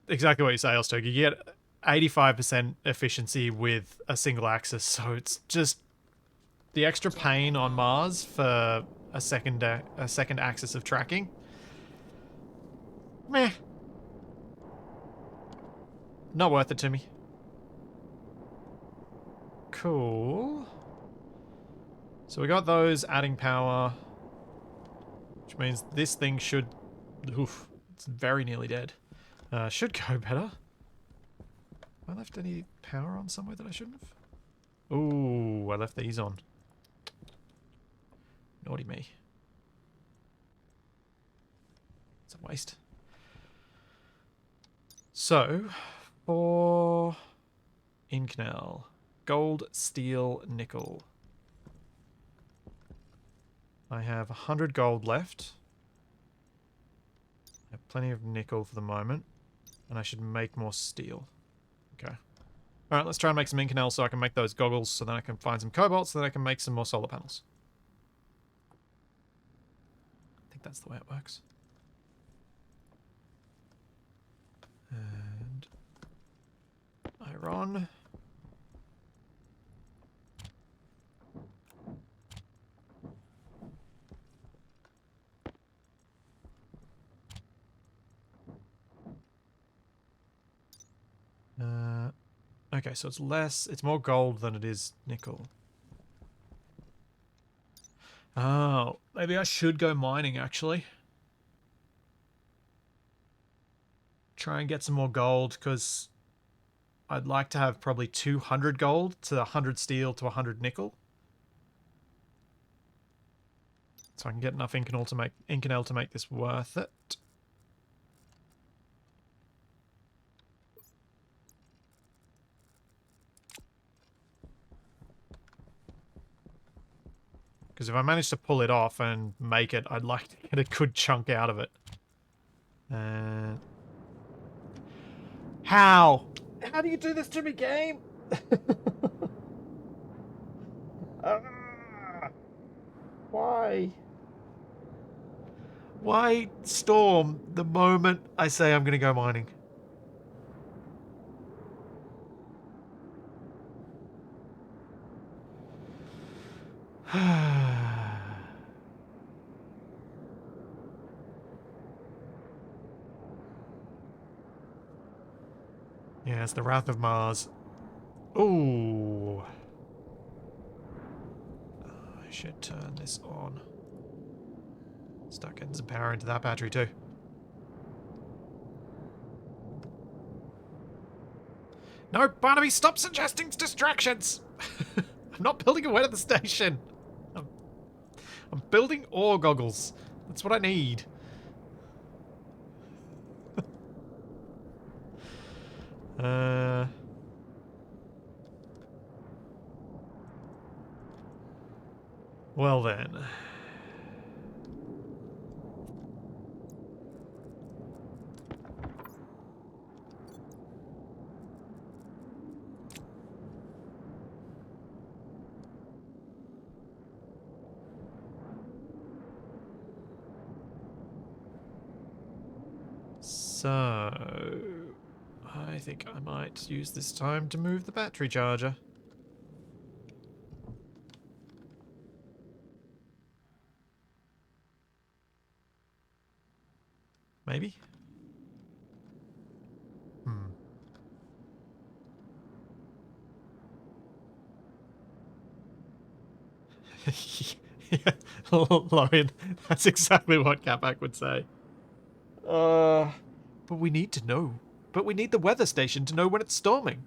exactly what you say, Elstoke. You get 85% efficiency with a single axis, so it's just the extra pain Jetpack on on. Mars for a second axis of tracking. Meh, not worth it to me. Cool. So we got those adding power, which means this thing should. Oof, it's very nearly dead. Should go better. Have I left any power on somewhere that I shouldn't have? Ooh, I left these on. Naughty me. It's a waste. So, for Inconel, gold, steel, nickel. I have 100 gold left. I have plenty of nickel for the moment. And I should make more steel. Okay. Alright, let's try and make some Inconel so I can make those goggles, so then I can find some cobalt, so that I can make some more solar panels. I think that's the way it works. And iron. Okay, so it's more gold than it is nickel. Oh, maybe I should go mining, actually. Try and get some more gold, because I'd like to have probably 200 gold to 100 steel to 100 nickel. So I can get enough Inconel to make this worth it. Because if I manage to pull it off and make it, I'd like to get a good chunk out of it. How? How do you do this to me, game? Ah, why? Why storm the moment I say I'm going to go mining? Yeah, it's the Wrath of Mars. Ooh. I should turn this on. Start getting some power into that battery too. No, Barnaby, stop suggesting distractions! I'm not building a weather station. I'm, I'm building ore goggles. That's what I need. Uh... Well then. So... I think I might use this time to move the battery charger. Maybe? Hmm. Yeah, Lauren, that's exactly what Capac would say. But we need to know. But we need the weather station to know when it's storming.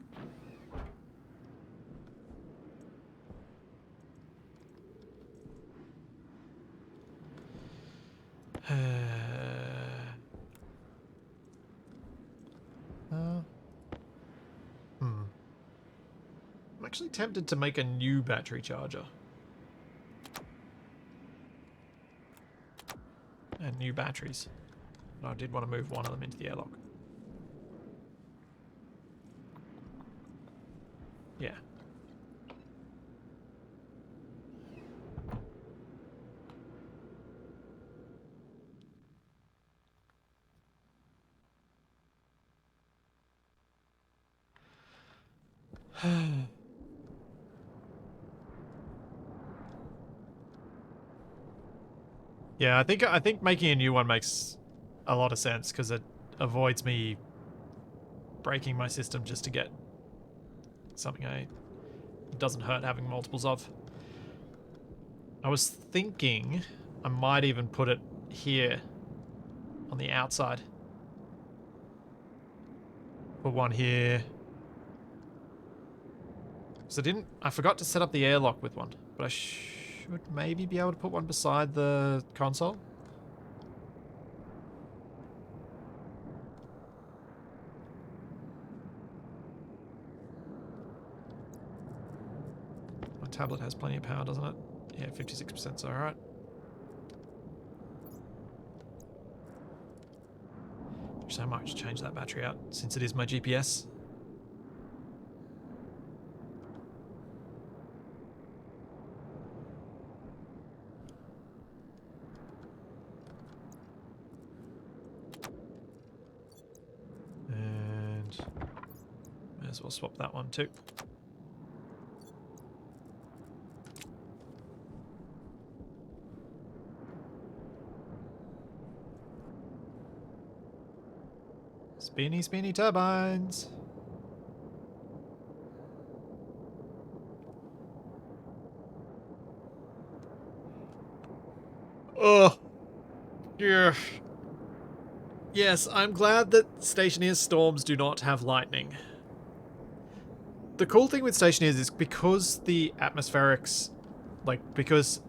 Hmm. I'm actually tempted to make a new battery charger. And new batteries. But I did want to move one of them into the airlock. Yeah. Yeah, I think making a new one makes a lot of sense because it avoids me breaking my system just to get something it doesn't hurt having multiples of. I was thinking I might even put it here on the outside. Put one here. So I forgot to set up the airlock with one, but I should maybe be able to put one beside the console. My tablet has plenty of power, doesn't it? Yeah, 56%'s alright. So I might just change that battery out since it is my GPS. And may as well swap that one too. Spinny, spinny turbines. Oh, yeah. Yes, I'm glad that Stationeers storms do not have lightning. The cool thing with Stationeers is because the atmospherics, like, because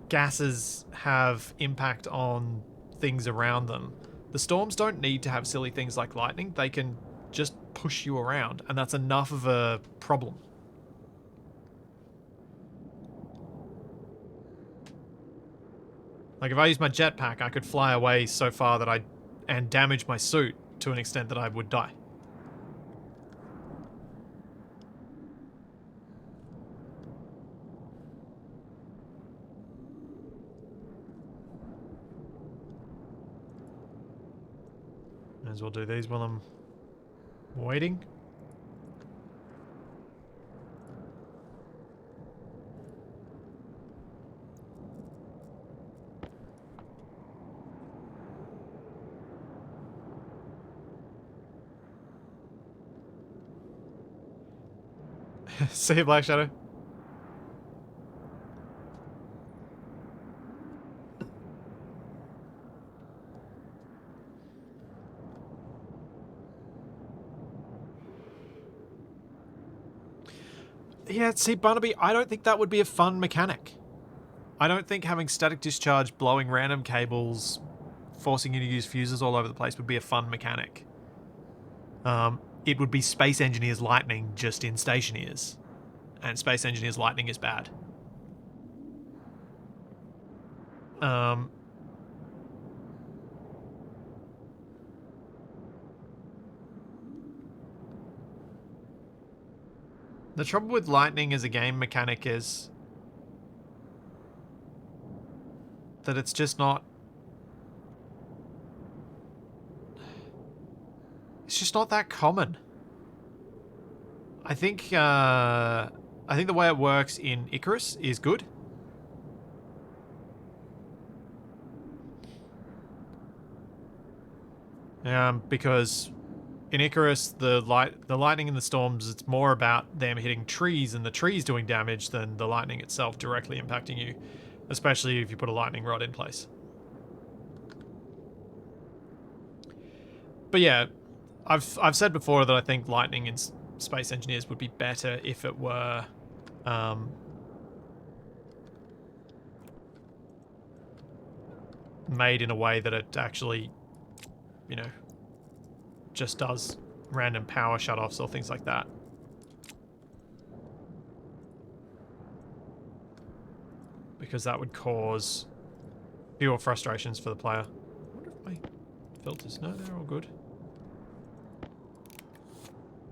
gases have impact on things around them, the storms don't need to have silly things like lightning. They can just push you around, and that's enough of a problem. Like, if I used my jetpack, I could fly away so far that and damage my suit to an extent that I would die. May as well do these while I'm waiting. See you, Black Shadow. Yeah, see, Barnaby, I don't think that would be a fun mechanic. I don't think having static discharge blowing random cables, forcing you to use fuses all over the place would be a fun mechanic. It would be Space Engineers Lightning just in Stationeers. And Space Engineers Lightning is bad. The trouble with Lightning as a game mechanic is that it's just not... It's just not that common. I think the way it works in Icarus is good. Because in Icarus, the lightning and the storms, it's more about them hitting trees and the trees doing damage than the lightning itself directly impacting you, especially if you put a lightning rod in place. But yeah, I've said before that I think lightning in Space Engineers would be better if it were made in a way that it actually, you know, just does random power shutoffs or things like that. Because that would cause fewer frustrations for the player. I wonder if my filters... No, they're all good.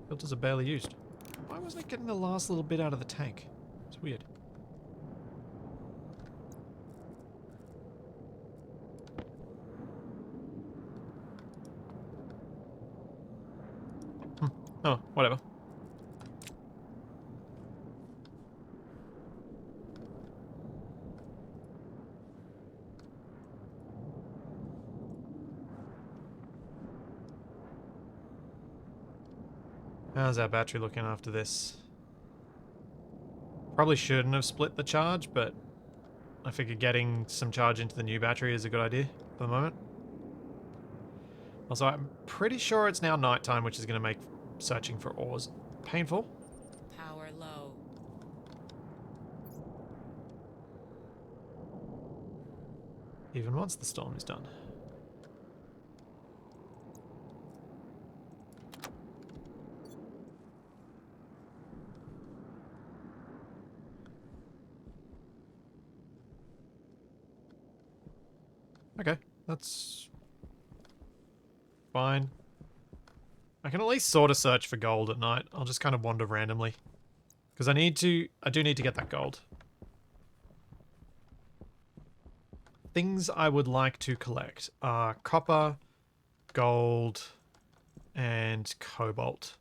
Filters are barely used. Why wasn't it getting the last little bit out of the tank? It's weird. Oh, whatever. How's our battery looking after this? Probably shouldn't have split the charge, but I figured getting some charge into the new battery is a good idea for the moment. Also, I'm pretty sure it's now nighttime, which is going to make searching for ores painful. Power low. Even once the storm is done. Okay, that's fine. I can at least sort of search for gold at night. I'll just kind of wander randomly. Because I do need to get that gold. Things I would like to collect are copper, gold, and cobalt.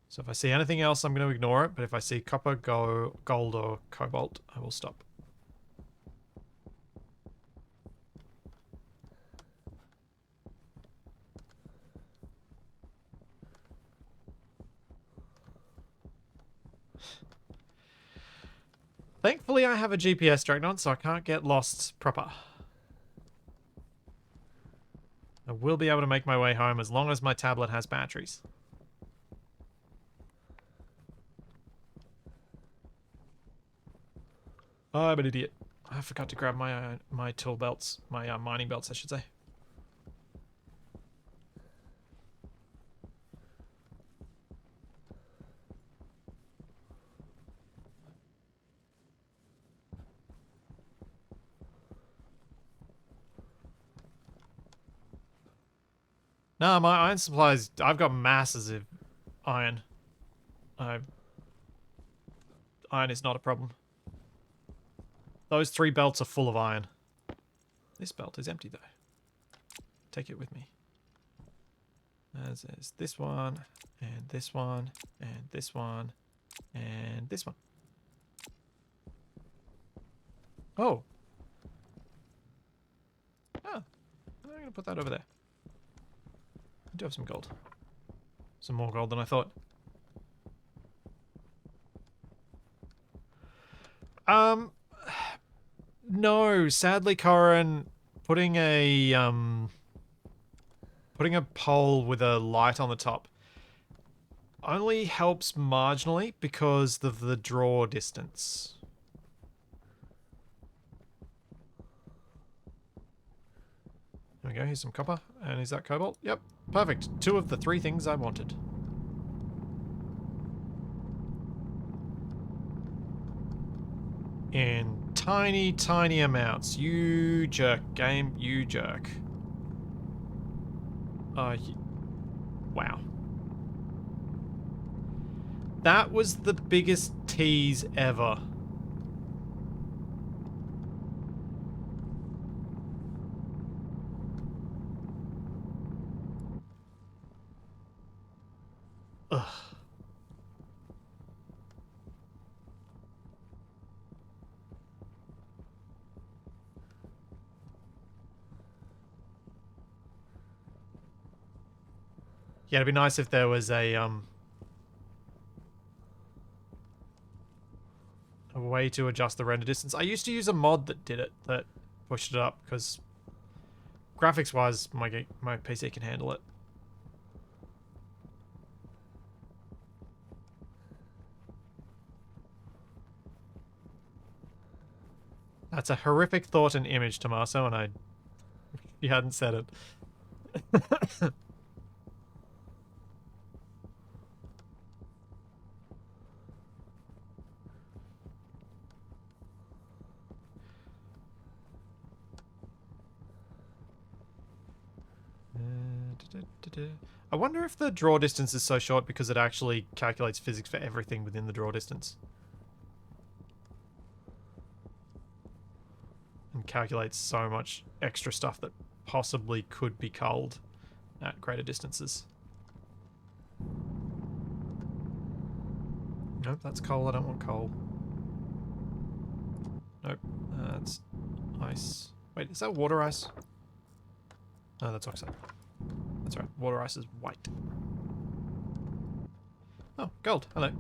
So if I see anything else, I'm going to ignore it. But if I see copper, gold, or cobalt, I will stop. Thankfully, I have a GPS dragged on, so I can't get lost proper. I will be able to make my way home as long as my tablet has batteries. Oh, I'm an idiot. I forgot to grab my tool belts, my mining belts, I should say. No, my iron supplies, I've got masses of iron. Iron is not a problem. Those 3 belts are full of iron. This belt is empty though. Take it with me. As is this one, and this one, and this one, and this one. Oh. Oh. I'm going to put that over there. I do have some gold. Some more gold than I thought. No, sadly, Corin, putting a pole with a light on the top only helps marginally because of the draw distance. There we go, here's some copper. And is that cobalt? Yep, perfect. 2 of the 3 things I wanted. In tiny, tiny amounts. You jerk, game. You jerk. Wow. That was the biggest tease ever. Ugh. Yeah, it'd be nice if there was a way to adjust the render distance. I used to use a mod that did it, that pushed it up, because graphics-wise, my PC can handle it. That's a horrific thought and image, Tommaso, and you hadn't said it. I wonder if the draw distance is so short because it actually calculates physics for everything within the draw distance. And calculates so much extra stuff that possibly could be culled at greater distances. Nope, that's coal. I don't want coal. Nope, that's ice. Wait, is that water ice? No, that's oxide. That's right, water ice is white. Oh, gold. Hello.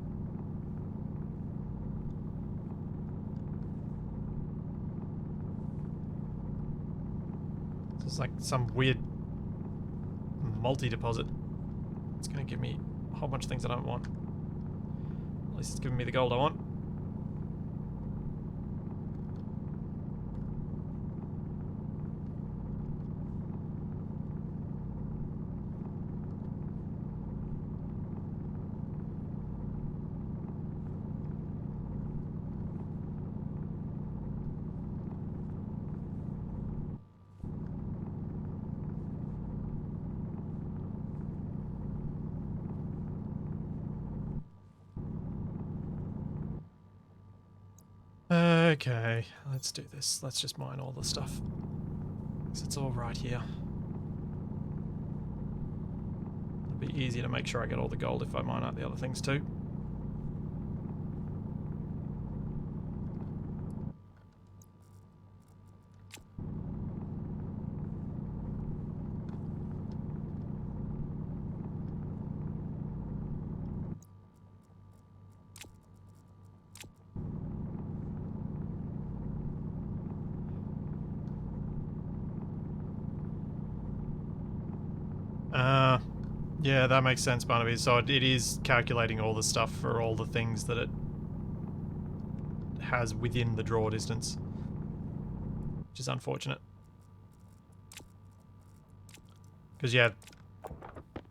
This is like some weird multi-deposit. It's going to give me a whole bunch of things I don't want. At least it's giving me the gold I want. Okay, let's do this. Let's just mine all the stuff. Because it's all right here. It'll be easier to make sure I get all the gold if I mine out the other things too. Yeah, that makes sense, Barnaby. So it is calculating all the stuff for all the things that it has within the draw distance, which is unfortunate. Because, yeah,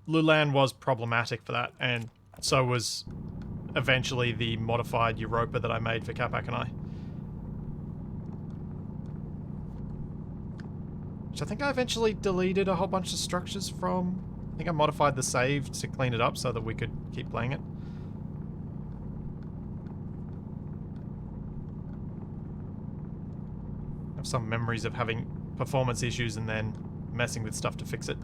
Lulan was problematic for that, and so was eventually the modified Europa that I made for Capac and I. Which I think I eventually deleted a whole bunch of structures from. I think I modified the save to clean it up so that we could keep playing it. I have some memories of having performance issues and then messing with stuff to fix it.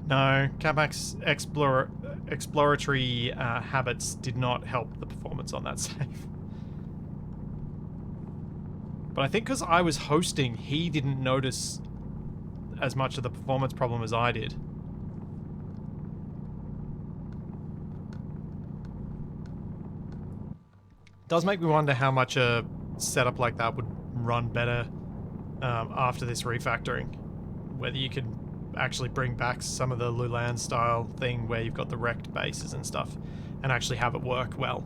No, Capac's exploratory habits did not help the performance on that save. But I think because I was hosting, he didn't notice as much of the performance problem as I did. Does make me wonder how much a setup like that would run better after this refactoring. Whether you can actually bring back some of the Lulan style thing where you've got the wrecked bases and stuff and actually have it work well.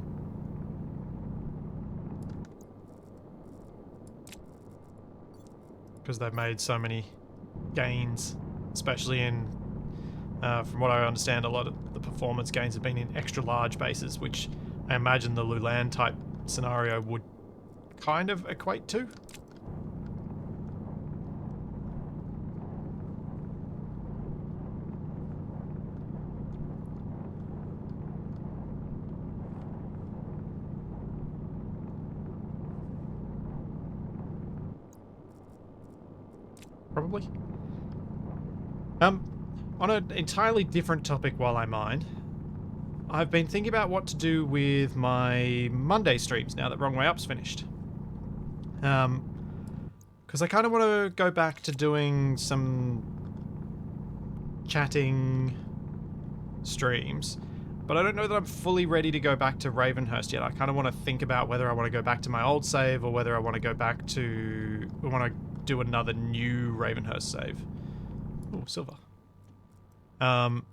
Because they've made so many gains, especially in, from what I understand, a lot of the performance gains have been in extra large bases, which I imagine the Lulan type scenario would kind of equate to. Probably. On an entirely different topic while I mine, I've been thinking about what to do with my Monday streams now that Wrong Way Up's finished. Because I kind of want to go back to doing some chatting streams, but I don't know that I'm fully ready to go back to Ravenhurst yet. I kind of want to think about whether I want to go back to my old save or whether I want to go back to... I want to do another new Ravenhurst save. Oh, silver. And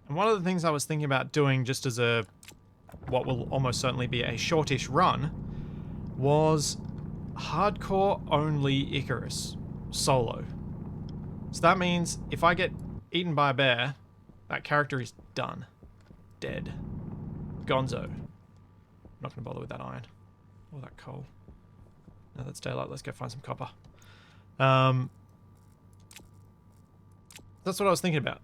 one of the things I was thinking about doing just as a... what will almost certainly be a shortish run was hardcore only Icarus solo. So that means if I get eaten by a bear, that character is done. Dead. Gonzo. I'm not going to bother with that iron. Or that coal. No, that's daylight. Let's go find some copper. That's what I was thinking about.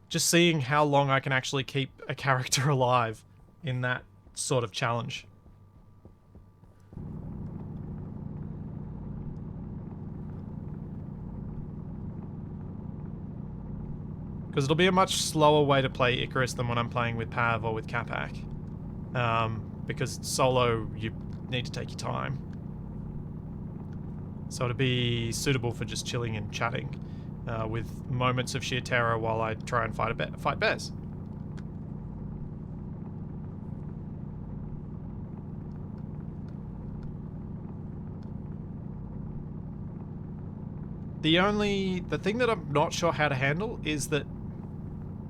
Just seeing how long I can actually keep a character alive in that sort of challenge. Because it'll be a much slower way to play Icarus than when I'm playing with Pav or with Capac. Because solo, you need to take your time. So it'll be suitable for just chilling and chatting, with moments of sheer terror while I try and fight bears. The thing that I'm not sure how to handle is that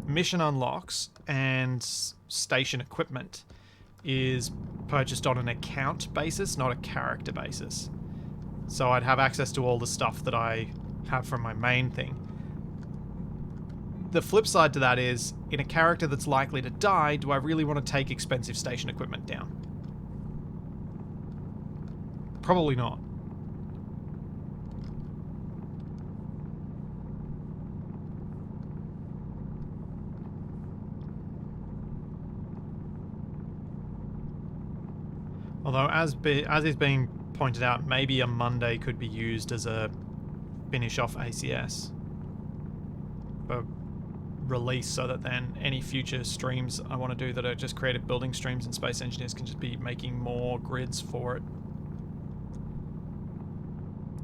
mission unlocks and station equipment is purchased on an account basis, not a character basis. So I'd have access to all the stuff that I have from my main thing. The flip side to that is, in a character that's likely to die, do I really want to take expensive station equipment down? Probably not. Although, as is being pointed out, maybe a Monday could be used as a finish off ACS for release, so that then any future streams I want to do that are just creative building streams and Space Engineers can just be making more grids for it.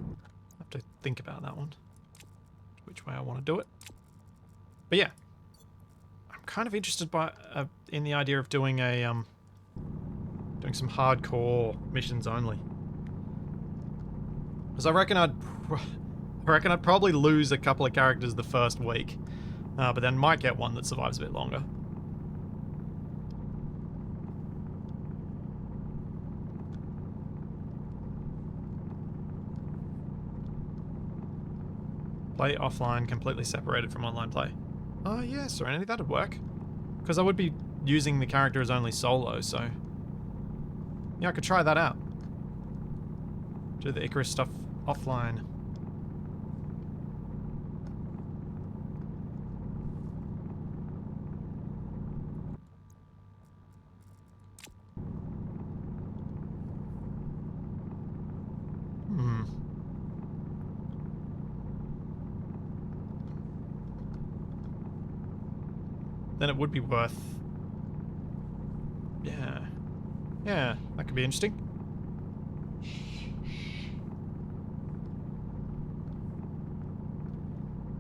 I have to think about that one, which way I want to do it. But yeah, I'm kind of interested in the idea of doing some hardcore missions only. Because I reckon I'd probably lose a couple of characters the first week, but then might get one that survives a bit longer. Play offline, completely separated from online play. Oh yeah, Serenity, that'd work. Because I would be using the character as only solo, so yeah, I could try that out. Do the Icarus stuff offline. Then it would be worth... Yeah. Yeah, that could be interesting.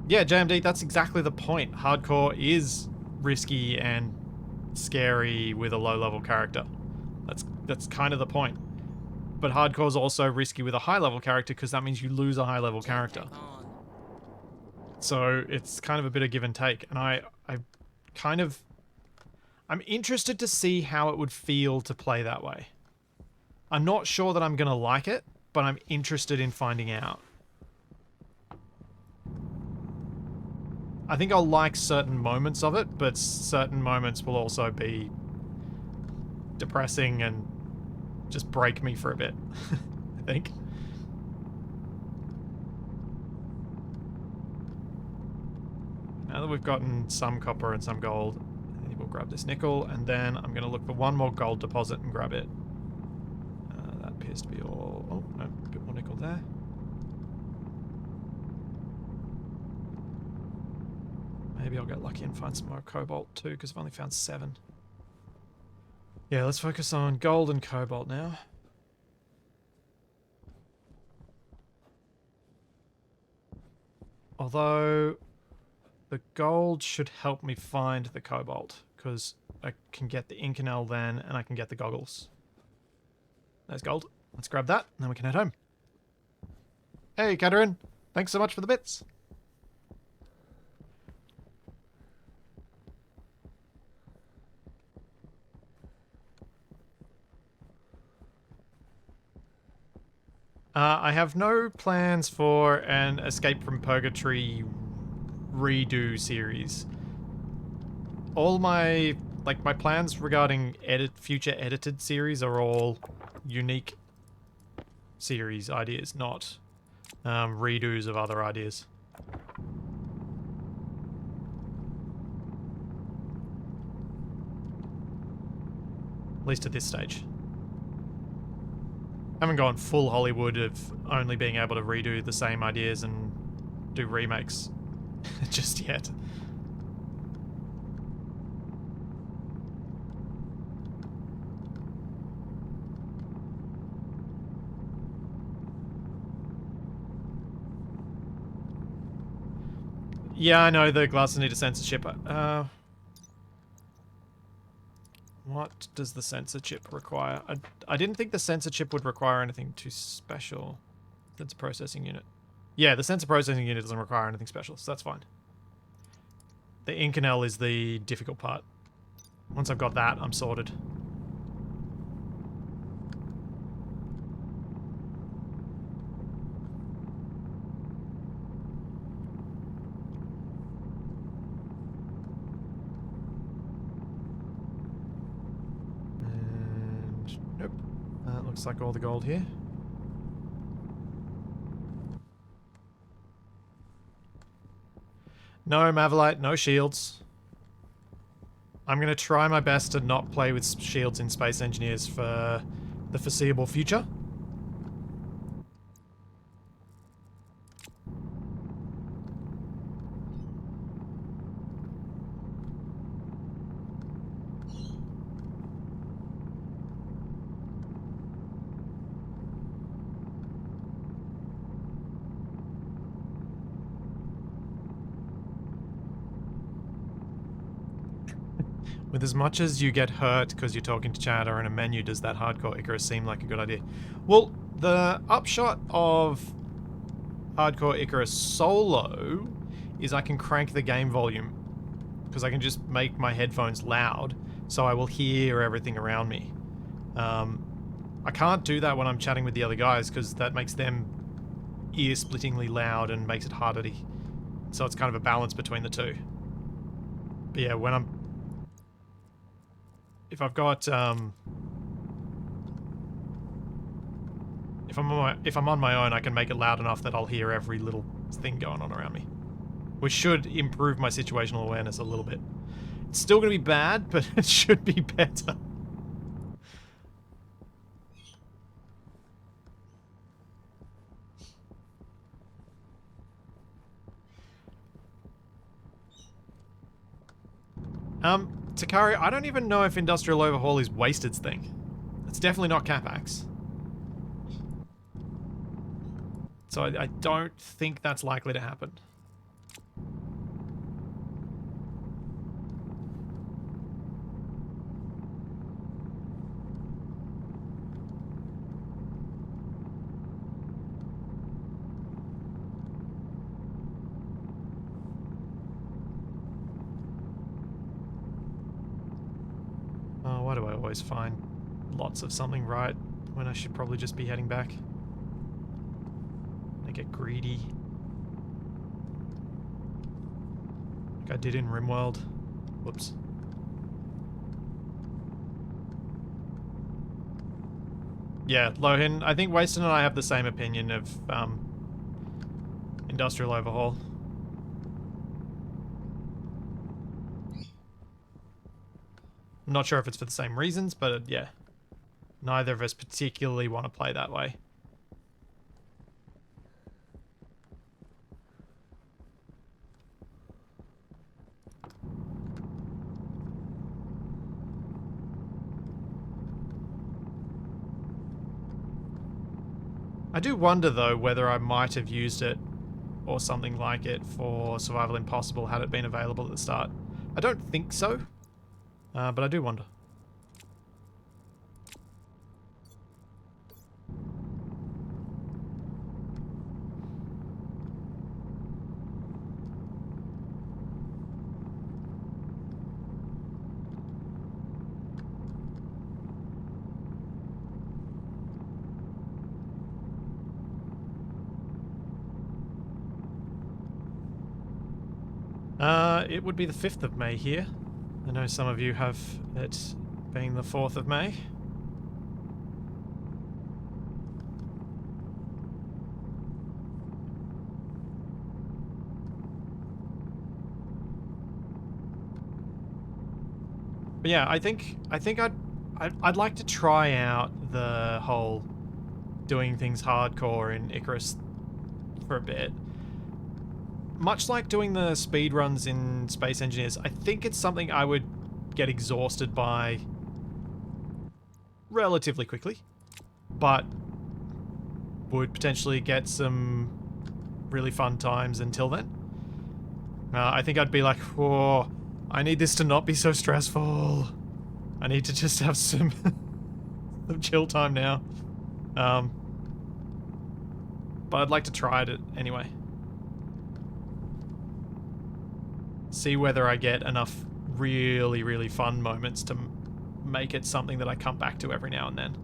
Yeah, JMD, that's exactly the point. Hardcore is risky and scary with a low-level character. That's kind of the point. But hardcore is also risky with a high-level character because that means you lose a high-level character. So it's kind of a bit of give and take. And I'm interested to see how it would feel to play that way. I'm not sure that I'm going to like it, but I'm interested in finding out. I think I'll like certain moments of it, but certain moments will also be depressing and just break me for a bit, I think. Now that we've gotten some copper and some gold, we'll grab this nickel, and then I'm going to look for one more gold deposit and grab it. That appears to be all... Oh, no, a bit more nickel there. Maybe I'll get lucky and find some more cobalt too, because I've only found 7. Yeah, let's focus on gold and cobalt now. Although the gold should help me find the cobalt, because I can get the Inconel then, and I can get the goggles. There's gold. Let's grab that, and then we can head home. Hey, Catherine. Thanks so much for the bits. I have no plans for an Escape from Purgatory redo series. All my plans regarding future edited series are all unique series ideas, not redos of other ideas. At least at this stage. Haven't gone full Hollywood of only being able to redo the same ideas and do remakes just yet. Yeah, I know the glasses need a sensor chip. What does the sensor chip require? I didn't think the sensor chip would require anything too special. Sensor processing unit. Yeah, the sensor processing unit doesn't require anything special, so that's fine. The Inconel is the difficult part. Once I've got that, I'm sorted. And nope. That looks like all the gold here. No Mavolite, no shields. I'm going to try my best to not play with shields in Space Engineers for the foreseeable future. With as much as you get hurt because you're talking to chat or in a menu, does that hardcore Icarus seem like a good idea? Well, the upshot of hardcore Icarus solo is I can crank the game volume because I can just make my headphones loud so I will hear everything around me. I can't do that when I'm chatting with the other guys because that makes them ear-splittingly loud and makes it harder to... So it's kind of a balance between the two. But yeah, when I'm... If I've got, if I'm on my own, I can make it loud enough that I'll hear every little thing going on around me, which should improve my situational awareness a little bit. It's still going to be bad, but it should be better. Takari, I don't even know if Industrial Overhaul is Wasted's thing. It's definitely not Capax. So I don't think that's likely to happen. Oh, why do I always find lots of something right when I should probably just be heading back? I get greedy. Like I did in RimWorld. Whoops. Yeah, Lohin, I think Waston and I have the same opinion of Industrial Overhaul. I'm not sure if it's for the same reasons, but yeah. Neither of us particularly want to play that way. I do wonder, though, whether I might have used it or something like it for Survival Impossible had it been available at the start. I don't think so, but I do wonder. It would be the 5th of May here. I know some of you have it being the 4th of May. But yeah, I think I'd I'd like to try out the whole doing things hardcore in Icarus for a bit. Much like doing the speed runs in Space Engineers, I think it's something I would get exhausted by relatively quickly, but would potentially get some really fun times until then. I think I'd be like, oh, I need this to not be so stressful. I need to just have some, some chill time now. But I'd like to try it anyway. See whether I get enough really, really fun moments to make it something that I come back to every now and then.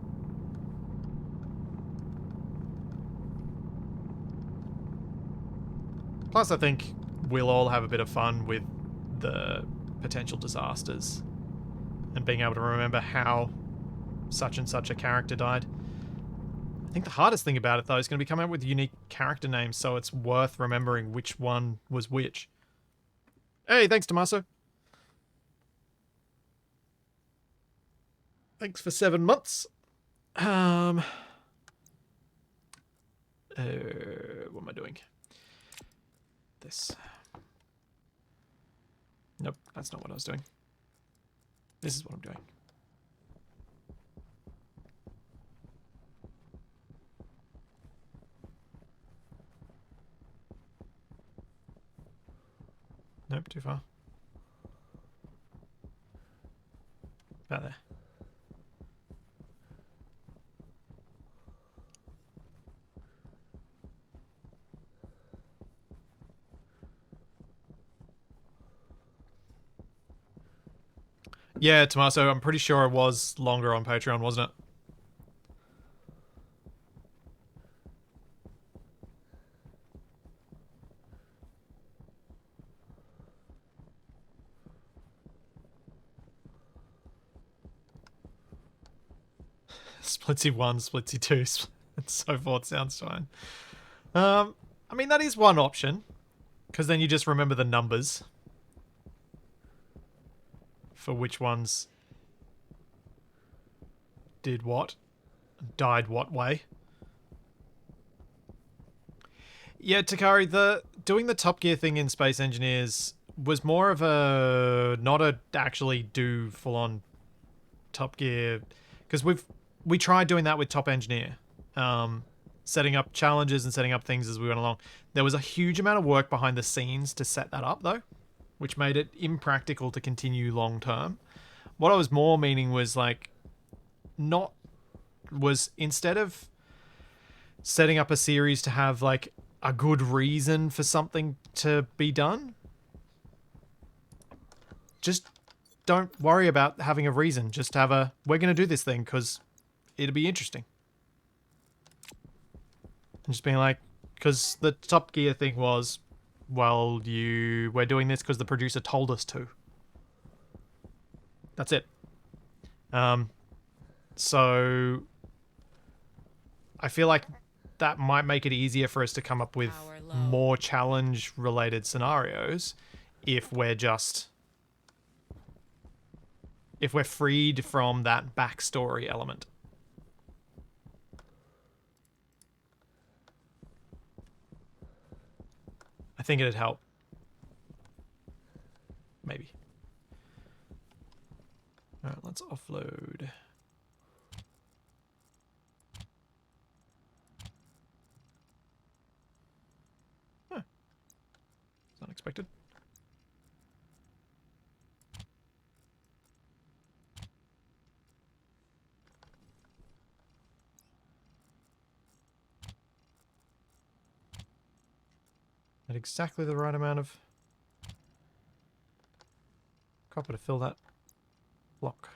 Plus, I think we'll all have a bit of fun with the potential disasters and being able to remember how such and such a character died. I think the hardest thing about it, though, is going to be coming up with unique character names, so it's worth remembering which one was which. Hey, thanks, Tommaso. Thanks for 7 months. What am I doing? This. Nope, that's not what I was doing. This is what I'm doing. Nope, too far. About there. Yeah, Tommaso, I'm pretty sure it was longer on Patreon, wasn't it? Splitsy 1, Splitsy 2, and so forth sounds fine. I mean, that is one option, because then you just remember the numbers for which ones did what, died what way. Yeah, Takari, doing the Top Gear thing in Space Engineers was more of a not a actually do full on Top Gear, because we tried doing that with Top Engineer, setting up challenges and setting up things as we went along. There was a huge amount of work behind the scenes to set that up, though, which made it impractical to continue long term. What I was more meaning was like, instead of setting up a series to have like a good reason for something to be done, just don't worry about having a reason. Just have we're going to do this thing because it'll be interesting. And just being like, because the Top Gear thing was, well, we're doing this because the producer told us to. That's it. So I feel like that might make it easier for us to come up with more challenge-related scenarios if we're freed from that backstory element. I think it'd help. Maybe. Alright, let's offload. Huh. It's unexpected. At exactly the right amount of copper to fill that block.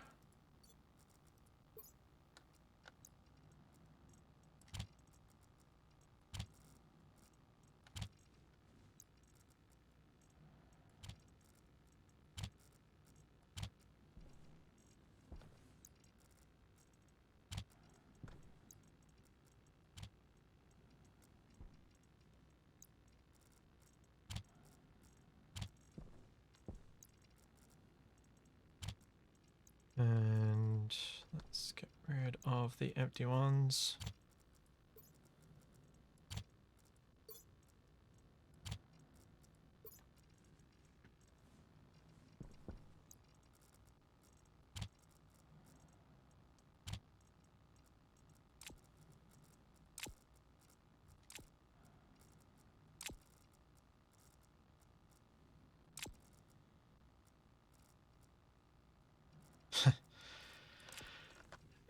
the empty ones.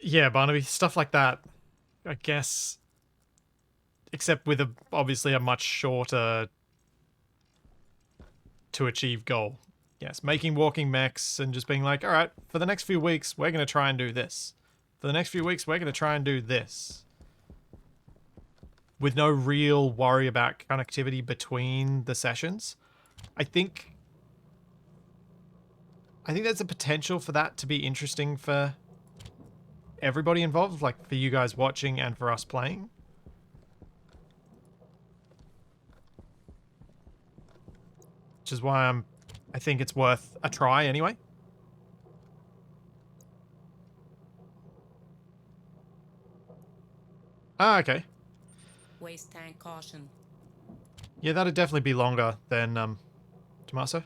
Yeah, Barnaby, stuff like that, I guess, except with obviously a much shorter to achieve goal. Yes, making walking mechs and just being like, all right, for the next few weeks, we're going to try and do this. For the next few weeks, we're going to try and do this. With no real worry about connectivity between the sessions. I think there's a potential for that to be interesting for everybody involved, like for you guys watching and for us playing. Which is why I think it's worth a try anyway. Ah, okay. Waste tank caution. Yeah, that'd definitely be longer than Tommaso.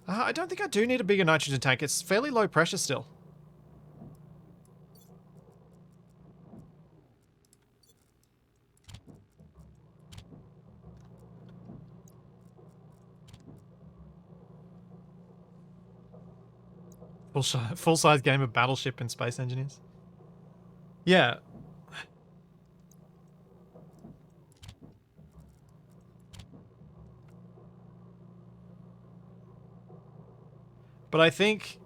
I don't think I do need a bigger nitrogen tank. It's fairly low pressure still. Full-size game of Battleship and Space Engineers. Yeah. But I think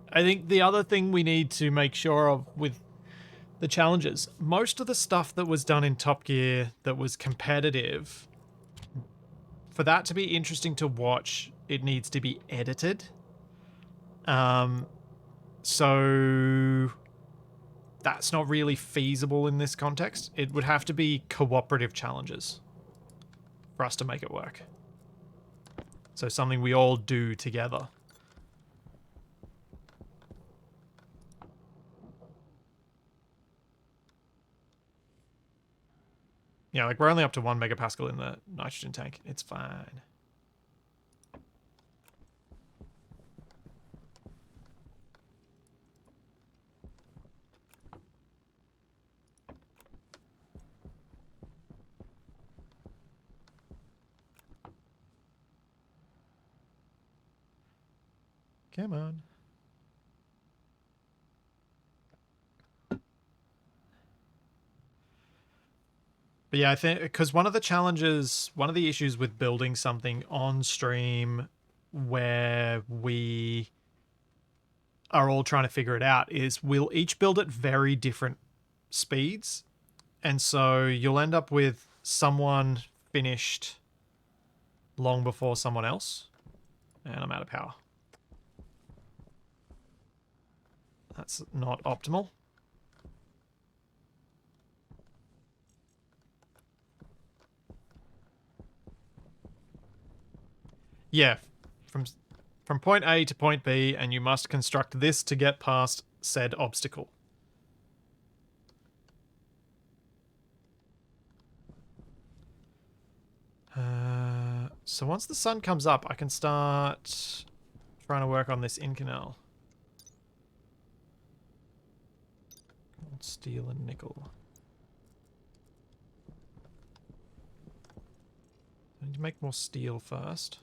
the other thing we need to make sure of with the challenges, most of the stuff that was done in Top Gear that was competitive, for that to be interesting to watch, it needs to be edited. So that's not really feasible in this context. It would have to be cooperative challenges for us to make it work. So something we all do together. Yeah, like we're only up to 1 megapascal in the nitrogen tank. It's fine. Come on. But yeah, I think because one of the issues with building something on stream where we are all trying to figure it out is we'll each build at very different speeds. And so you'll end up with someone finished long before someone else. And I'm out of power. That's not optimal. Yeah, from point A to point B, and you must construct this to get past said obstacle. So once the sun comes up, I can start trying to work on this in canal. Gold, steel, and nickel. I need to make more steel first.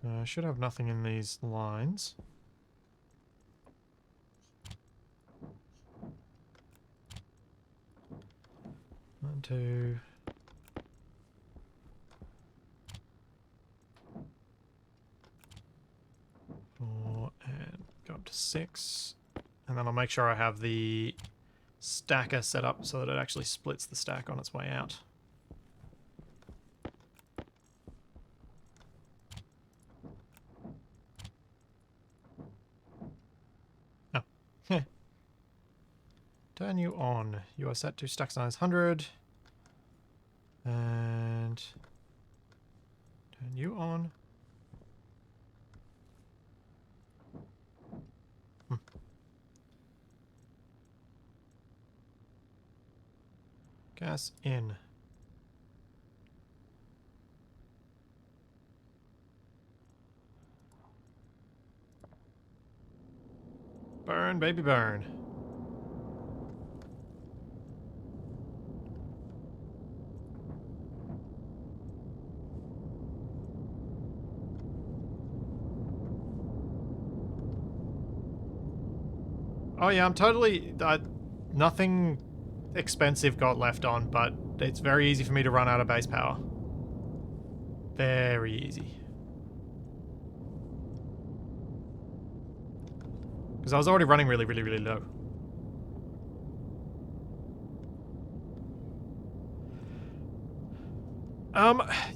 I should have nothing in these lines. One, two. Four, and go up to 6. And then I'll make sure I have the stacker set up so that it actually splits the stack on its way out. Oh. Turn you on. You are set to stack size 100. And turn you on. Gas in. Burn, baby, burn. Oh yeah, I'm totally... nothing expensive got left on, but it's very easy for me to run out of base power. Very easy. Because I was already running really, really, really low.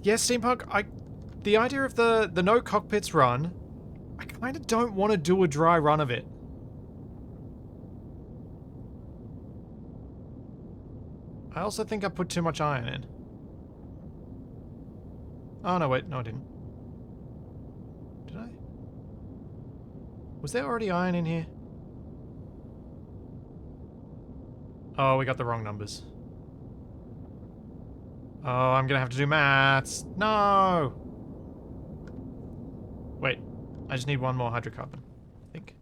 Yeah, Steampunk, the idea of the no cockpits run, I kind of don't want to do a dry run of it. I also think I put too much iron in. Oh, no, wait. No, I didn't. Did I? Was there already iron in here? Oh, we got the wrong numbers. Oh, I'm gonna have to do maths. No! Wait. I just need one more hydrocarbon, I think.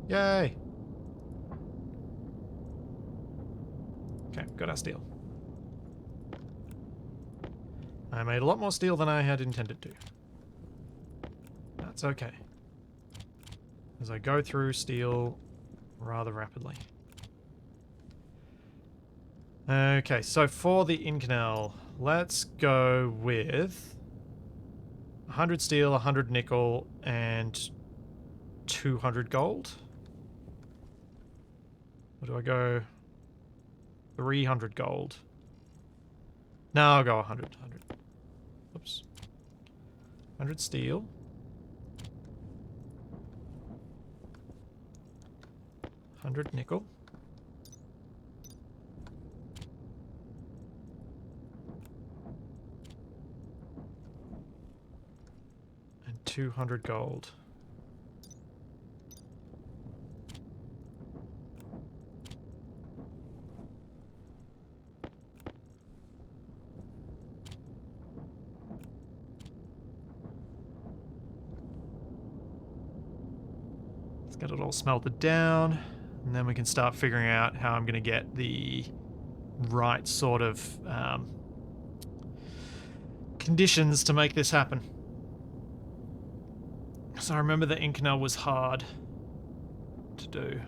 Yay! Okay, got our steel. I made a lot more steel than I had intended to. That's okay. As I go through steel rather rapidly. Okay, so for the in-canal, let's go with 100 steel, 100 nickel, and 200 gold. Or do I go 300 gold? No, I'll go 100. Oops. 100 steel. 100 nickel. And 200 gold. Let's get it all smelted down. And then we can start figuring out how I'm going to get the right sort of conditions to make this happen. So I remember the Incanal was hard to do.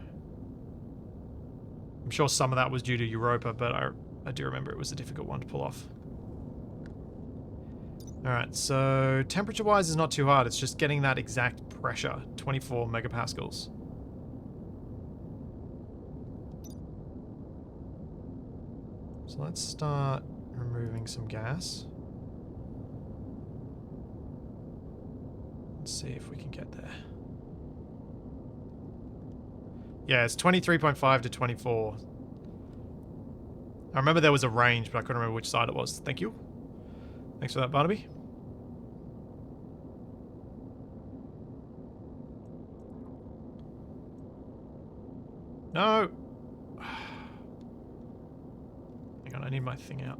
I'm sure some of that was due to Europa, but I do remember it was a difficult one to pull off. Alright, so temperature-wise is not too hard. It's just getting that exact pressure, 24 megapascals. So let's start removing some gas. Let's see if we can get there. Yeah, it's 23.5 to 24. I remember there was a range, but I couldn't remember which side it was. Thank you. Thanks for that, Barnaby. No! Hang on, I need my thing out.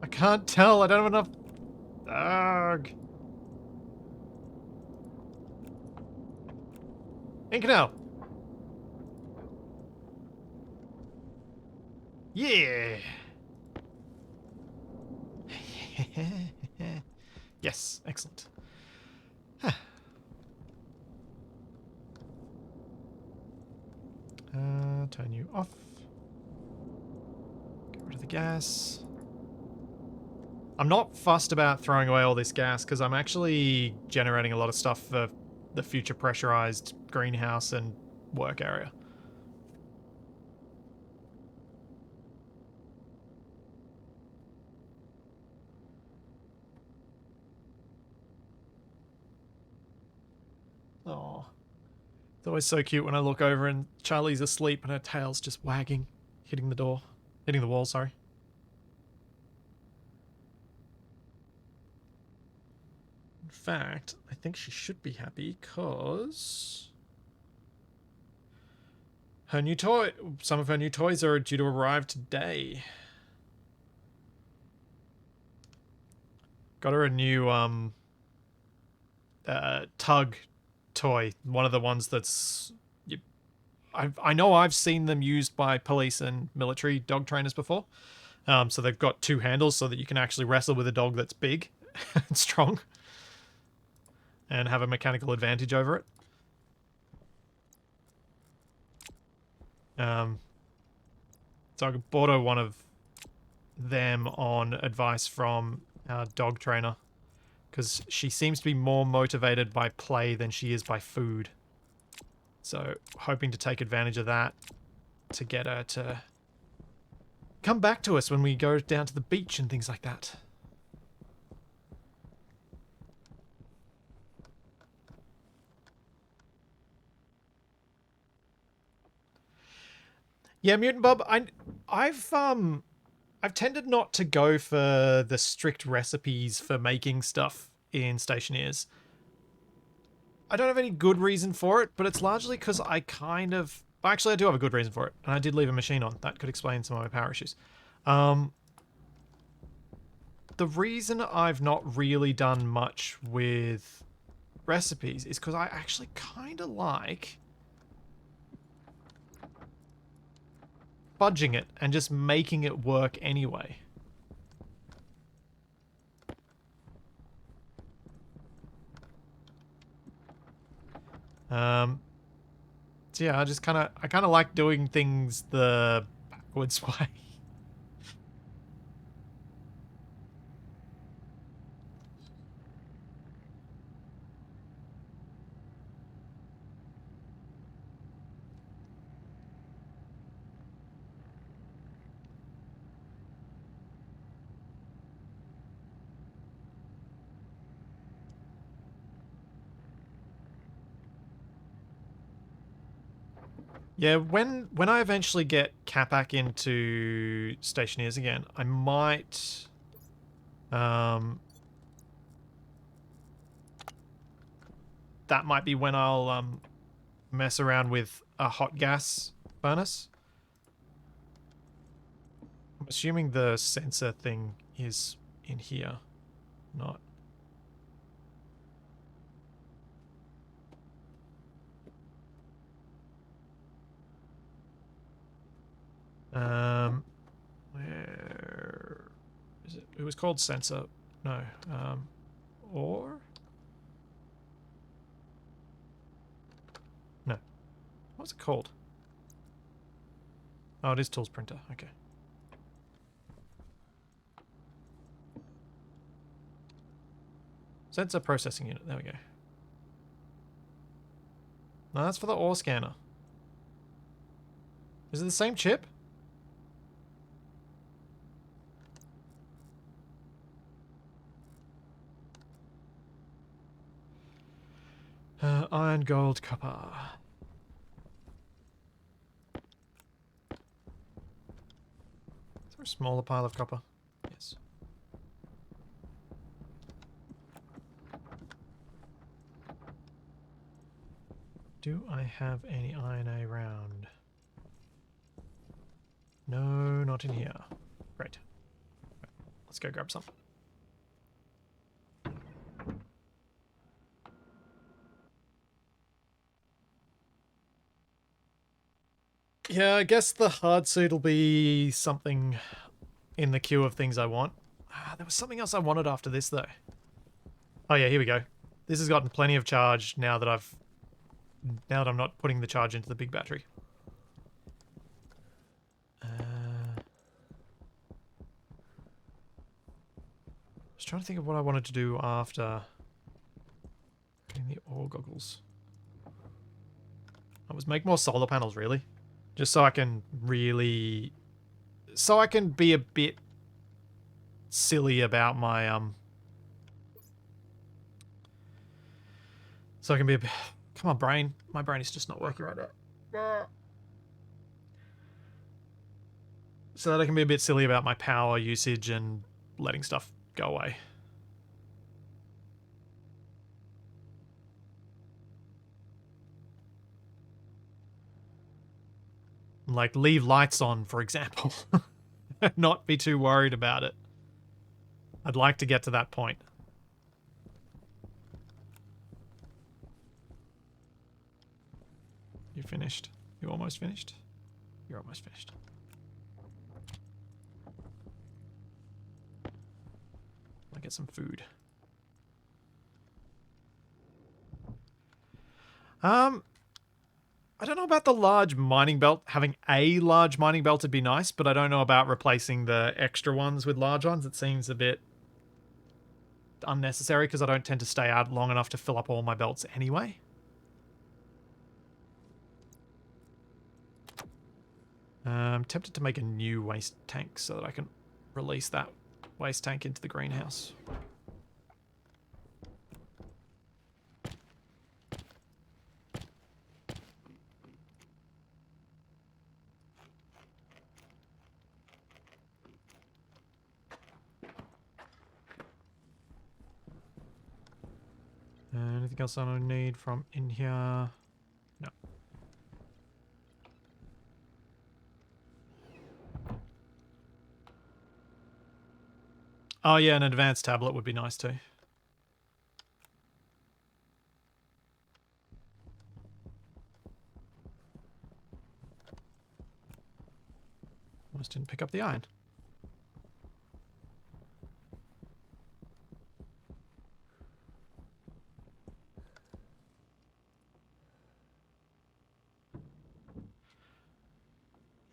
I can't tell, I don't have enough... Ugh. Inconel! Yeah! Yes, excellent. Turn you off. Get rid of the gas. I'm not fussed about throwing away all this gas because I'm actually generating a lot of stuff for the future pressurized greenhouse and work area. Oh, it's always so cute when I look over and Charlie's asleep and her tail's just wagging, hitting the door, hitting the wall, sorry. In fact, I think she should be happy because her new toy, some of her new toys are due to arrive today. Got her a new tug toy, one of the ones that's I know I've seen them used by police and military dog trainers before. So they've got two handles so that you can actually wrestle with a dog that's big and strong and have a mechanical advantage over it. So I bought her one of them on advice from our dog trainer because she seems to be more motivated by play than she is by food. So hoping to take advantage of that to get her to come back to us when we go down to the beach and things like that. Yeah, Mutant Bob, I've tended not to go for the strict recipes for making stuff in Stationeers. I don't have any good reason for it, but it's largely because I kind of... Actually, I do have a good reason for it, and I did leave a machine on. That could explain some of my power issues. The reason I've not really done much with recipes is because I actually kind of like fudging it and just making it work anyway. So yeah, I kind of like doing things the backwards way. Yeah, when I eventually get Cat back into Stationeers again, I might that might be when I'll mess around with a hot gas furnace. I'm assuming the sensor thing is in here, not. Where is it? It was called sensor. No. Or no. What's it called? Oh, it is tools printer. Okay. Sensor processing unit. There we go. No, that's for the ore scanner. Is it the same chip? Iron, gold, copper. Is there a smaller pile of copper? Yes. Do I have any iron A round? No, not in here. Great. Let's go grab some. Yeah, I guess the hard suit will be something in the queue of things I want. There was something else I wanted after this, though. Oh yeah, here we go. This has gotten plenty of charge now that I'm not putting the charge into the big battery. I was trying to think of what I wanted to do after getting the ore goggles. I was make more solar panels, really. Just so I can really... So I can be a bit silly about my, So I can be a bit... Come on, brain. My brain is just not working right now. So that I can be a bit silly about my power usage and letting stuff go away. Like, leave lights on, for example. Not be too worried about it. I'd like to get to that point. You finished? You almost finished? You're almost finished. I'll get some food. I don't know about the large mining belt. Having a large mining belt would be nice, but I don't know about replacing the extra ones with large ones. It seems a bit unnecessary because I don't tend to stay out long enough to fill up all my belts anyway. I'm tempted to make a new waste tank so that I can release that waste tank into the greenhouse. Anything else I don't need from in here? No. Oh yeah, an advanced tablet would be nice too. Almost didn't pick up the iron.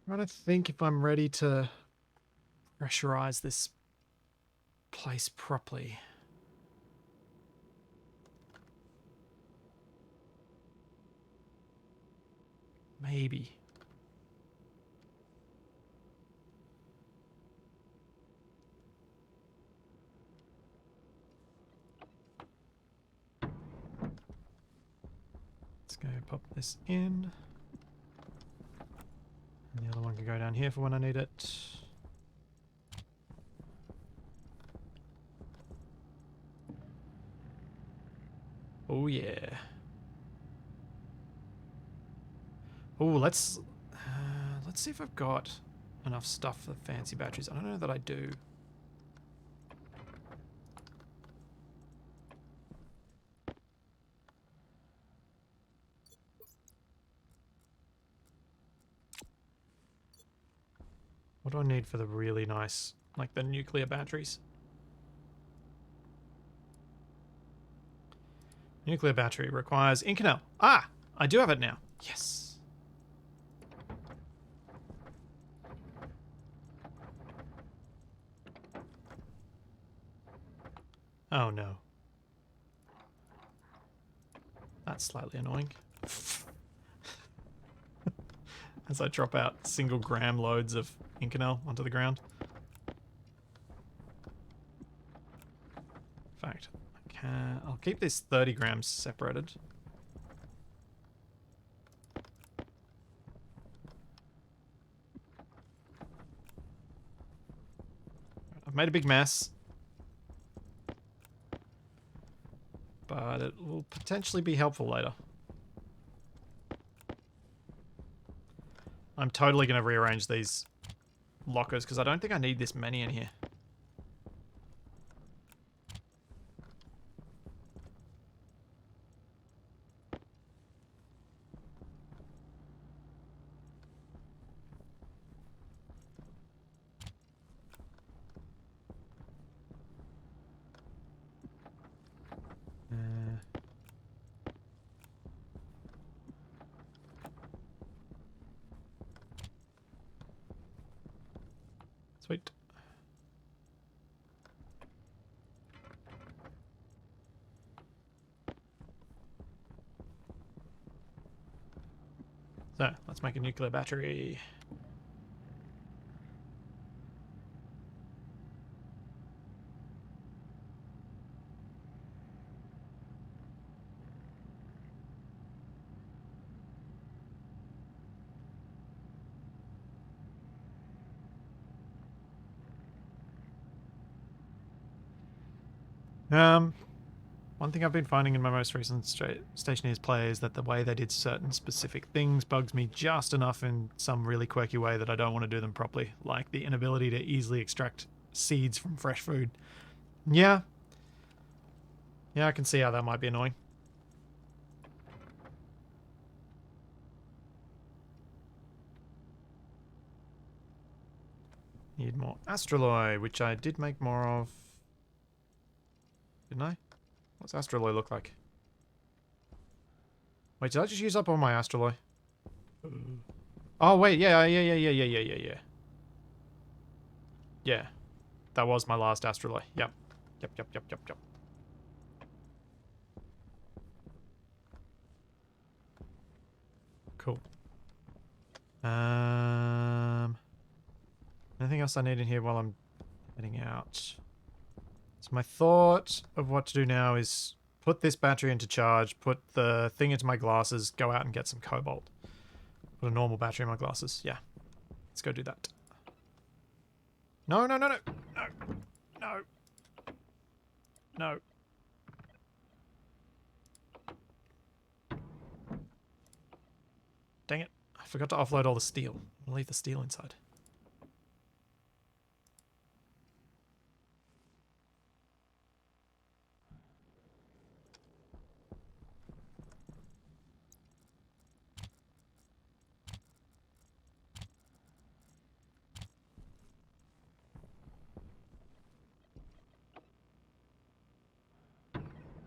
I'm trying to think if I'm ready to pressurize this place properly. Maybe. Let's go pop this in. And the other one can go down here for when I need it. Oh yeah. Oh, let's see if I've got enough stuff for fancy batteries. I don't know that I do. What do I need for the really nice, like the nuclear batteries? Nuclear battery requires Inconel. Ah, I do have it now. Yes. Oh no. That's slightly annoying. As I drop out single gram loads of Inconel onto the ground. In fact, I'll keep this 30 grams separated. I've made a big mess. But it will potentially be helpful later. I'm totally going to rearrange these lockers because I don't think I need this many in here. Sweet. So, let's make a nuclear battery. One thing I've been finding in my most recent Stationeers play is that the way they did certain specific things bugs me just enough in some really quirky way that I don't want to do them properly, like the inability to easily extract seeds from fresh food. Yeah. Yeah, I can see how that might be annoying. Need more astraloy, which I did make more of. Didn't I? What's astraloy look like? Wait, did I just use up all my astraloy? Oh, wait, yeah. Yeah, that was my last astraloy. Yep. Yep. Cool. Anything else I need in here while I'm heading out? So my thought of what to do now is put this battery into charge, put the thing into my glasses, go out and get some cobalt. Put a normal battery in my glasses. Yeah. Let's go do that. No. Dang it. I forgot to offload all the steel. I'll leave the steel inside.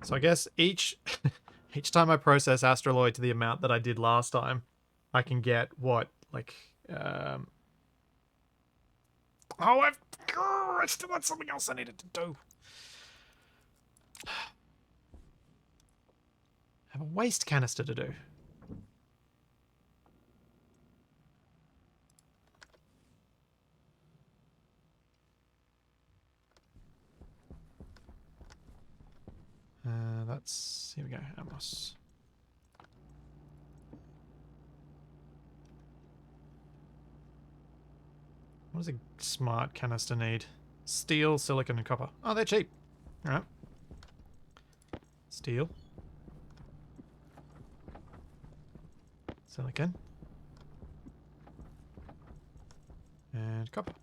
So I guess each each time I process astraloy to the amount that I did last time, I can get what? Like, oh, I still had something else I needed to do. I have a waste canister to do. Here we go, Amos. What does a smart canister need? Steel, silicon, and copper. Oh, they're cheap. Alright. Steel. Silicon. And copper.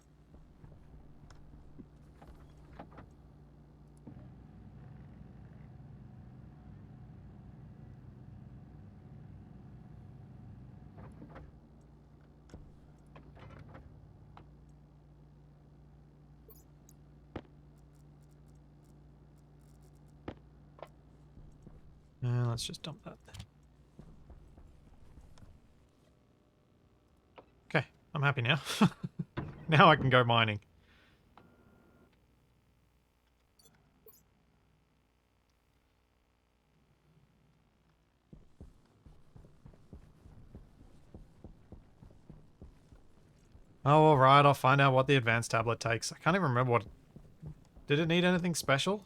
Let's just dump that there. Okay, I'm happy now. Now I can go mining. Oh, alright, I'll find out what the advanced tablet takes. I can't even remember what... Did it need anything special?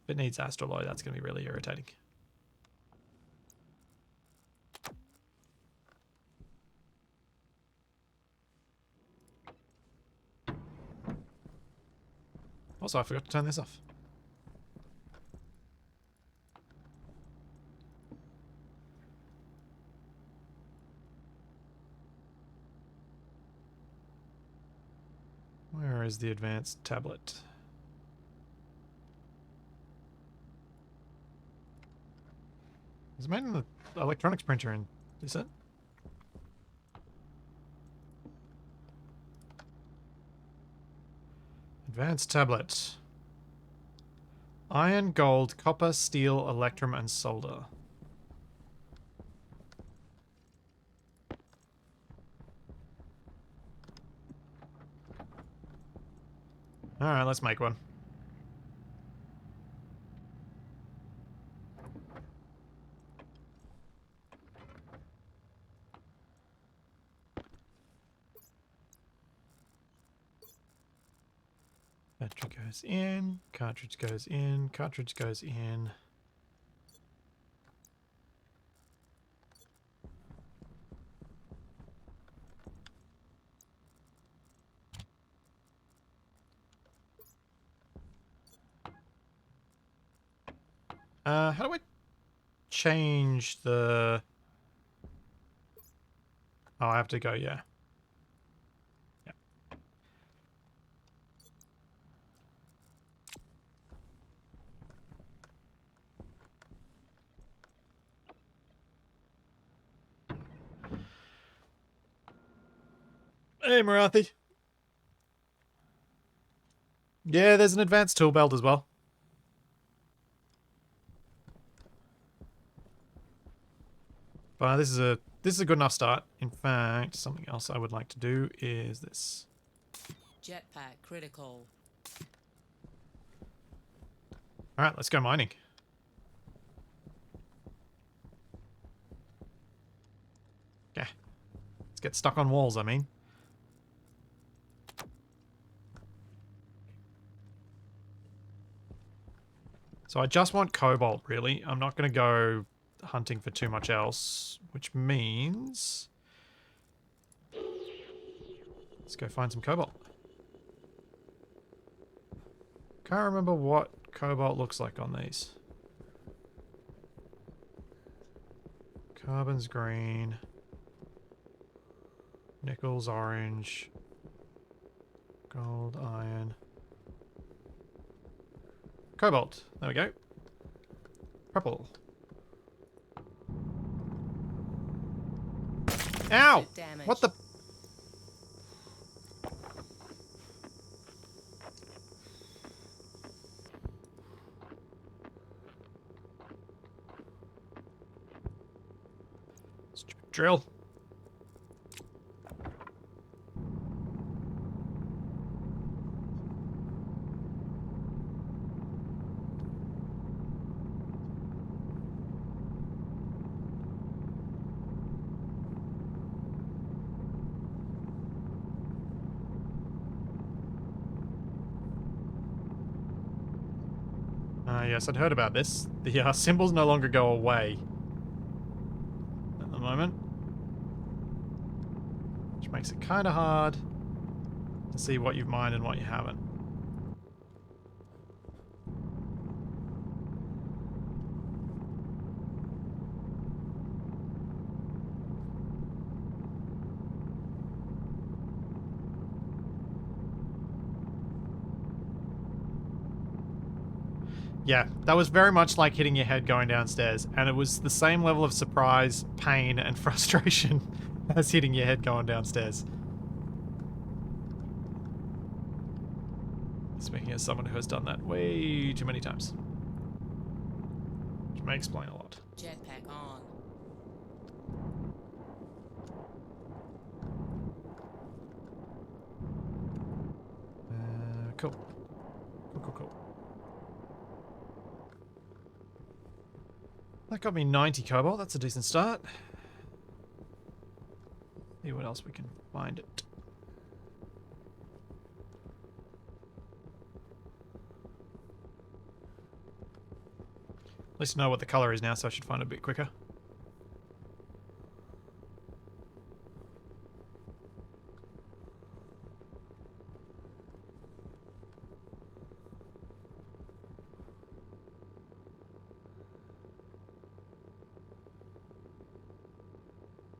If it needs astraloy, that's going to be really irritating. Also, I forgot to turn this off. Where is the advanced tablet? It's made in the electronics printer, and is it? Advanced tablet. Iron, gold, copper, steel, electrum, and solder. Alright, let's make one. Battery goes in, cartridge goes in, cartridge goes in. How do I change the... Oh, I have to go, yeah. Yeah. Hey, Marathi. Yeah, there's an advanced tool belt as well. But this is a good enough start. In fact, something else I would like to do is this. Jetpack critical. All right, let's go mining. Yeah, let's get stuck on walls. I mean. So I just want cobalt, really. I'm not going to go hunting for too much else, which means... Let's go find some cobalt. Can't remember what cobalt looks like on these. Carbon's green. Nickel's orange. Gold, iron. Cobalt. There we go. Purple. Ow! Damage. What the... Stupid drill. Yes, I'd heard about this. The symbols no longer go away at the moment, which makes it kind of hard to see what you've mined and what you haven't. Yeah, that was very much like hitting your head going downstairs, and it was the same level of surprise, pain, and frustration as hitting your head going downstairs. Speaking as someone who has done that way too many times. Which may explain a lot. Jetpack on. Cool. Cool. That got me 90 cobalt. That's a decent start. See what else we can find it. At least I know what the color is now, so I should find it a bit quicker.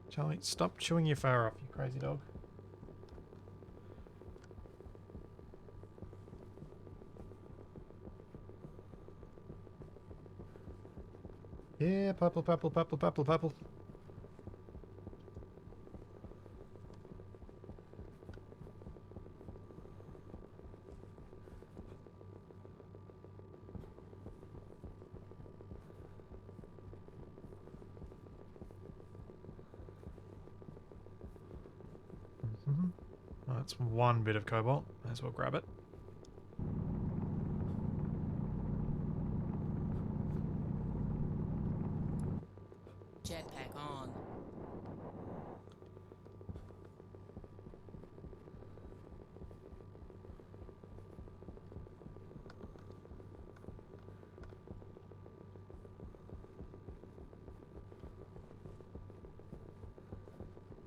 Charlie, stop chewing your fur off, you crazy dog. Yeah, purple. Oh, that's one bit of cobalt. Might as well grab it. Jetpack on.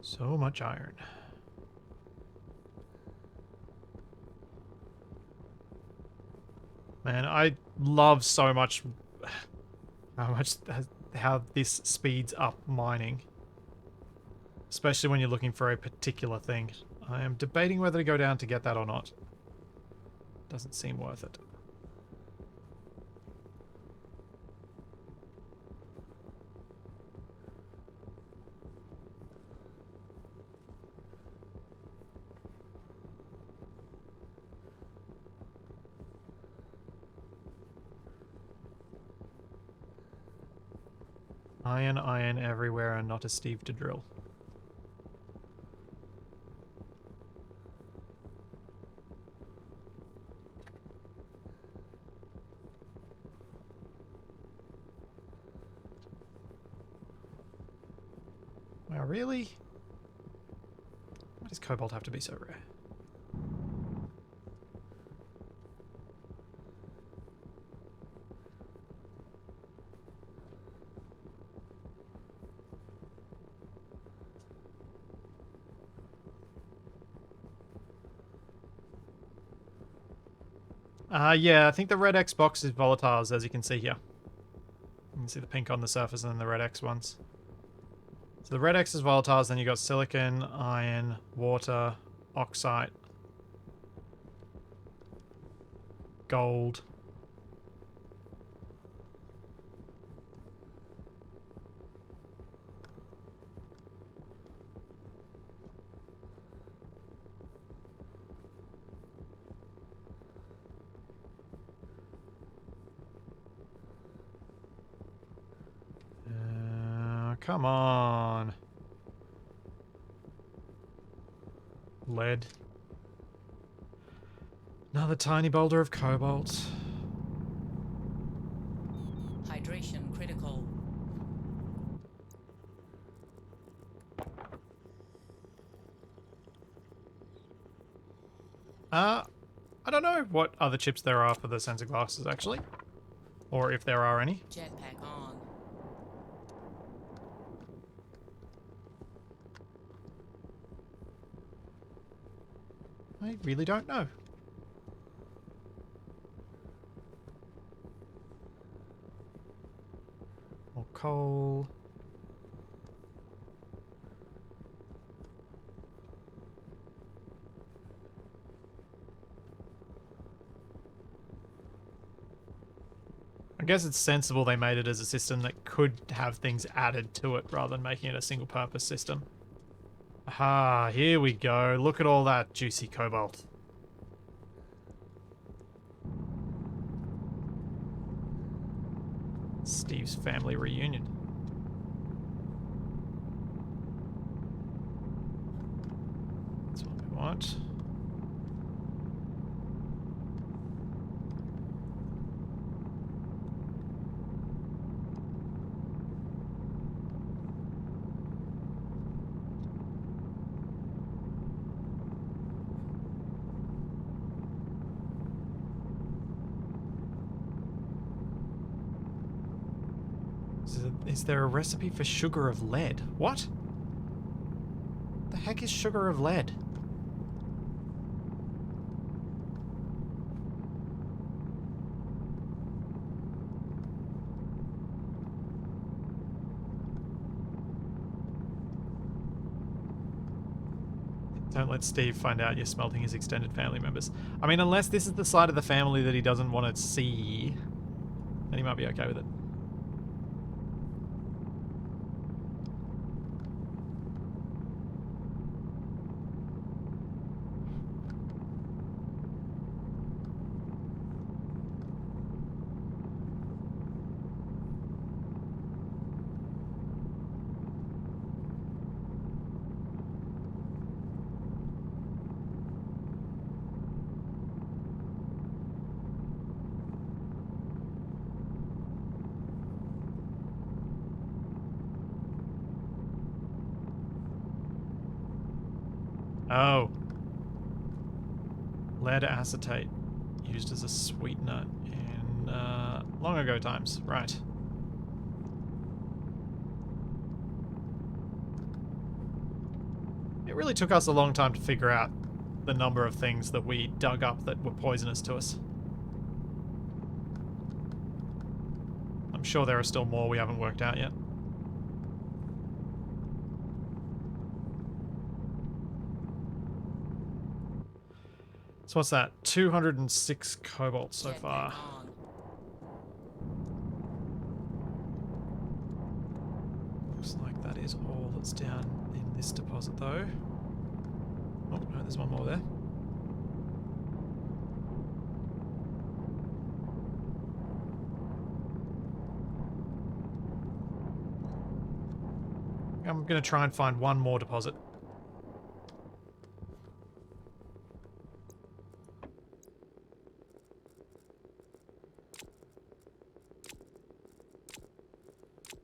So much iron. Man, I love so much how this speeds up mining. Especially when you're looking for a particular thing. I am debating whether to go down to get that or not. Doesn't seem worth it. Iron everywhere and not a Steve to drill. Wow, really? Why does cobalt have to be so rare? Yeah, I think the red X box is volatiles, as you can see here. You can see the pink on the surface and then the red X ones. So the red X is volatiles, then you got silicon, iron, water, oxide, gold. Come on. Lead. Another tiny boulder of cobalt. Hydration critical. I don't know what other chips there are for the sensor glasses, actually. Or if there are any. Jetpack on. I really don't know. More coal. I guess it's sensible they made it as a system that could have things added to it rather than making it a single purpose system. Aha, here we go. Look at all that juicy cobalt. Steve's family reunion. That's what we want. Is there a recipe for sugar of lead? What? The heck is sugar of lead? Don't let Steve find out you're smelting his extended family members. I mean, unless this is the side of the family that he doesn't want to see, then he might be okay with it. Oh. Lead acetate used as a sweetener in long ago times. Right. It really took us a long time to figure out the number of things that we dug up that were poisonous to us. I'm sure there are still more we haven't worked out yet. So what's that? 206 cobalt so far. On. Looks like that is all that's down in this deposit though. Oh, no, there's one more there. I'm going to try and find one more deposit.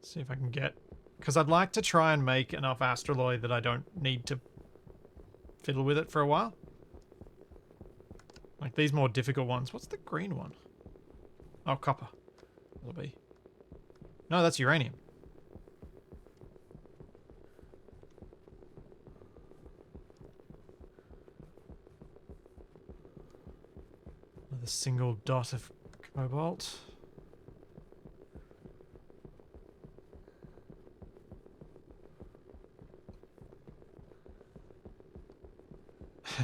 See if I can get... Because I'd like to try and make enough astraloy that I don't need to fiddle with it for a while. Like these more difficult ones. What's the green one? Oh, copper. Will it be? No, that's uranium. Another single dot of cobalt.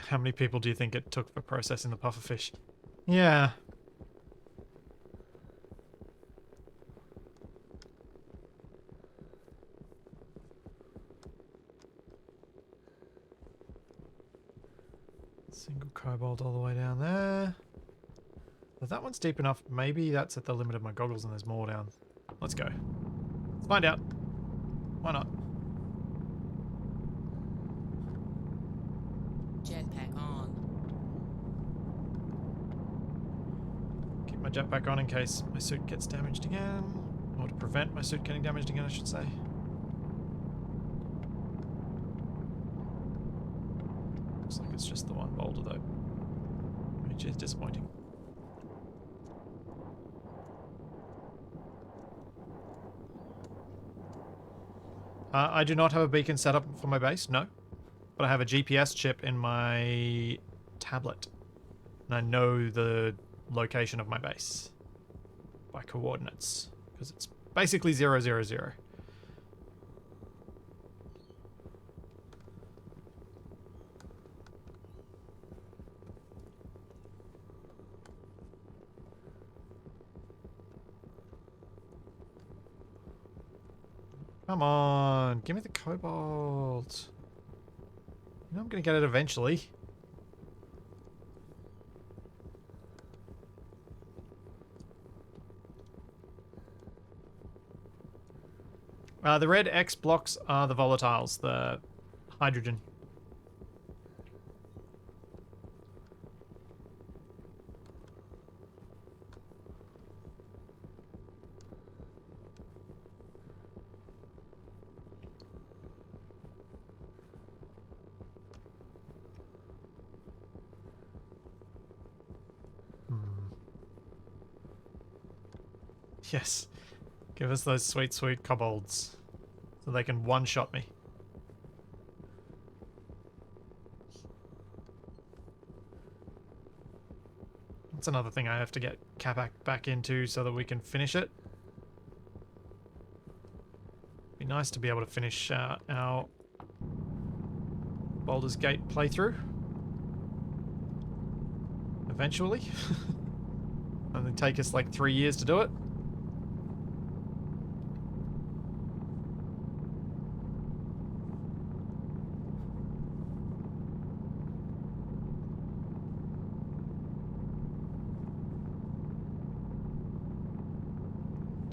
How many people do you think it took for processing the pufferfish? Yeah. Single cobalt all the way down there. If that one's deep enough, maybe that's at the limit of my goggles and there's more down. Let's go. Let's find out. Why not? Jetpack on. Keep my jetpack on in case my suit gets damaged again. Or to prevent my suit getting damaged again, I should say. Looks like it's just the one boulder though. Which is disappointing. I do not have a beacon set up for my base, no. But I have a GPS chip in my tablet. And I know the location of my base by coordinates. Because it's basically 000. Come on, give me the cobalt. You know I'm gonna get it eventually. The red X blocks are the volatiles, the hydrogen. Yes. Give us those sweet, sweet kobolds. So they can one-shot me. That's another thing I have to get Capac back into so that we can finish it. Be nice to be able to finish our Baldur's Gate playthrough. Eventually. Only take us like 3 years to do it.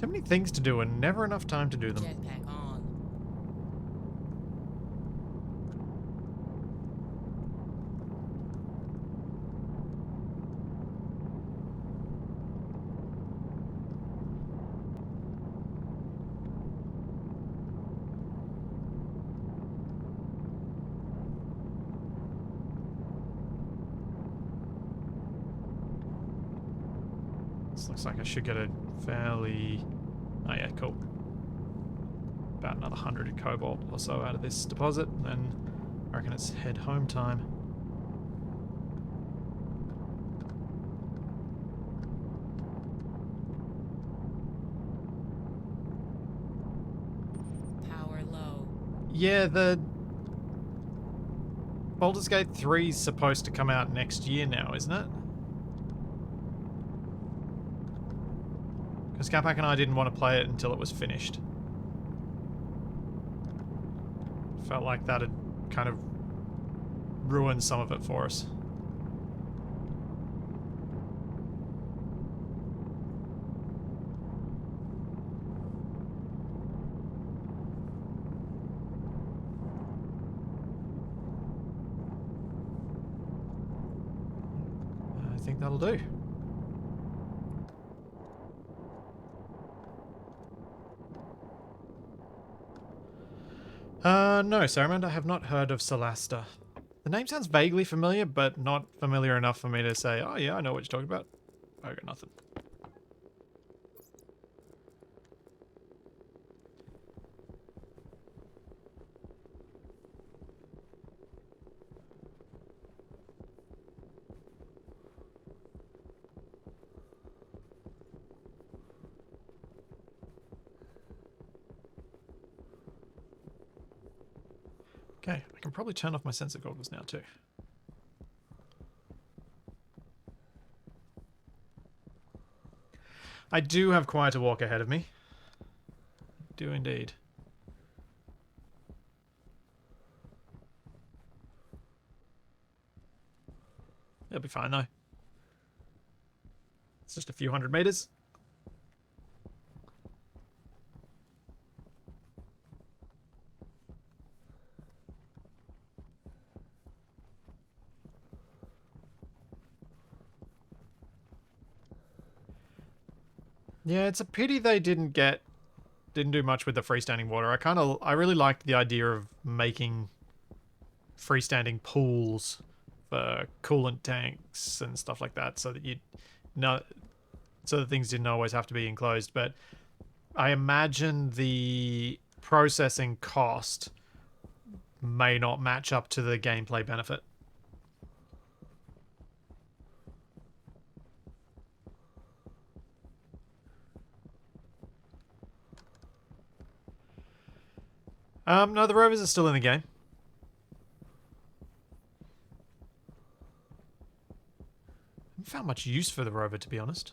Too many things to do and never enough time to do them. Jetpack on. This looks like I should get a fairly... Oh yeah, cool. About another 100 cobalt or so out of this deposit, and then I reckon it's head home time. Power low. Yeah, the Baldur's Gate 3 is supposed to come out next year now, isn't it? Because Capac and I didn't want to play it until it was finished. Felt like that had kind of ruined some of it for us. I think that'll do. No, Saruman, I have not heard of Solasta. The name sounds vaguely familiar, but not familiar enough for me to say, oh yeah, I know what you're talking about. I got nothing. Okay, I can probably turn off my sensor goggles now too. I do have quite a walk ahead of me. I do indeed. It'll be fine though. It's just a few 100 meters. Yeah, it's a pity they didn't do much with the freestanding water. I really liked the idea of making freestanding pools for coolant tanks and stuff like that, so that so that things didn't always have to be enclosed. But I imagine the processing cost may not match up to the gameplay benefit. No, the rovers are still in the game. I haven't found much use for the rover, to be honest.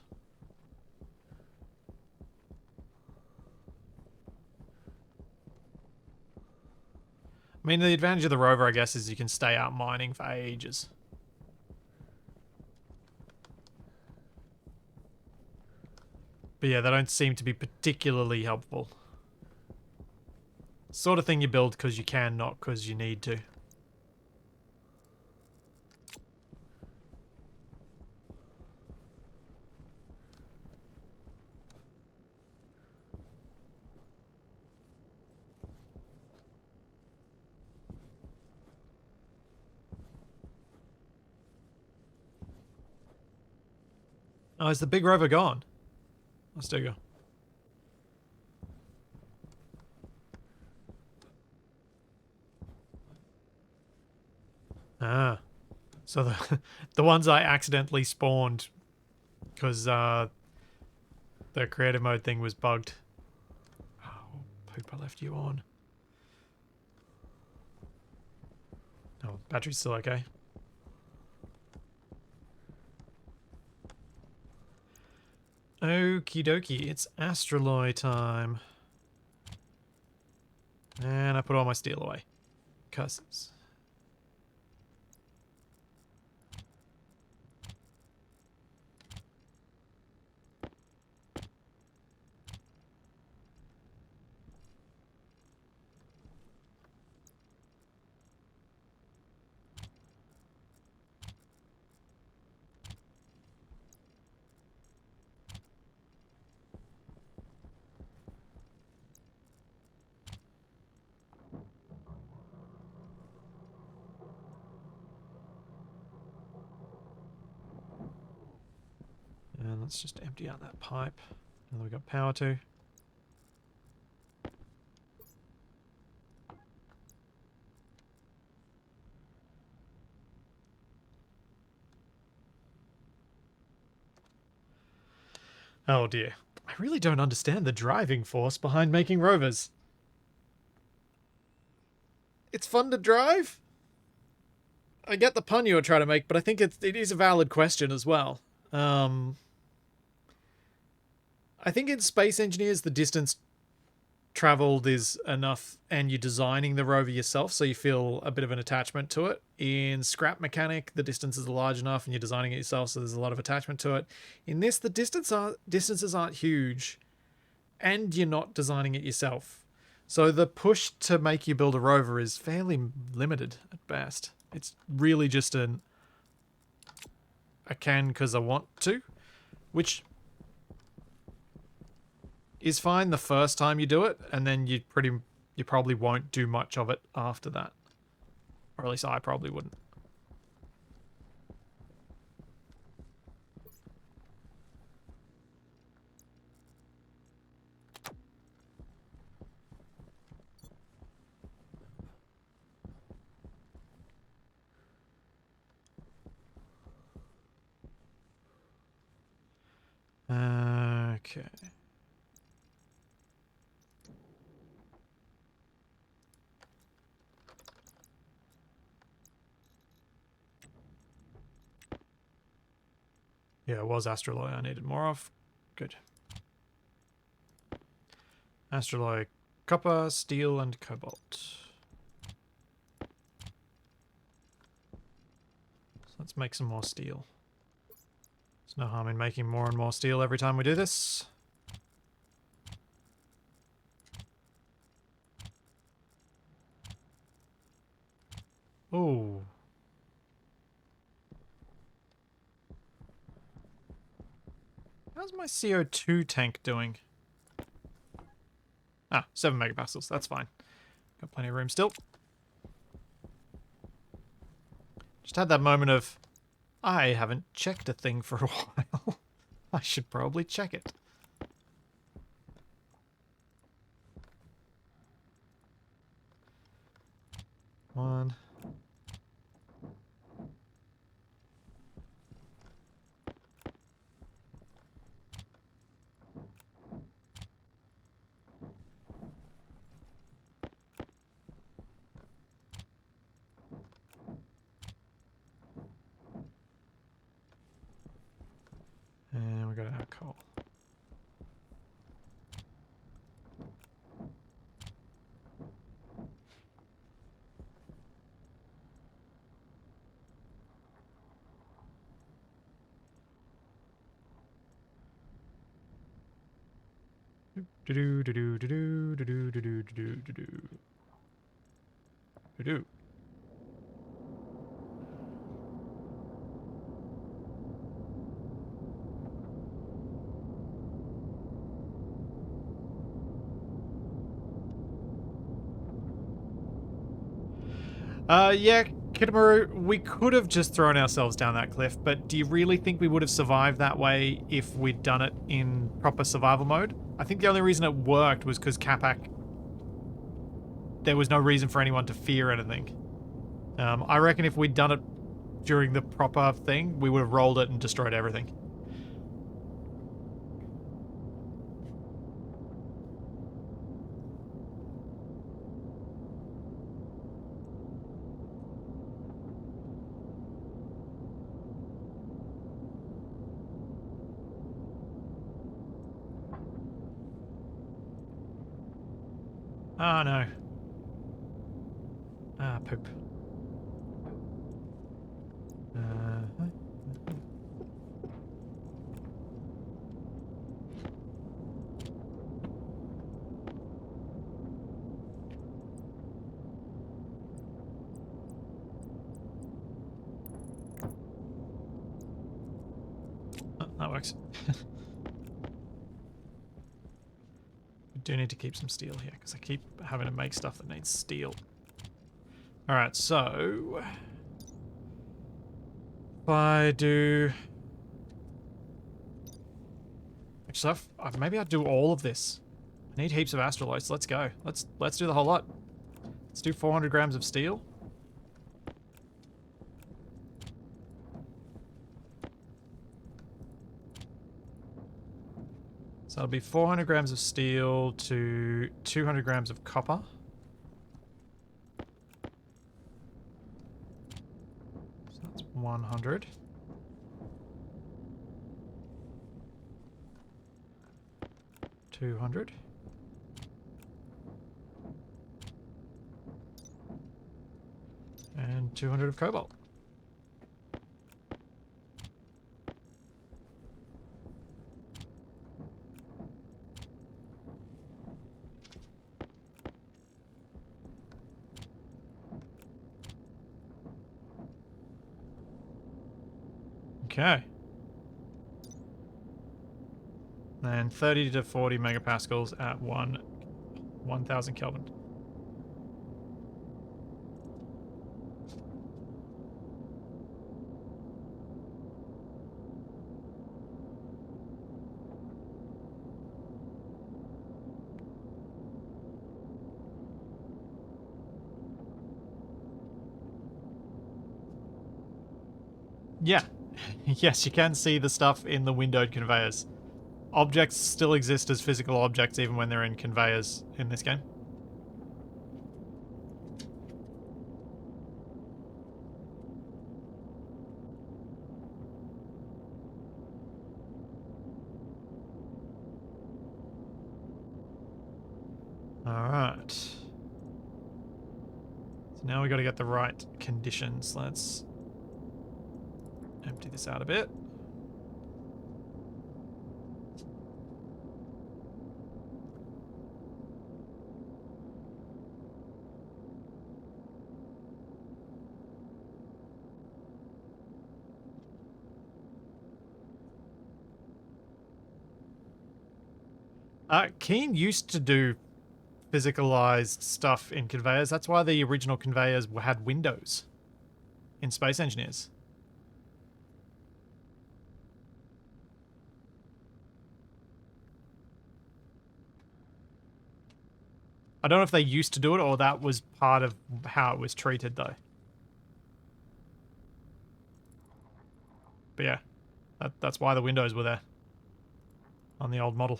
I mean, the advantage of the rover, I guess, is you can stay out mining for ages. But yeah, they don't seem to be particularly helpful. Sort of thing you build because you can, not because you need to. Oh, is the big rover gone? Let's do go. Ah. So the the ones I accidentally spawned because the creative mode thing was bugged. Oh, poop, I left you on. Oh, battery's still okay. Okie dokie, it's Astraloy time. And I put all my steel away. Curses. let's just empty out that pipe. Now that we've got power to. Oh dear. I really don't understand the driving force behind making rovers. It's fun to drive? I get the pun you were trying to make, but I think it is a valid question as well. I think in Space Engineers, the distance traveled is enough, and you're designing the rover yourself, so you feel a bit of an attachment to it. In Scrap Mechanic, the distances are large enough, and you're designing it yourself, so there's a lot of attachment to it. In this, the distances aren't huge, and you're not designing it yourself. So the push to make you build a rover is fairly limited at best. It's really just I can because I want to, which is fine the first time you do it, and then you probably won't do much of it after that. Or at least I probably wouldn't. Okay. Yeah, it was Astraloy I needed more of. Good. Astraloy, copper, steel, and cobalt. So let's make some more steel. There's no harm in making more and more steel every time we do this. Oh. How's my CO2 tank doing? Ah, 7 megapascals. That's fine. Got plenty of room still. Just had that moment of, I haven't checked a thing for a while. I should probably check it. One. And we got our coal. Do do do do do do do do do do do do do. Yeah, Kitamaru, we could have just thrown ourselves down that cliff, but do you really think we would have survived that way if we'd done it in proper survival mode? I think the only reason it worked was because Capac, there was no reason for anyone to fear anything. I reckon if we'd done it during the proper thing, we would have rolled it and destroyed everything. Oh no. Ah, poop. Oh, that works. We do need to keep some steel here, because I keep having to make stuff that needs steel. Alright, so if I do So maybe I'd do all of this. I need heaps of astrolites. Let's go. Let's do the whole lot. Let's do 400 grams of steel. So it'll be 400 grams of steel to 200 grams of copper. So that's 100. $200. And 200 of cobalt. Okay. And 30 to 40 megapascals at 1000 Kelvin. Yeah. Yes, you can see the stuff in the windowed conveyors. Objects still exist as physical objects even when they're in conveyors in this game. Alright. So now we got to get the right conditions. Let's empty this out a bit. Keen used to do physicalized stuff in conveyors. That's why the original conveyors had windows in Space Engineers. I don't know if they used to do it or that was part of how it was treated, though. But yeah, that's why the windows were there on the old model.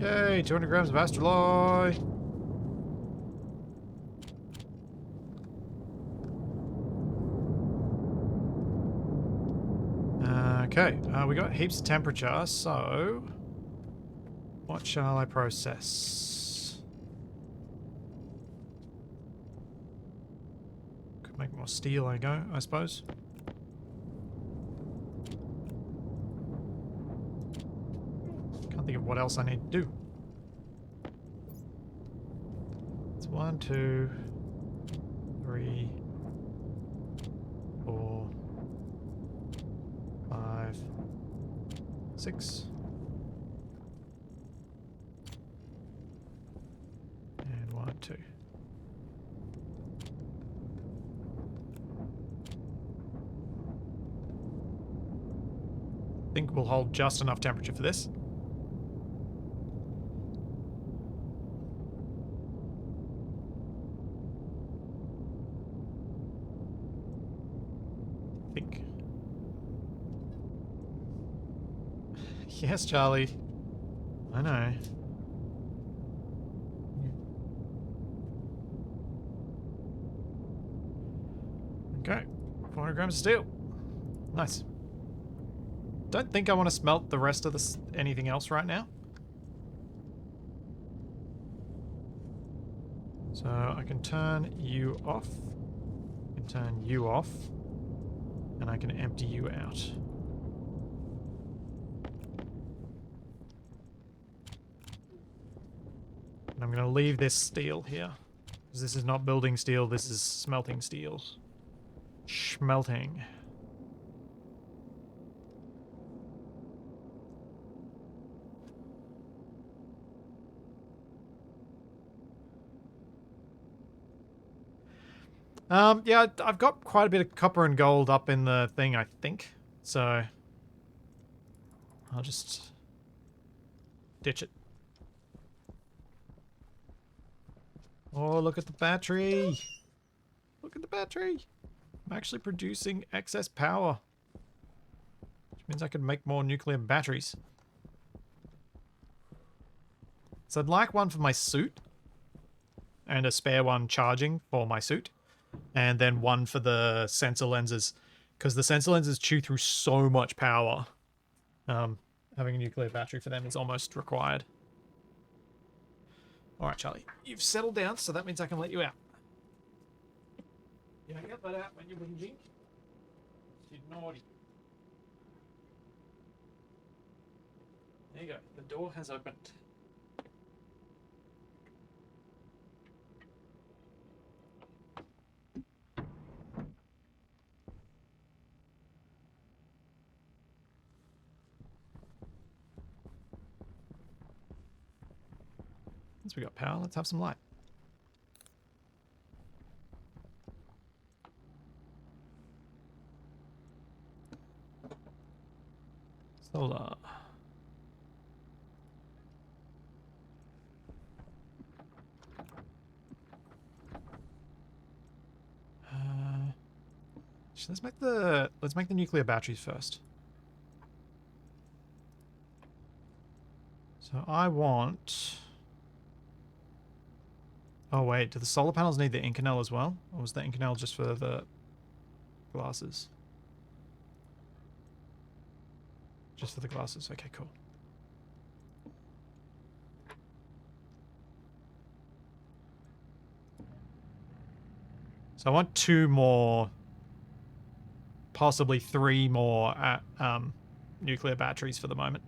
Yay, 200 grams of astroloy. Okay, we got heaps of temperature, so what shall I process? Could make more steel, I suppose. Can't think of what else I need to do. It's 1, 2, 3, 4, 5, 6. And 1, 2. I think we'll hold just enough temperature for this. Yes, Charlie. I know. Okay. 400 grams of steel. Nice. Don't think I want to smelt the rest of this anything else right now. So I can turn you off. I can turn you off. And I can empty you out. And I'm going to leave this steel here. Because this is not building steel, this is smelting steel. Smelting. Yeah, I've got quite a bit of copper and gold up in the thing, I think. So I'll just ditch it. Oh, look at the battery. Look at the battery. I'm actually producing excess power, which means I can make more nuclear batteries. So I'd like one for my suit and a spare one charging for my suit, and then one for the sensor lenses, because the sensor lenses chew through so much power. Having a nuclear battery for them is almost required. All right, Charlie, you've settled down, so that means I can let you out. You don't get let out when you're whinging. You're naughty. There you go. The door has opened. Once we got power, let's have some light. Solar. Let's make the nuclear batteries first. So I want. Oh wait, do the solar panels need the Inconel as well, or was the Inconel just for the glasses? Just for the glasses. Okay, cool. So I want 2 more, possibly 3 more nuclear batteries for the moment.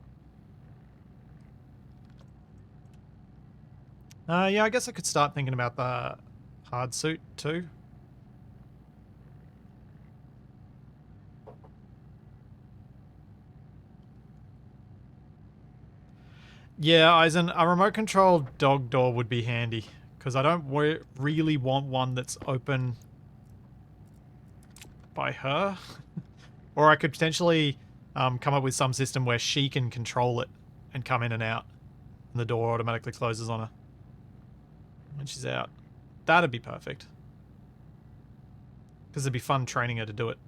Yeah, I guess I could start thinking about the hard suit too. Yeah, Eisen, a remote control dog door would be handy, because I don't really want one that's open by her. Or I could potentially come up with some system where she can control it and come in and out, and the door automatically closes on her when she's out. That'd be perfect. Because it'd be fun training her to do it.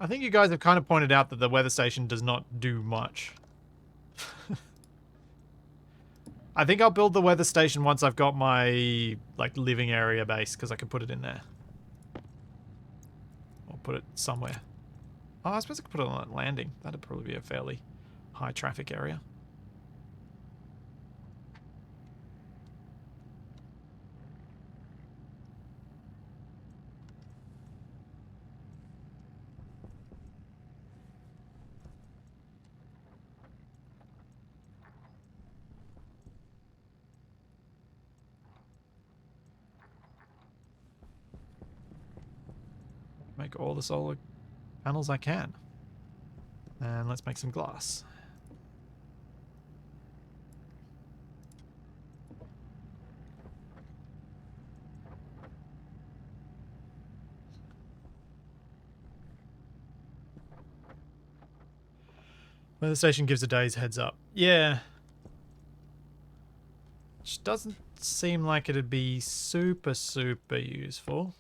I think you guys have kind of pointed out that the weather station does not do much. I think I'll build the weather station once I've got my like living area base, because I can put it in there. Or put it somewhere. Oh, I suppose I could put it on a landing. That'd probably be a fairly high traffic area. Make all the solar panels I can. And let's make some glass. Weather station gives a day's heads up. Yeah. Which doesn't seem like it'd be super useful.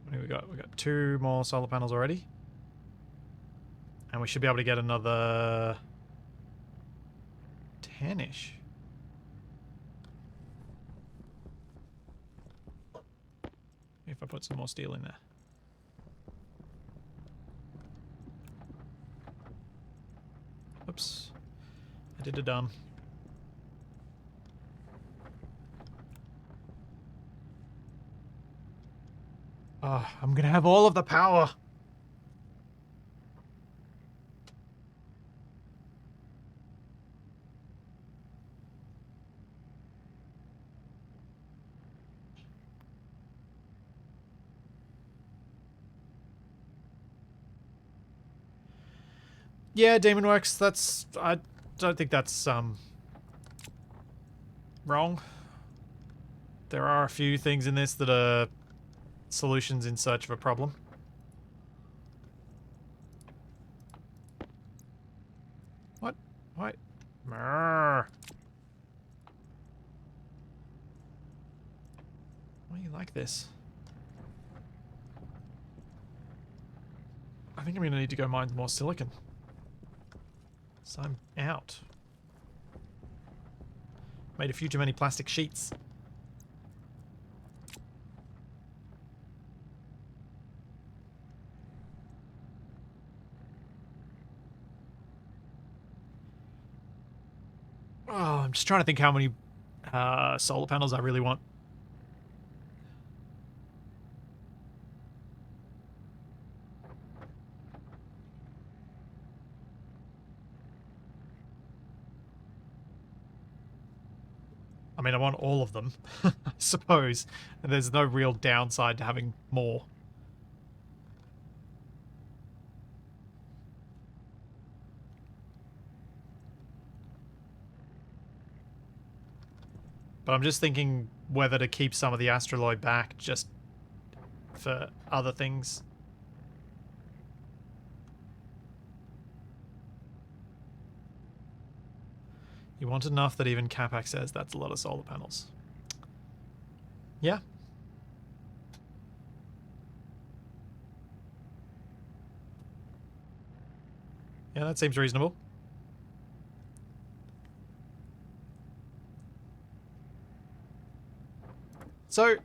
What do we got? We got 2 more solar panels already. And we should be able to get another 10-ish. If I put some more steel in there. Oops. I did a dumb. Oh, I'm gonna have all of the power. Yeah, Demon Works, that's... I don't think that's, wrong. There are a few things in this that are solutions in search of a problem. What? What? Why are you like this? I think I'm going to need to go mine more silicon. So I'm out. Made a few too many plastic sheets. Oh, I'm just trying to think how many solar panels I really want. I mean, I want all of them, I suppose. And there's no real downside to having more. But I'm just thinking whether to keep some of the astraloid back just for other things. You want enough that even Capac says that's a lot of solar panels. Yeah. Yeah, that seems reasonable. So,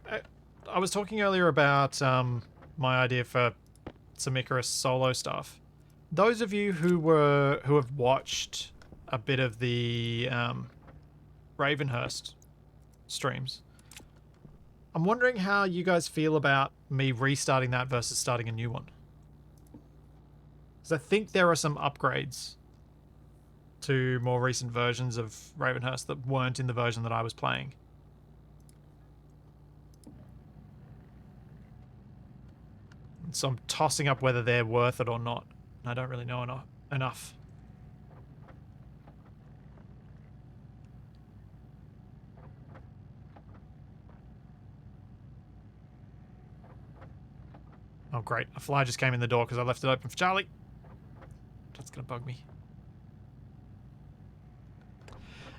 I was talking earlier about my idea for some Icarus solo stuff. Those of you who have watched a bit of the Ravenhurst streams, I'm wondering how you guys feel about me restarting that versus starting a new one. Because I think there are some upgrades to more recent versions of Ravenhurst that weren't in the version that I was playing. So I'm tossing up whether they're worth it or not. I don't really know enough. Oh great, a fly just came in the door because I left it open for Charlie. That's gonna bug me.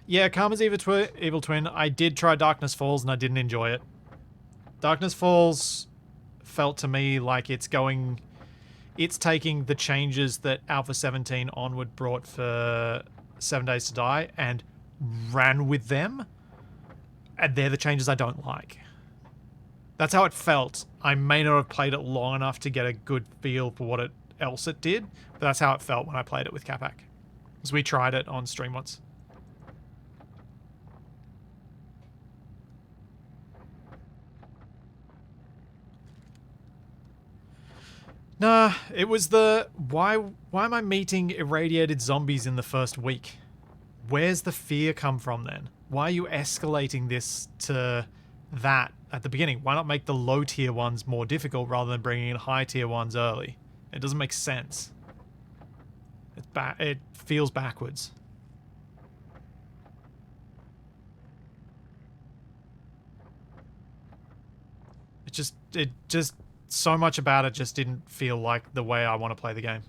Yeah, Karma's Evil Twin. I did try Darkness Falls and I didn't enjoy it. Darkness Falls felt to me like it's taking the changes that Alpha 17 onward brought for 7 Days to Die and ran with them. And they're the changes I don't like. That's how it felt. I may not have played it long enough to get a good feel for what else it did, but that's how it felt when I played it with Capac. Because we tried it on stream once. Nah, it was the... Why am I meeting irradiated zombies in the first week? Where's the fear come from then? Why are you escalating this to that at the beginning? Why not make the low tier ones more difficult rather than bringing in high tier ones early? It doesn't make sense. It feels backwards. It just so much about it just didn't feel like the way I want to play the game.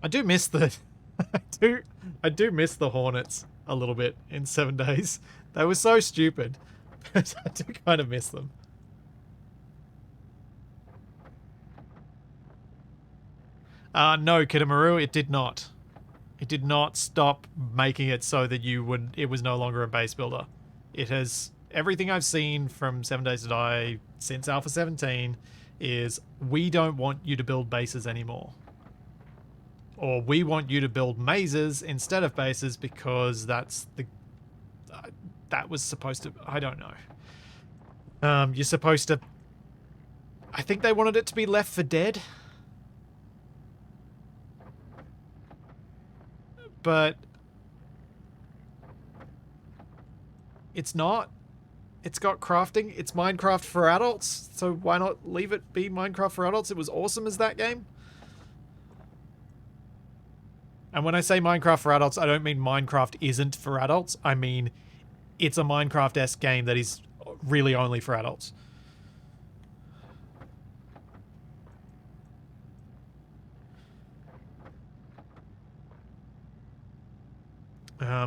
I do miss the I do miss the Hornets a little bit in 7 Days. They were so stupid, but I do kind of miss them. No, Kitamaru, it did not. It did not stop making it so that it was no longer a base builder. It has... Everything I've seen from 7 Days to Die since Alpha 17 is we don't want you to build bases anymore. Or we want you to build mazes instead of bases because that's the... that was supposed to... I don't know. You're supposed to... I think they wanted it to be Left 4 Dead. But It's not. It's got crafting. It's Minecraft for adults, so why not leave it be Minecraft for adults? It was awesome as that game. And when I say Minecraft for adults, I don't mean Minecraft isn't for adults. I mean, it's a Minecraft-esque game that is really only for adults.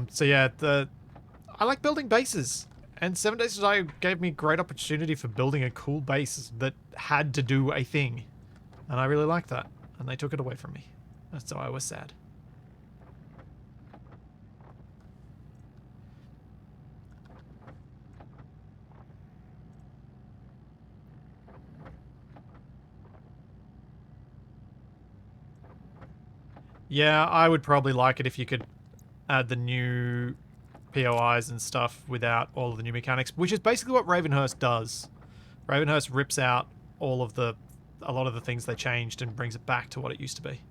So yeah, I like building bases. And 7 Days to Die gave me a great opportunity for building a cool base that had to do a thing. And I really liked that. And they took it away from me. So I was sad. Yeah, I would probably like it if you could add the new POIs and stuff without all of the new mechanics, which is basically what Ravenhurst does. Ravenhurst rips out a lot of the things they changed and brings it back to what it used to be,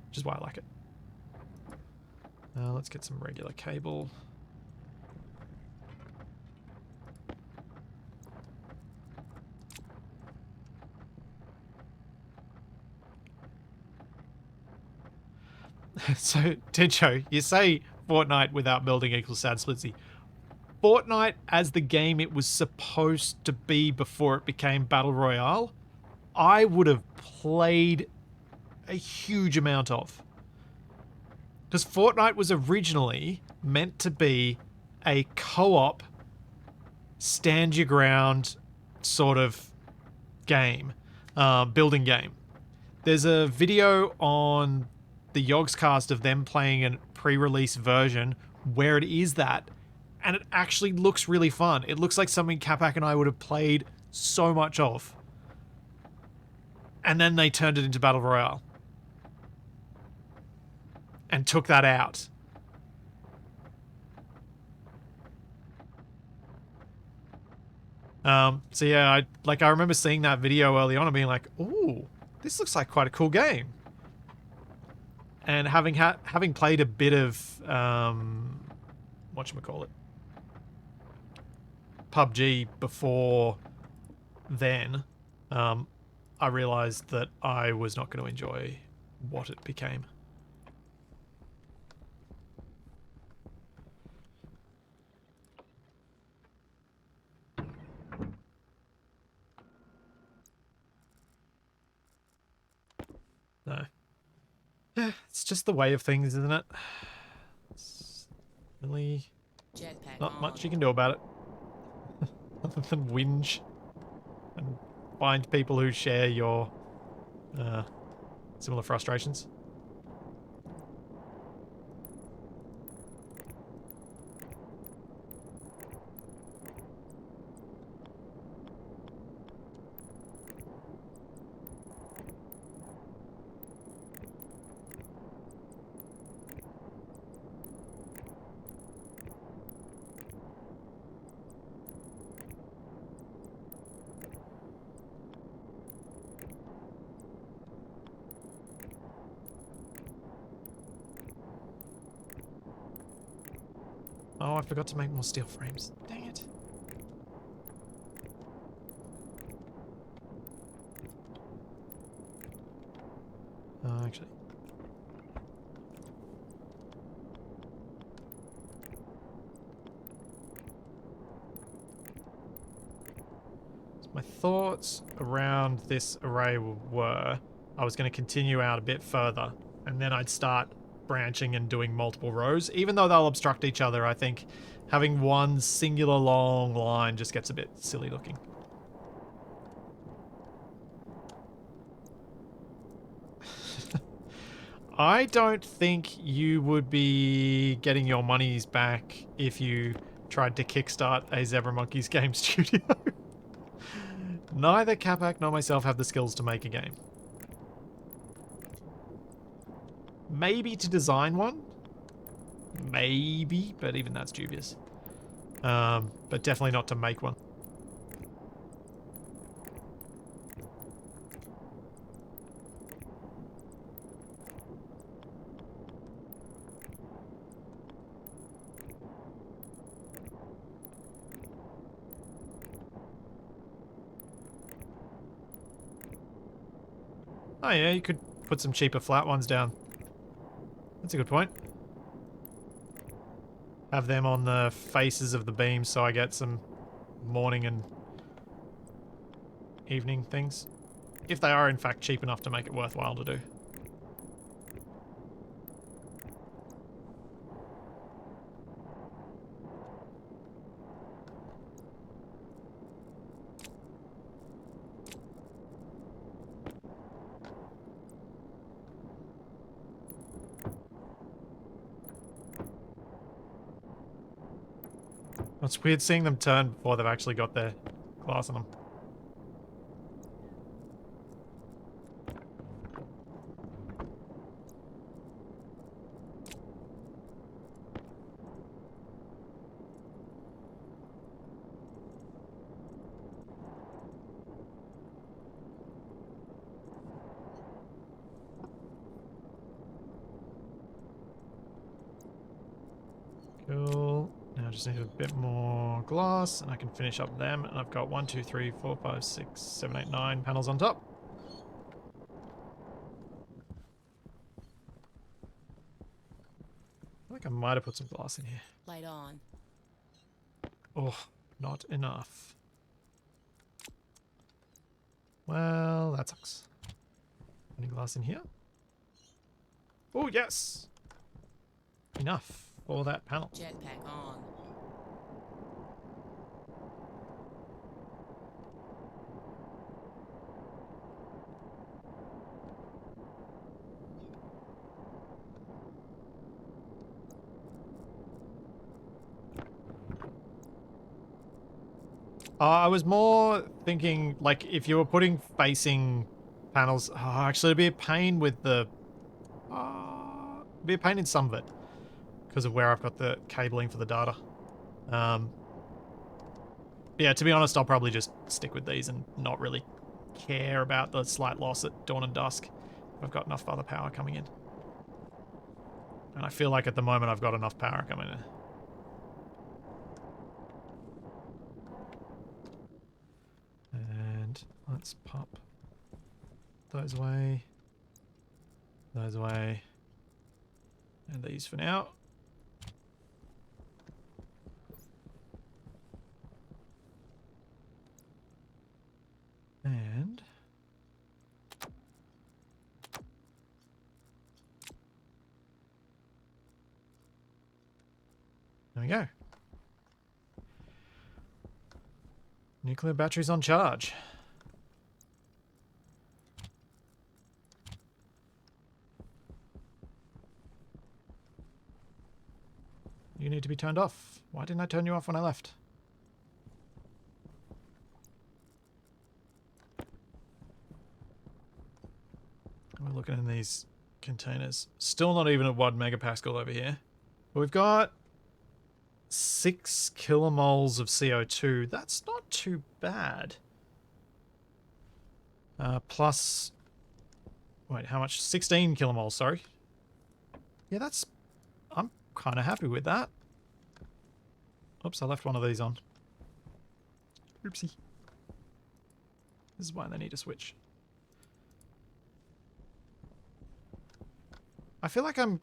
which is why I like it. Let's get some regular cable. So, Tincho, you say Fortnite without building equals sad splitsy. Fortnite as the game it was supposed to be before it became Battle Royale, I would have played a huge amount of. Because Fortnite was originally meant to be a co-op, stand your ground sort of game, building game. There's a video on the Yogscast of them playing a pre-release version where it is that, and it actually looks really fun. It looks like something Capac and I would have played so much of. And then they turned it into Battle Royale. And took that out. So yeah, I remember seeing that video early on and being like, ooh, this looks like quite a cool game. And having played a bit of whatchamacallit, PUBG before then, I realized that I was not going to enjoy what it became. No. Yeah, it's just the way of things, isn't it? It's really Jetpack not on. much you can do about it. Other than whinge and find people who share your similar frustrations. Oh, I forgot to make more steel frames. Dang it. Actually. So my thoughts around this array were I was going to continue out a bit further and then I'd start branching and doing multiple rows. Even though they'll obstruct each other, I think having one singular long line just gets a bit silly looking. I don't think you would be getting your monies back if you tried to kickstart a Zebra Monkeys game studio. Neither Capac nor myself have the skills to make a game. Maybe to design one? Maybe, but even that's dubious. But definitely not to make one. Oh yeah, you could put some cheaper flat ones down. That's a good point. Have them on the faces of the beams so I get some morning and evening things. If they are in fact cheap enough to make it worthwhile to do. It's weird seeing them turn before they've actually got their glass on them. Cool. Now I just need a bit more glass and I can finish up them. And I've got 1, 2, 3, 4, 5, 6, 7, 8, 9 panels on top. I feel like I might have put some glass in here. Light on. Oh, not enough. Well, that sucks. Any glass in here? Oh, yes! Enough for that panel. Jetpack on. I was more thinking, like, if you were putting facing panels... actually, it'd be a pain with the... it'd be a pain in some of it. Because of where I've got the cabling for the data. Yeah, to be honest, I'll probably just stick with these and not really care about the slight loss at dawn and dusk. I've got enough other power coming in. And I feel like at the moment I've got enough power coming in. And let's pop those away. Those away. And these for now. And there we go. Nuclear batteries on charge. You need to be turned off. Why didn't I turn you off when I left? We're looking in these containers. Still not even at 1 megapascal over here. But we've got 6 kilomoles of CO2. That's not too bad. Plus... Wait, how much? 16 kilomoles, sorry. Yeah, that's... I'm kind of happy with that. Oops, I left one of these on. Oopsie. This is why they need a switch. I feel like I'm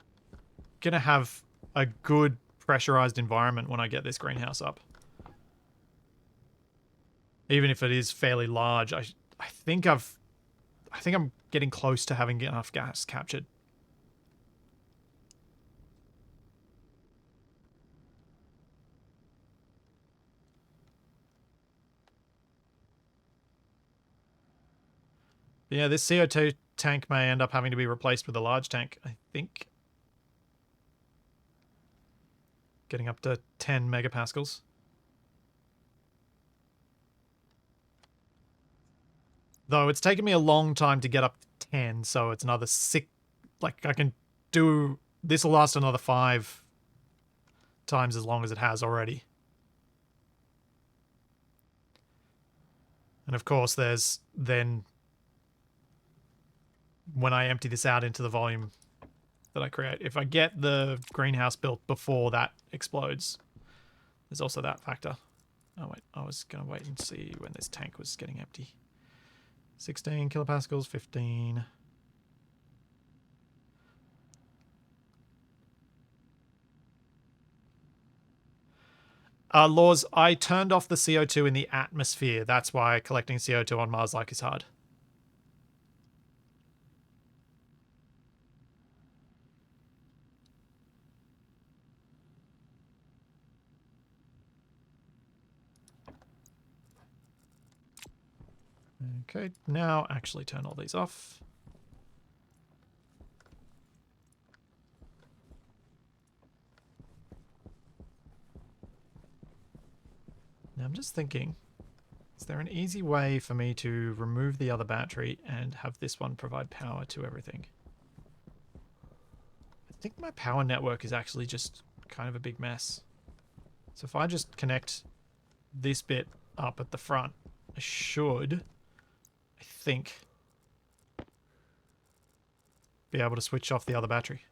gonna have a good pressurized environment when I get this greenhouse up. Even if it is fairly large, I think I'm getting close to having enough gas captured. But yeah, this CO2 tank may end up having to be replaced with a large tank, I think. Getting up to 10 megapascals. Though it's taken me a long time to get up to 10, so it's another 6... Like, I can do... This will last another 5 times as long as it has already. And of course, there's then... When I empty this out into the volume that I create. If I get the greenhouse built before that explodes, there's also that factor. Oh wait, I was going to wait and see when this tank was getting empty. 16 kilopascals, 15. Laws, I turned off the CO2 in the atmosphere. That's why collecting CO2 on Mars-like is hard. Okay, now actually turn all these off. Now I'm just thinking, is there an easy way for me to remove the other battery and have this one provide power to everything? I think my power network is actually just kind of a big mess. So if I just connect this bit up at the front, I should, I think, be able to switch off the other battery.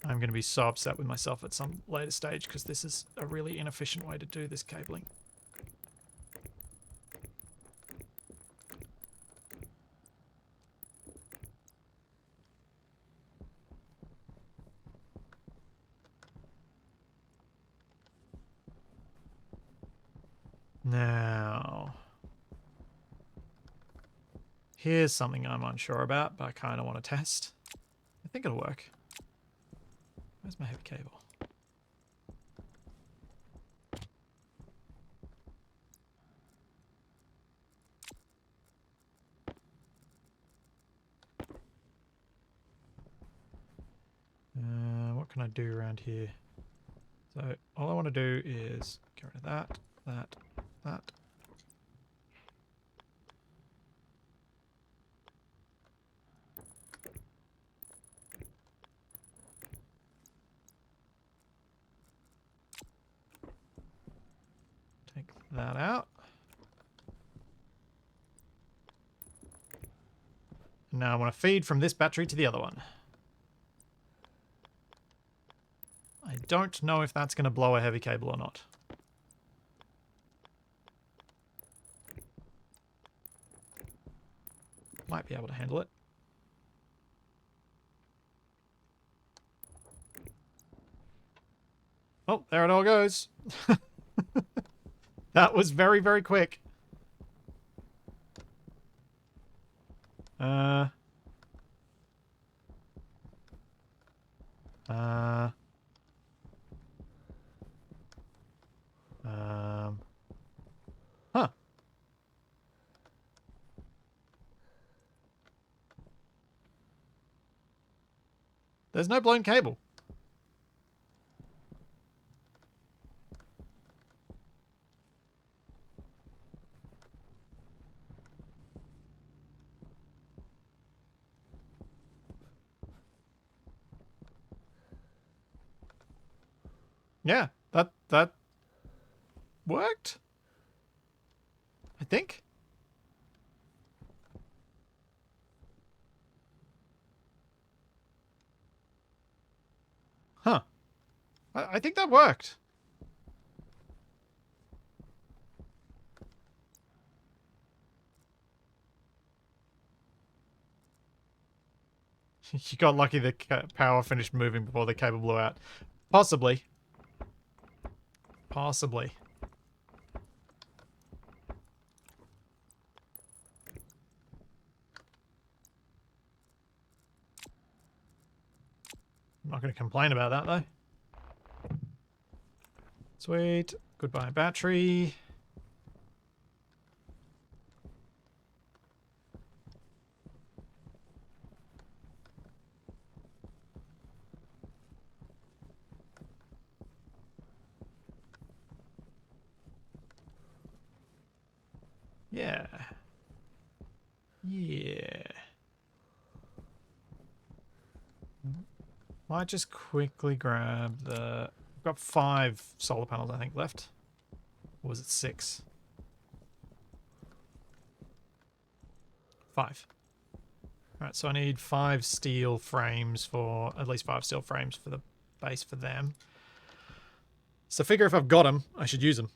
I'm going to be so upset with myself at some later stage because this is a really inefficient way to do this cabling. Now, here's something I'm unsure about, but I kind of want to test. I think it'll work. Where's my heavy cable? What can I do around here? So all I want to do is get rid of that, that, that. Take that out. Now I want to feed from this battery to the other one. I don't know if that's going to blow a heavy cable or not. Might be able to handle it. Oh, there it all goes. That was very, very quick. Huh. There's no blown cable. Yeah, that worked. I think. Huh. I think that worked. You got lucky the power finished moving before the cable blew out. Possibly. Possibly. I'm not going to complain about that, though. Sweet. Goodbye, battery. Yeah. Yeah. Might just quickly grab the... I've got 5 solar panels, I think, left. Or was it 6? 5. Alright, so I need 5 steel frames for... At least 5 steel frames for the base for them. So figure if I've got them, I should use them.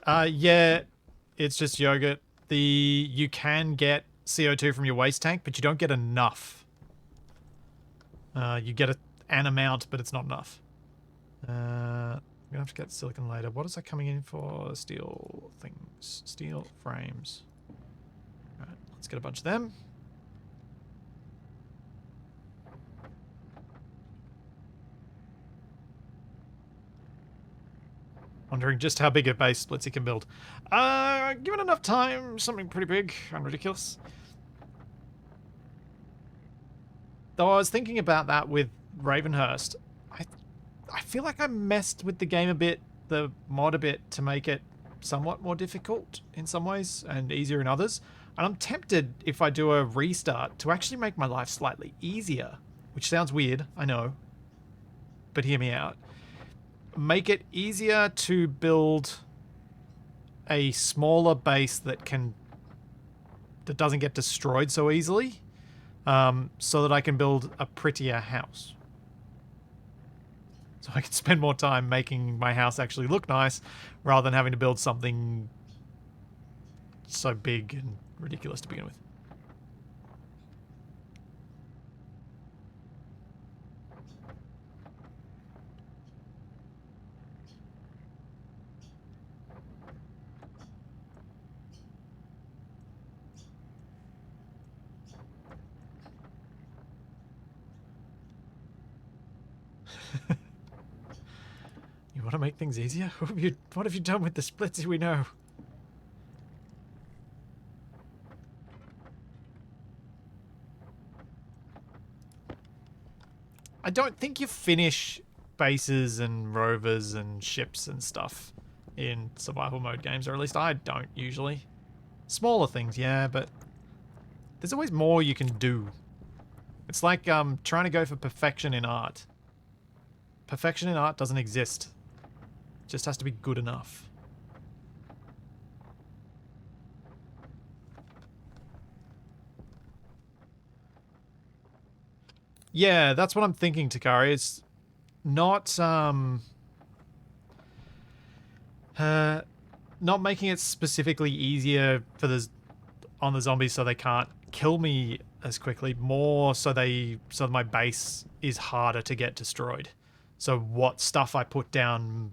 Yeah, it's just yogurt. You can get CO2 from your waste tank, but you don't get enough. You get an amount, but it's not enough. I'm gonna have to get silicon later. What is that coming in for? Steel things. Steel frames. Alright, let's get a bunch of them. Wondering just how big a base splits he can build. Given enough time, something pretty big and ridiculous. Though I was thinking about that with Ravenhurst. I feel like I messed with the game a bit, the mod a bit, to make it somewhat more difficult in some ways and easier in others. And I'm tempted, if I do a restart, to actually make my life slightly easier. Which sounds weird, I know. But hear me out. Make it easier to build a smaller base that doesn't get destroyed so easily, so that I can build a prettier house. So I can spend more time making my house actually look nice, rather than having to build something so big and ridiculous to begin with. You want to make things easier? What have you done with the splits we know? I don't think you finish bases and rovers and ships and stuff in survival mode games, or at least I don't usually. Smaller things, yeah, but there's always more you can do. It's like trying to go for perfection in art. Perfection in art doesn't exist. It just has to be good enough. Yeah, that's what I'm thinking, Takari. It's not not making it specifically easier for on the zombies so they can't kill me as quickly, more so my base is harder to get destroyed. So what stuff I put down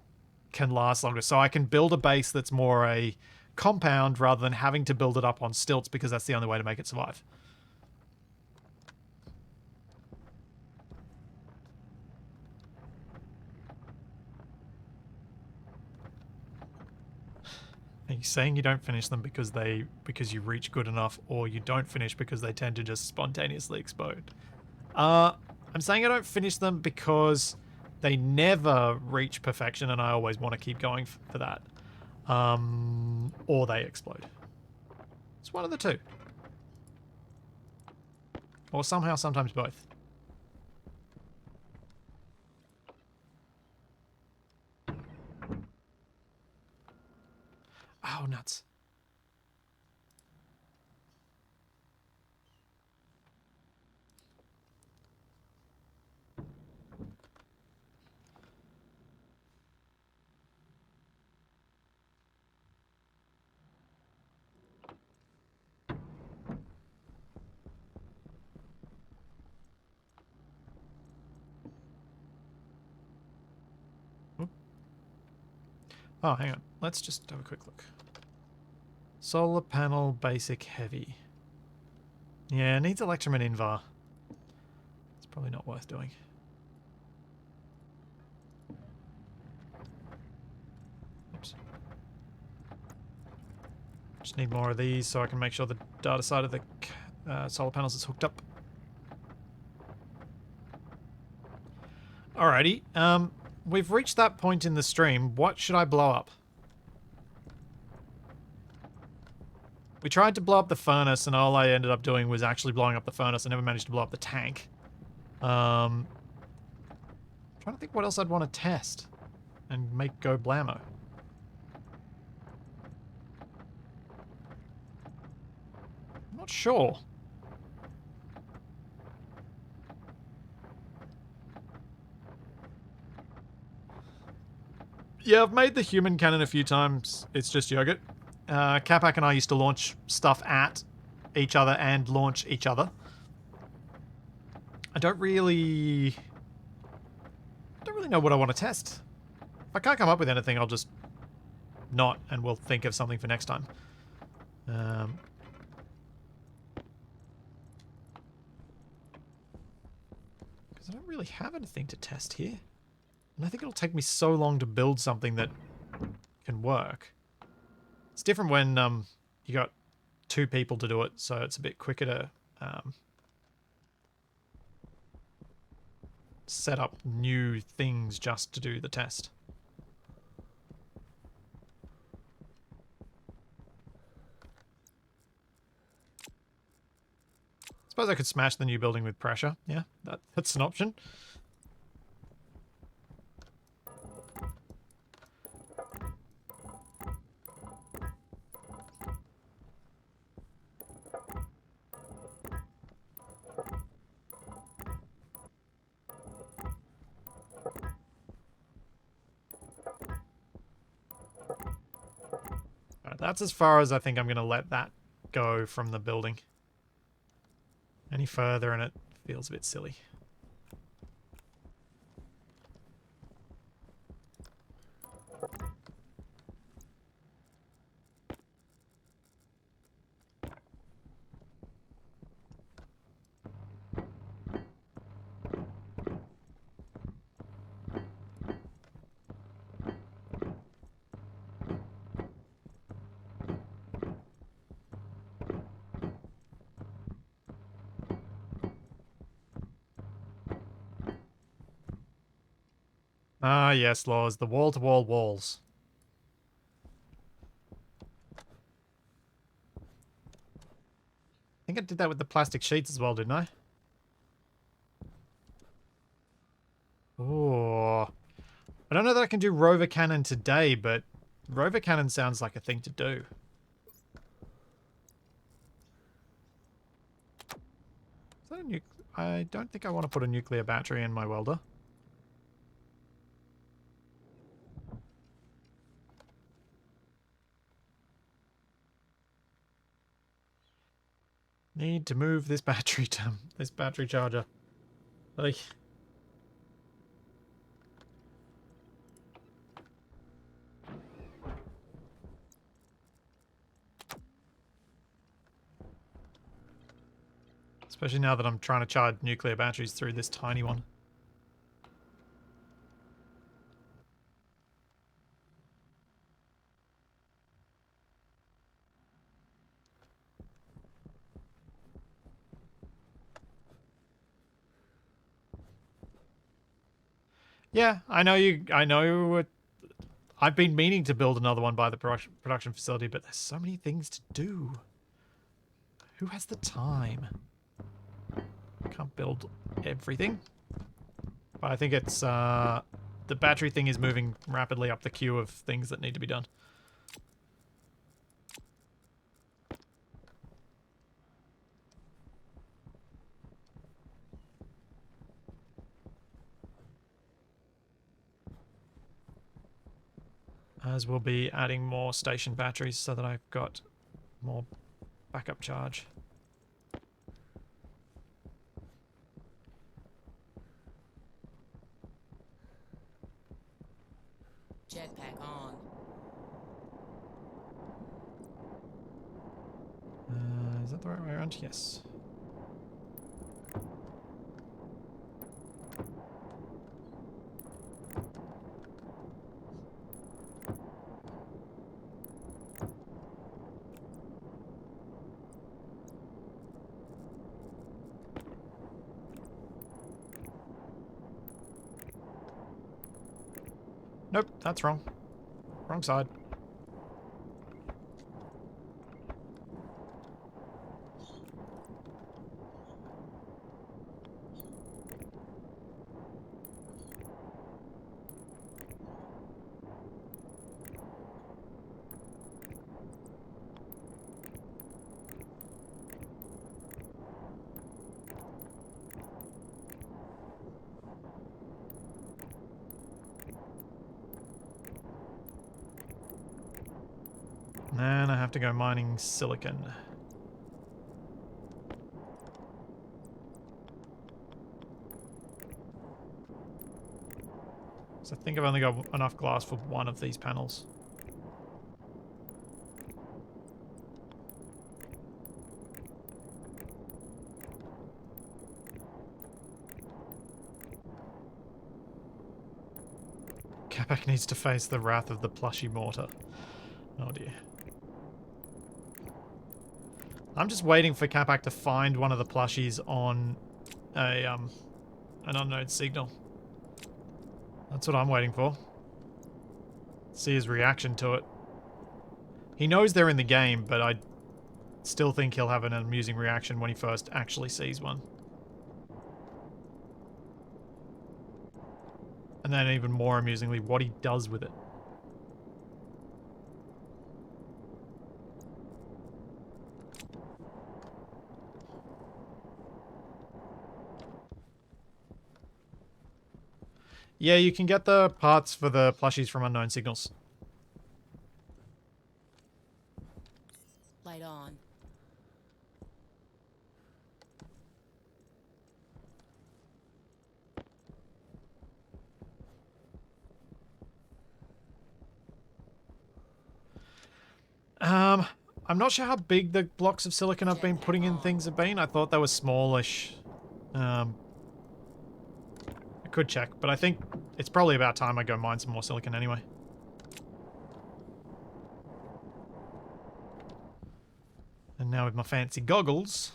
can last longer. So I can build a base that's more a compound rather than having to build it up on stilts, because that's the only way to make it survive. Are you saying you don't finish them because you reach good enough, or you don't finish because they tend to just spontaneously explode? I'm saying I don't finish them because they never reach perfection, and I always want to keep going for that. Or they explode. It's one of the two. Or somehow, sometimes both. Oh, nuts. Oh, hang on. Let's just have a quick look. Solar panel, basic, heavy. Yeah, it needs Electrum and Invar. It's probably not worth doing. Oops. Just need more of these so I can make sure the data side of the solar panels is hooked up. Alrighty. We've reached that point in the stream. What should I blow up? We tried to blow up the furnace, and all I ended up doing was actually blowing up the furnace. I never managed to blow up the tank. Trying to think what else I'd want to test and make go blammo. Not sure. Yeah, I've made the human cannon a few times. It's just yogurt. Capac and I used to launch stuff at each other and launch each other. I don't really know what I want to test. If I can't come up with anything, I'll just not, and we'll think of something for next time. Because I don't really have anything to test here. And I think it'll take me so long to build something that can work. It's different when you got 2 people to do it, so it's a bit quicker to set up new things just to do the test. Suppose I could smash the new building with pressure. Yeah, that's an option. Alright, that's as far as I think I'm going to let that go from the building. Any further and it feels a bit silly. Ah, yes, laws. The wall-to-wall walls. I think I did that with the plastic sheets as well, didn't I? Oh. I don't know that I can do rover cannon today, but rover cannon sounds like a thing to do. Is that a I don't think I want to put a nuclear battery in my welder. Need to move this battery to this battery charger. Like, especially now that I'm trying to charge nuclear batteries through this tiny one. Yeah, I know I've been meaning to build another one by the production facility, but there's so many things to do. Who has the time? Can't build everything. But I think it's, the battery thing is moving rapidly up the queue of things that need to be done. As we'll be adding more station batteries so that I've got more backup charge. Jetpack on. Is that the right way around? Yes. Nope, that's wrong. Wrong side. have to go mining silicon. So I think I've only got enough glass for one of these panels. Capac needs to face the wrath of the plushy mortar. Oh dear. I'm just waiting for Capac to find one of the plushies on a an unknown signal. That's what I'm waiting for. See his reaction to it. He knows they're in the game, but I still think he'll have an amusing reaction when he first actually sees one. And then even more amusingly, what he does with it. Yeah, you can get the parts for the plushies from unknown signals. Light on. I'm not sure how big the blocks of silicon I've been putting in things have been. I thought they were smallish. I could check, but I think it's probably about time I go mine some more silicon anyway. And now with my fancy goggles,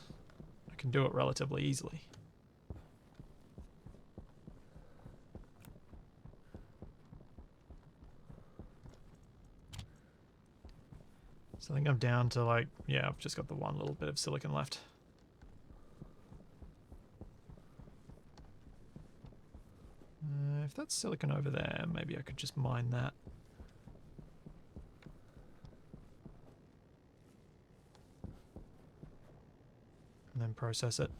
I can do it relatively easily. So I think I'm down to like, yeah, I've just got the one little bit of silicon left. If that's silicon over there, maybe I could just mine that. And then process it.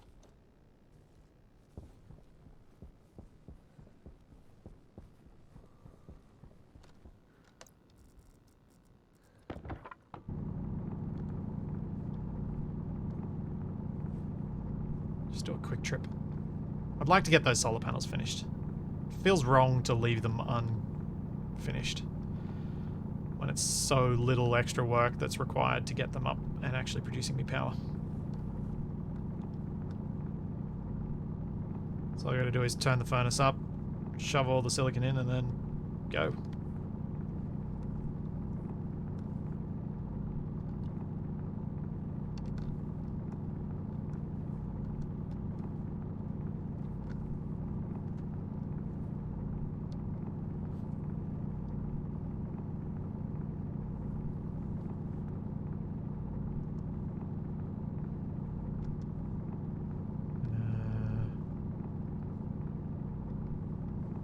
Just do a quick trip. I'd like to get those solar panels finished. It feels wrong to leave them unfinished when it's so little extra work that's required to get them up and actually producing me power. So all I gotta do is turn the furnace up, shove all the silicon in, and then go.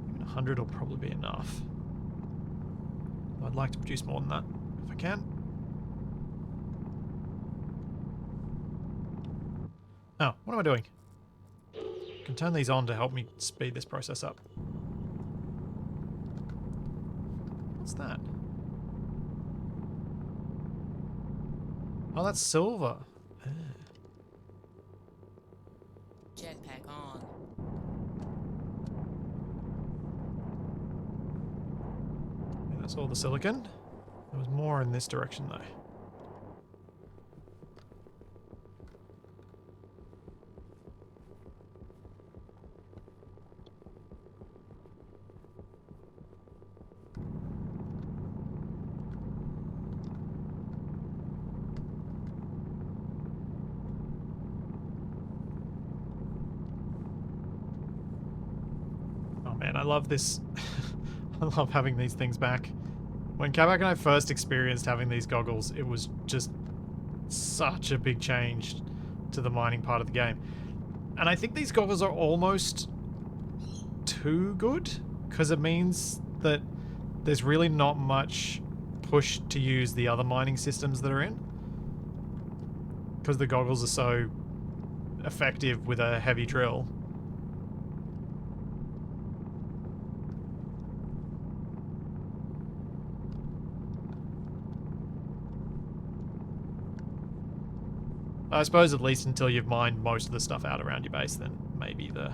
Even 100 will probably be enough. I'd like to produce more than that, if I can. Oh, what am I doing? I can turn these on to help me speed this process up. What's that? Oh, that's silver. Jetpack on. Yeah, that's all the silicon. There was more in this direction though. Oh man, I love this. I love having these things back. When Kabak and I first experienced having these goggles, it was just such a big change to the mining part of the game. And I think these goggles are almost too good, because it means that there's really not much push to use the other mining systems that are in. Because the goggles are so effective with a heavy drill. I suppose at least until you've mined most of the stuff out around your base, then maybe the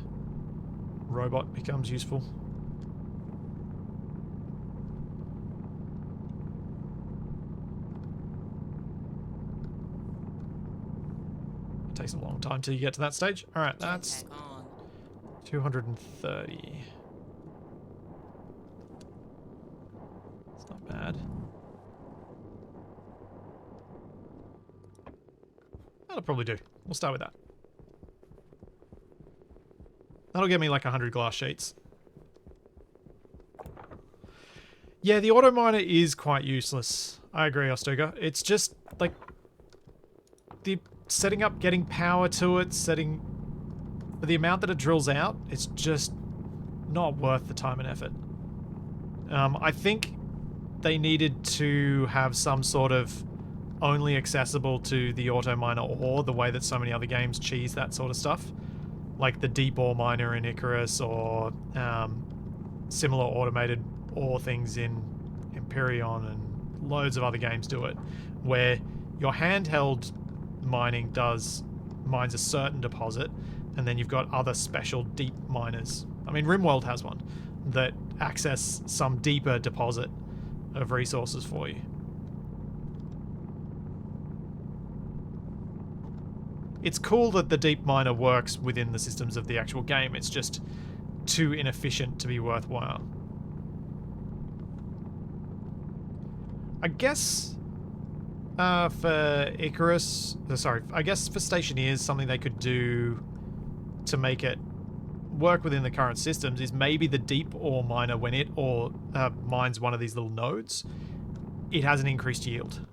robot becomes useful. It takes a long time till you get to that stage. Alright, that's Jetpack on. 230. It's not bad. That'll probably do. We'll start with that. That'll get me like 100 glass sheets. Yeah, the auto miner is quite useless. I agree, Ostuga. It's just like the setting up, getting power to it, setting for the amount that it drills out, it's just not worth the time and effort. I think they needed to have some sort of only accessible to the auto miner ore, the way that so many other games cheese that sort of stuff. Like the deep ore miner in Icarus, or similar automated ore things in Empyrean, and loads of other games do it, where your handheld mining mines a certain deposit, and then you've got other special deep miners. I mean, RimWorld has one that access some deeper deposit of resources for you. It's cool that the deep miner works within the systems of the actual game. It's just too inefficient to be worthwhile. I guess for Icarus, I guess for Stationeers, something they could do to make it work within the current systems is maybe the deep ore miner, when it mines one of these little nodes, it has an increased yield.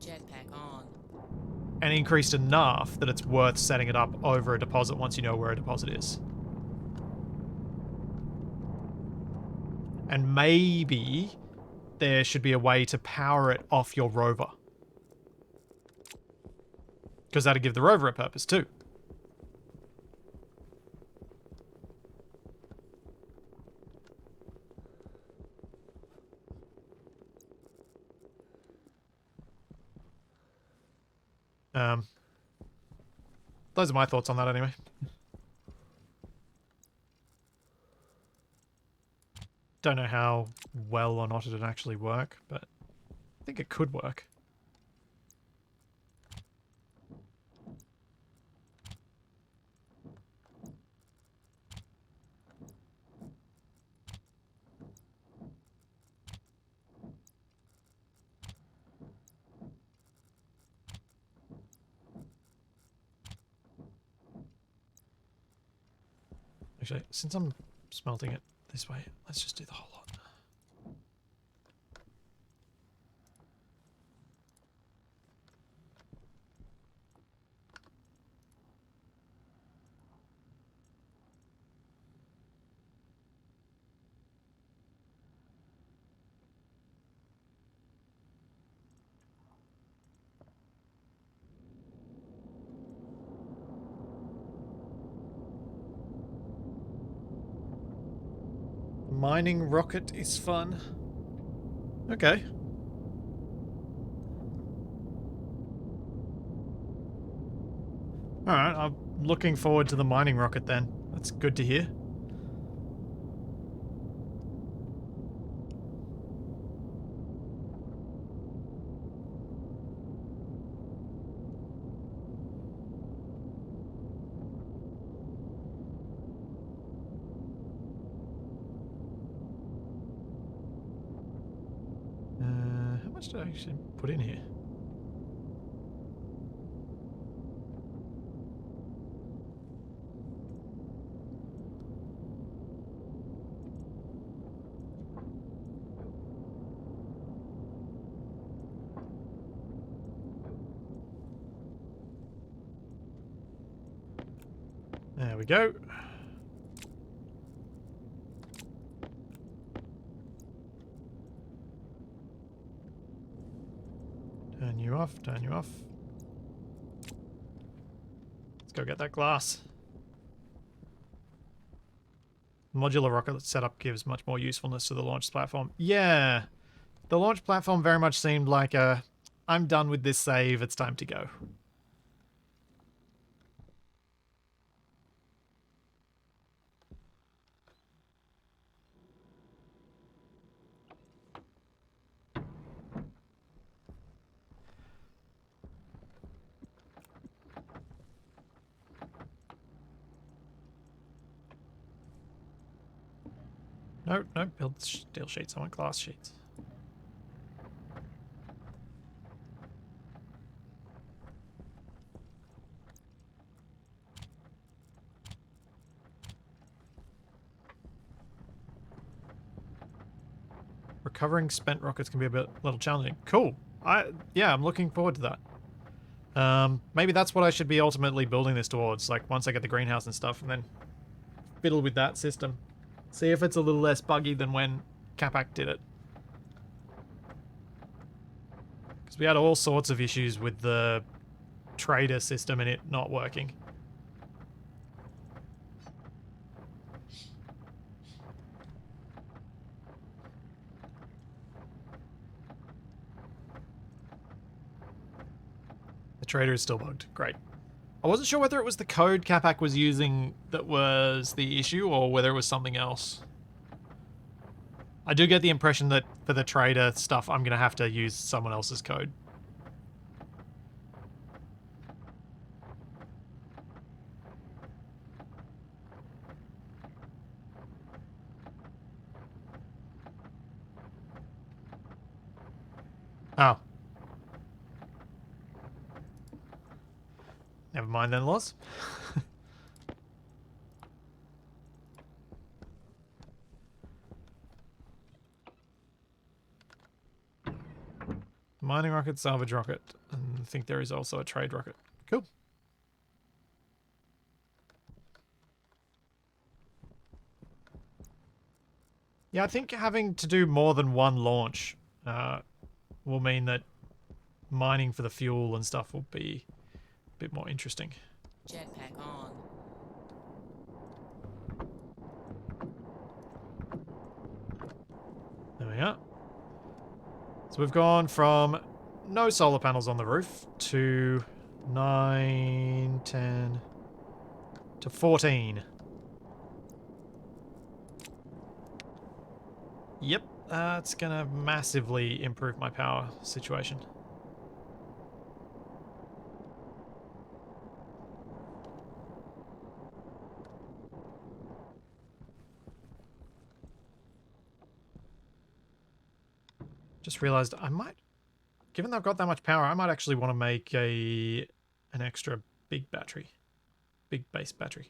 Jetpack on. And increased enough that it's worth setting it up over a deposit once you know where a deposit is. And maybe there should be a way to power it off your rover, because that'd give the rover a purpose too. Those are my thoughts on that anyway. Don't know how well or not it'd actually work, but I think it could work. Actually, since I'm smelting it this way, let's just do the whole lot. Mining rocket is fun. Okay. Alright, I'm looking forward to the mining rocket then. That's good to hear. How much did I actually put in here? There we go. Turn you off, turn you off. Let's go get that glass. Modular rocket setup gives much more usefulness to the launch platform. Yeah, the launch platform very much seemed like a, I'm done with this save, it's time to go. No, no, build steel sheets. I want glass sheets. Recovering spent rockets can be a little challenging. Cool. Yeah, I'm looking forward to that. Maybe that's what I should be ultimately building this towards, like once I get the greenhouse and stuff, and then fiddle with that system. See if it's a little less buggy than when Capac did it. Because we had all sorts of issues with the trader system and it not working. The trader is still bugged. Great. I wasn't sure whether it was the code Capac was using that was the issue or whether it was something else. I do get the impression that for the trader stuff, I'm going to have to use someone else's code. Oh. Never mind then, Loz. Mining rocket, salvage rocket, and I think there is also a trade rocket. Cool. Yeah, I think having to do more than one launch will mean that mining for the fuel and stuff will be a bit more interesting. Jetpack on. There we are. So we've gone from no solar panels on the roof to 9, 10 to 14. Yep, that's gonna massively improve my power situation. Just realized I might, given that I've got that much power, I might actually want to make an extra big battery. Big base battery.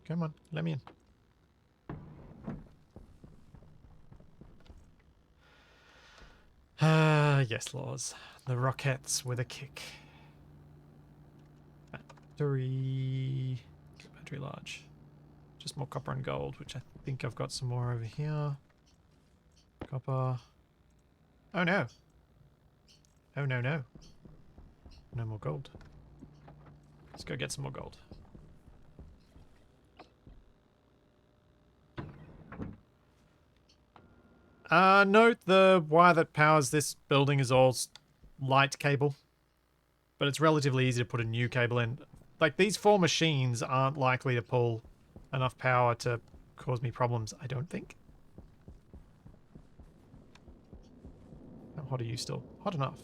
Come on, let me in. Yes, Laws. The rockets with a kick. Battery. Battery large. Just more copper and gold, which I think I've got some more over here. Copper. Oh no. Oh no, no. No more gold. Let's go get some more gold. Note the wire that powers this building is all light cable, but it's relatively easy to put a new cable in. Like, these 4 machines aren't likely to pull enough power to cause me problems, I don't think. How hot are you still? Hot enough.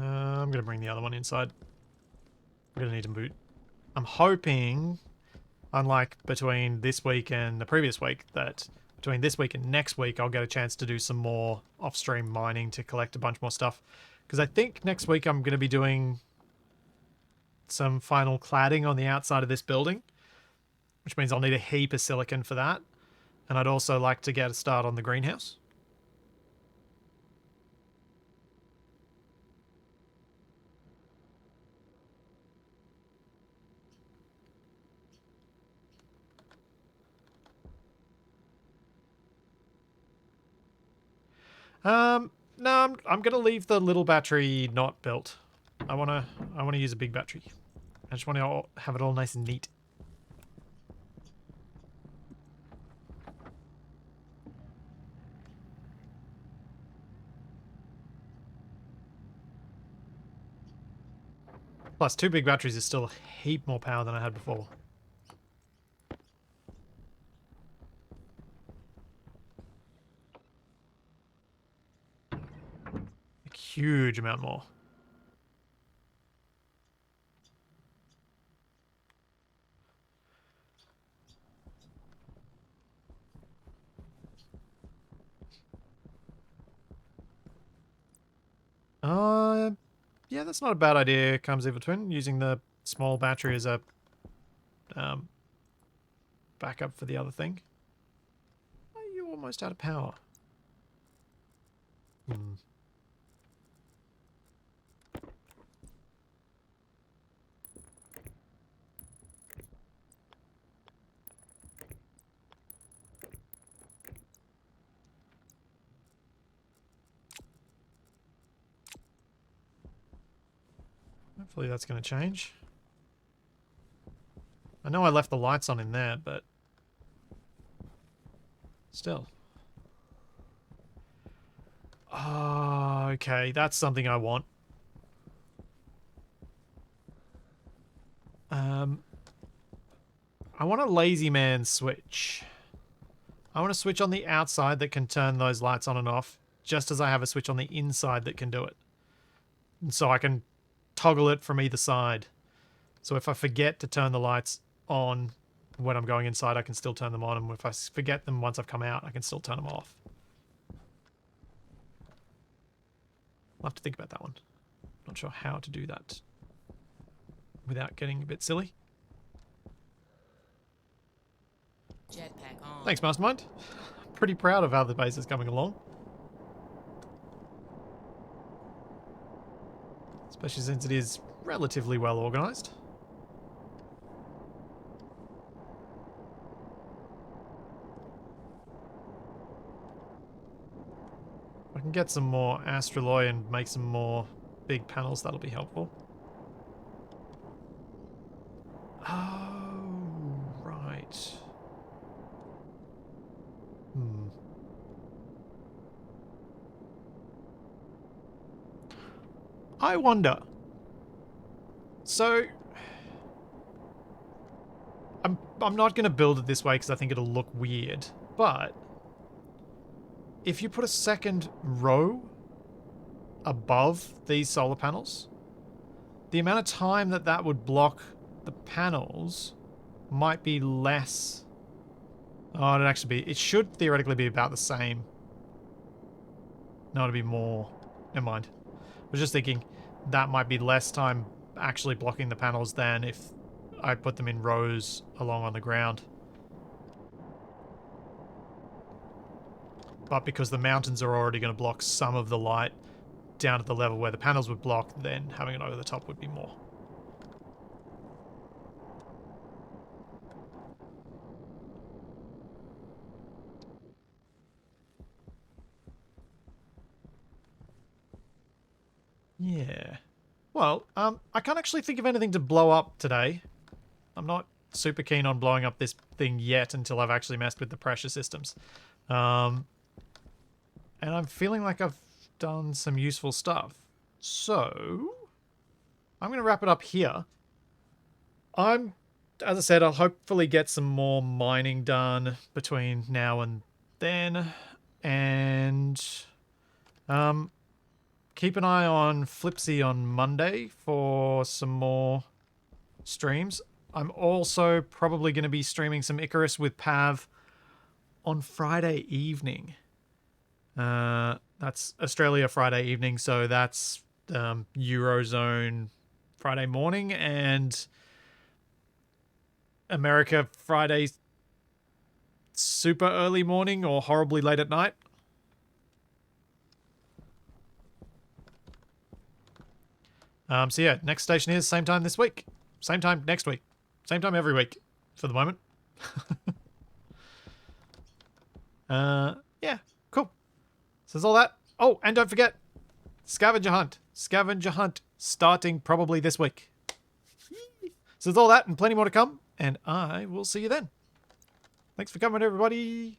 I'm going to bring the other one inside. I'm going to need to boot. I'm hoping, unlike between this week and the previous week, that between this week and next week I'll get a chance to do some more off-stream mining to collect a bunch more stuff. Because I think next week I'm going to be doing some final cladding on the outside of this building, which means I'll need a heap of silicon for that. And I'd also like to get a start on the greenhouse. No, I'm gonna leave the little battery not built. I wanna use a big battery. I just want to have it all nice and neat. Plus, 2 big batteries is still a heap more power than I had before. A huge amount more. Yeah, that's not a bad idea, Comes Evil Twin, using the small battery as a backup for the other thing. Are you almost out of power? Hmm. Hopefully that's going to change. I know I left the lights on in there, but still. Oh, okay, that's something I want. I want a lazy man switch. I want a switch on the outside that can turn those lights on and off, just as I have a switch on the inside that can do it. And so I can toggle it from either side. So if I forget to turn the lights on when I'm going inside, I can still turn them on. And if I forget them once I've come out, I can still turn them off. I'll have to think about that one. Not sure how to do that without getting a bit silly. Jetpack on. Thanks, Mastermind. Pretty proud of how the base is coming along. Especially since it is relatively well organised. If I can get some more astraloy and make some more big panels, that'll be helpful. Oh, right. I wonder. So, I'm not going to build it this way because I think it'll look weird, but if you put a second row above these solar panels, the amount of time that that would block the panels might be less. Oh, it'd actually be, it should theoretically be about the same. No, it'd be more. Never mind. I was just thinking that might be less time actually blocking the panels than if I put them in rows along on the ground. But because the mountains are already going to block some of the light down at the level where the panels would block, then having it over the top would be more. Yeah. Well, I can't actually think of anything to blow up today. I'm not super keen on blowing up this thing yet until I've actually messed with the pressure systems. And I'm feeling like I've done some useful stuff. So, I'm going to wrap it up here. As I said, I'll hopefully get some more mining done between now and then. And, keep an eye on Flipsy on Monday for some more streams. I'm also probably going to be streaming some Icarus with Pav on Friday evening. That's Australia Friday evening, so that's Eurozone Friday morning, and America Friday super early morning or horribly late at night. So yeah, next station is same time this week. Same time next week. Same time every week for the moment. Yeah, cool. So that's all that. Oh, and don't forget, scavenger hunt. Scavenger hunt starting probably this week. So there's all that and plenty more to come, and I will see you then. Thanks for coming, everybody.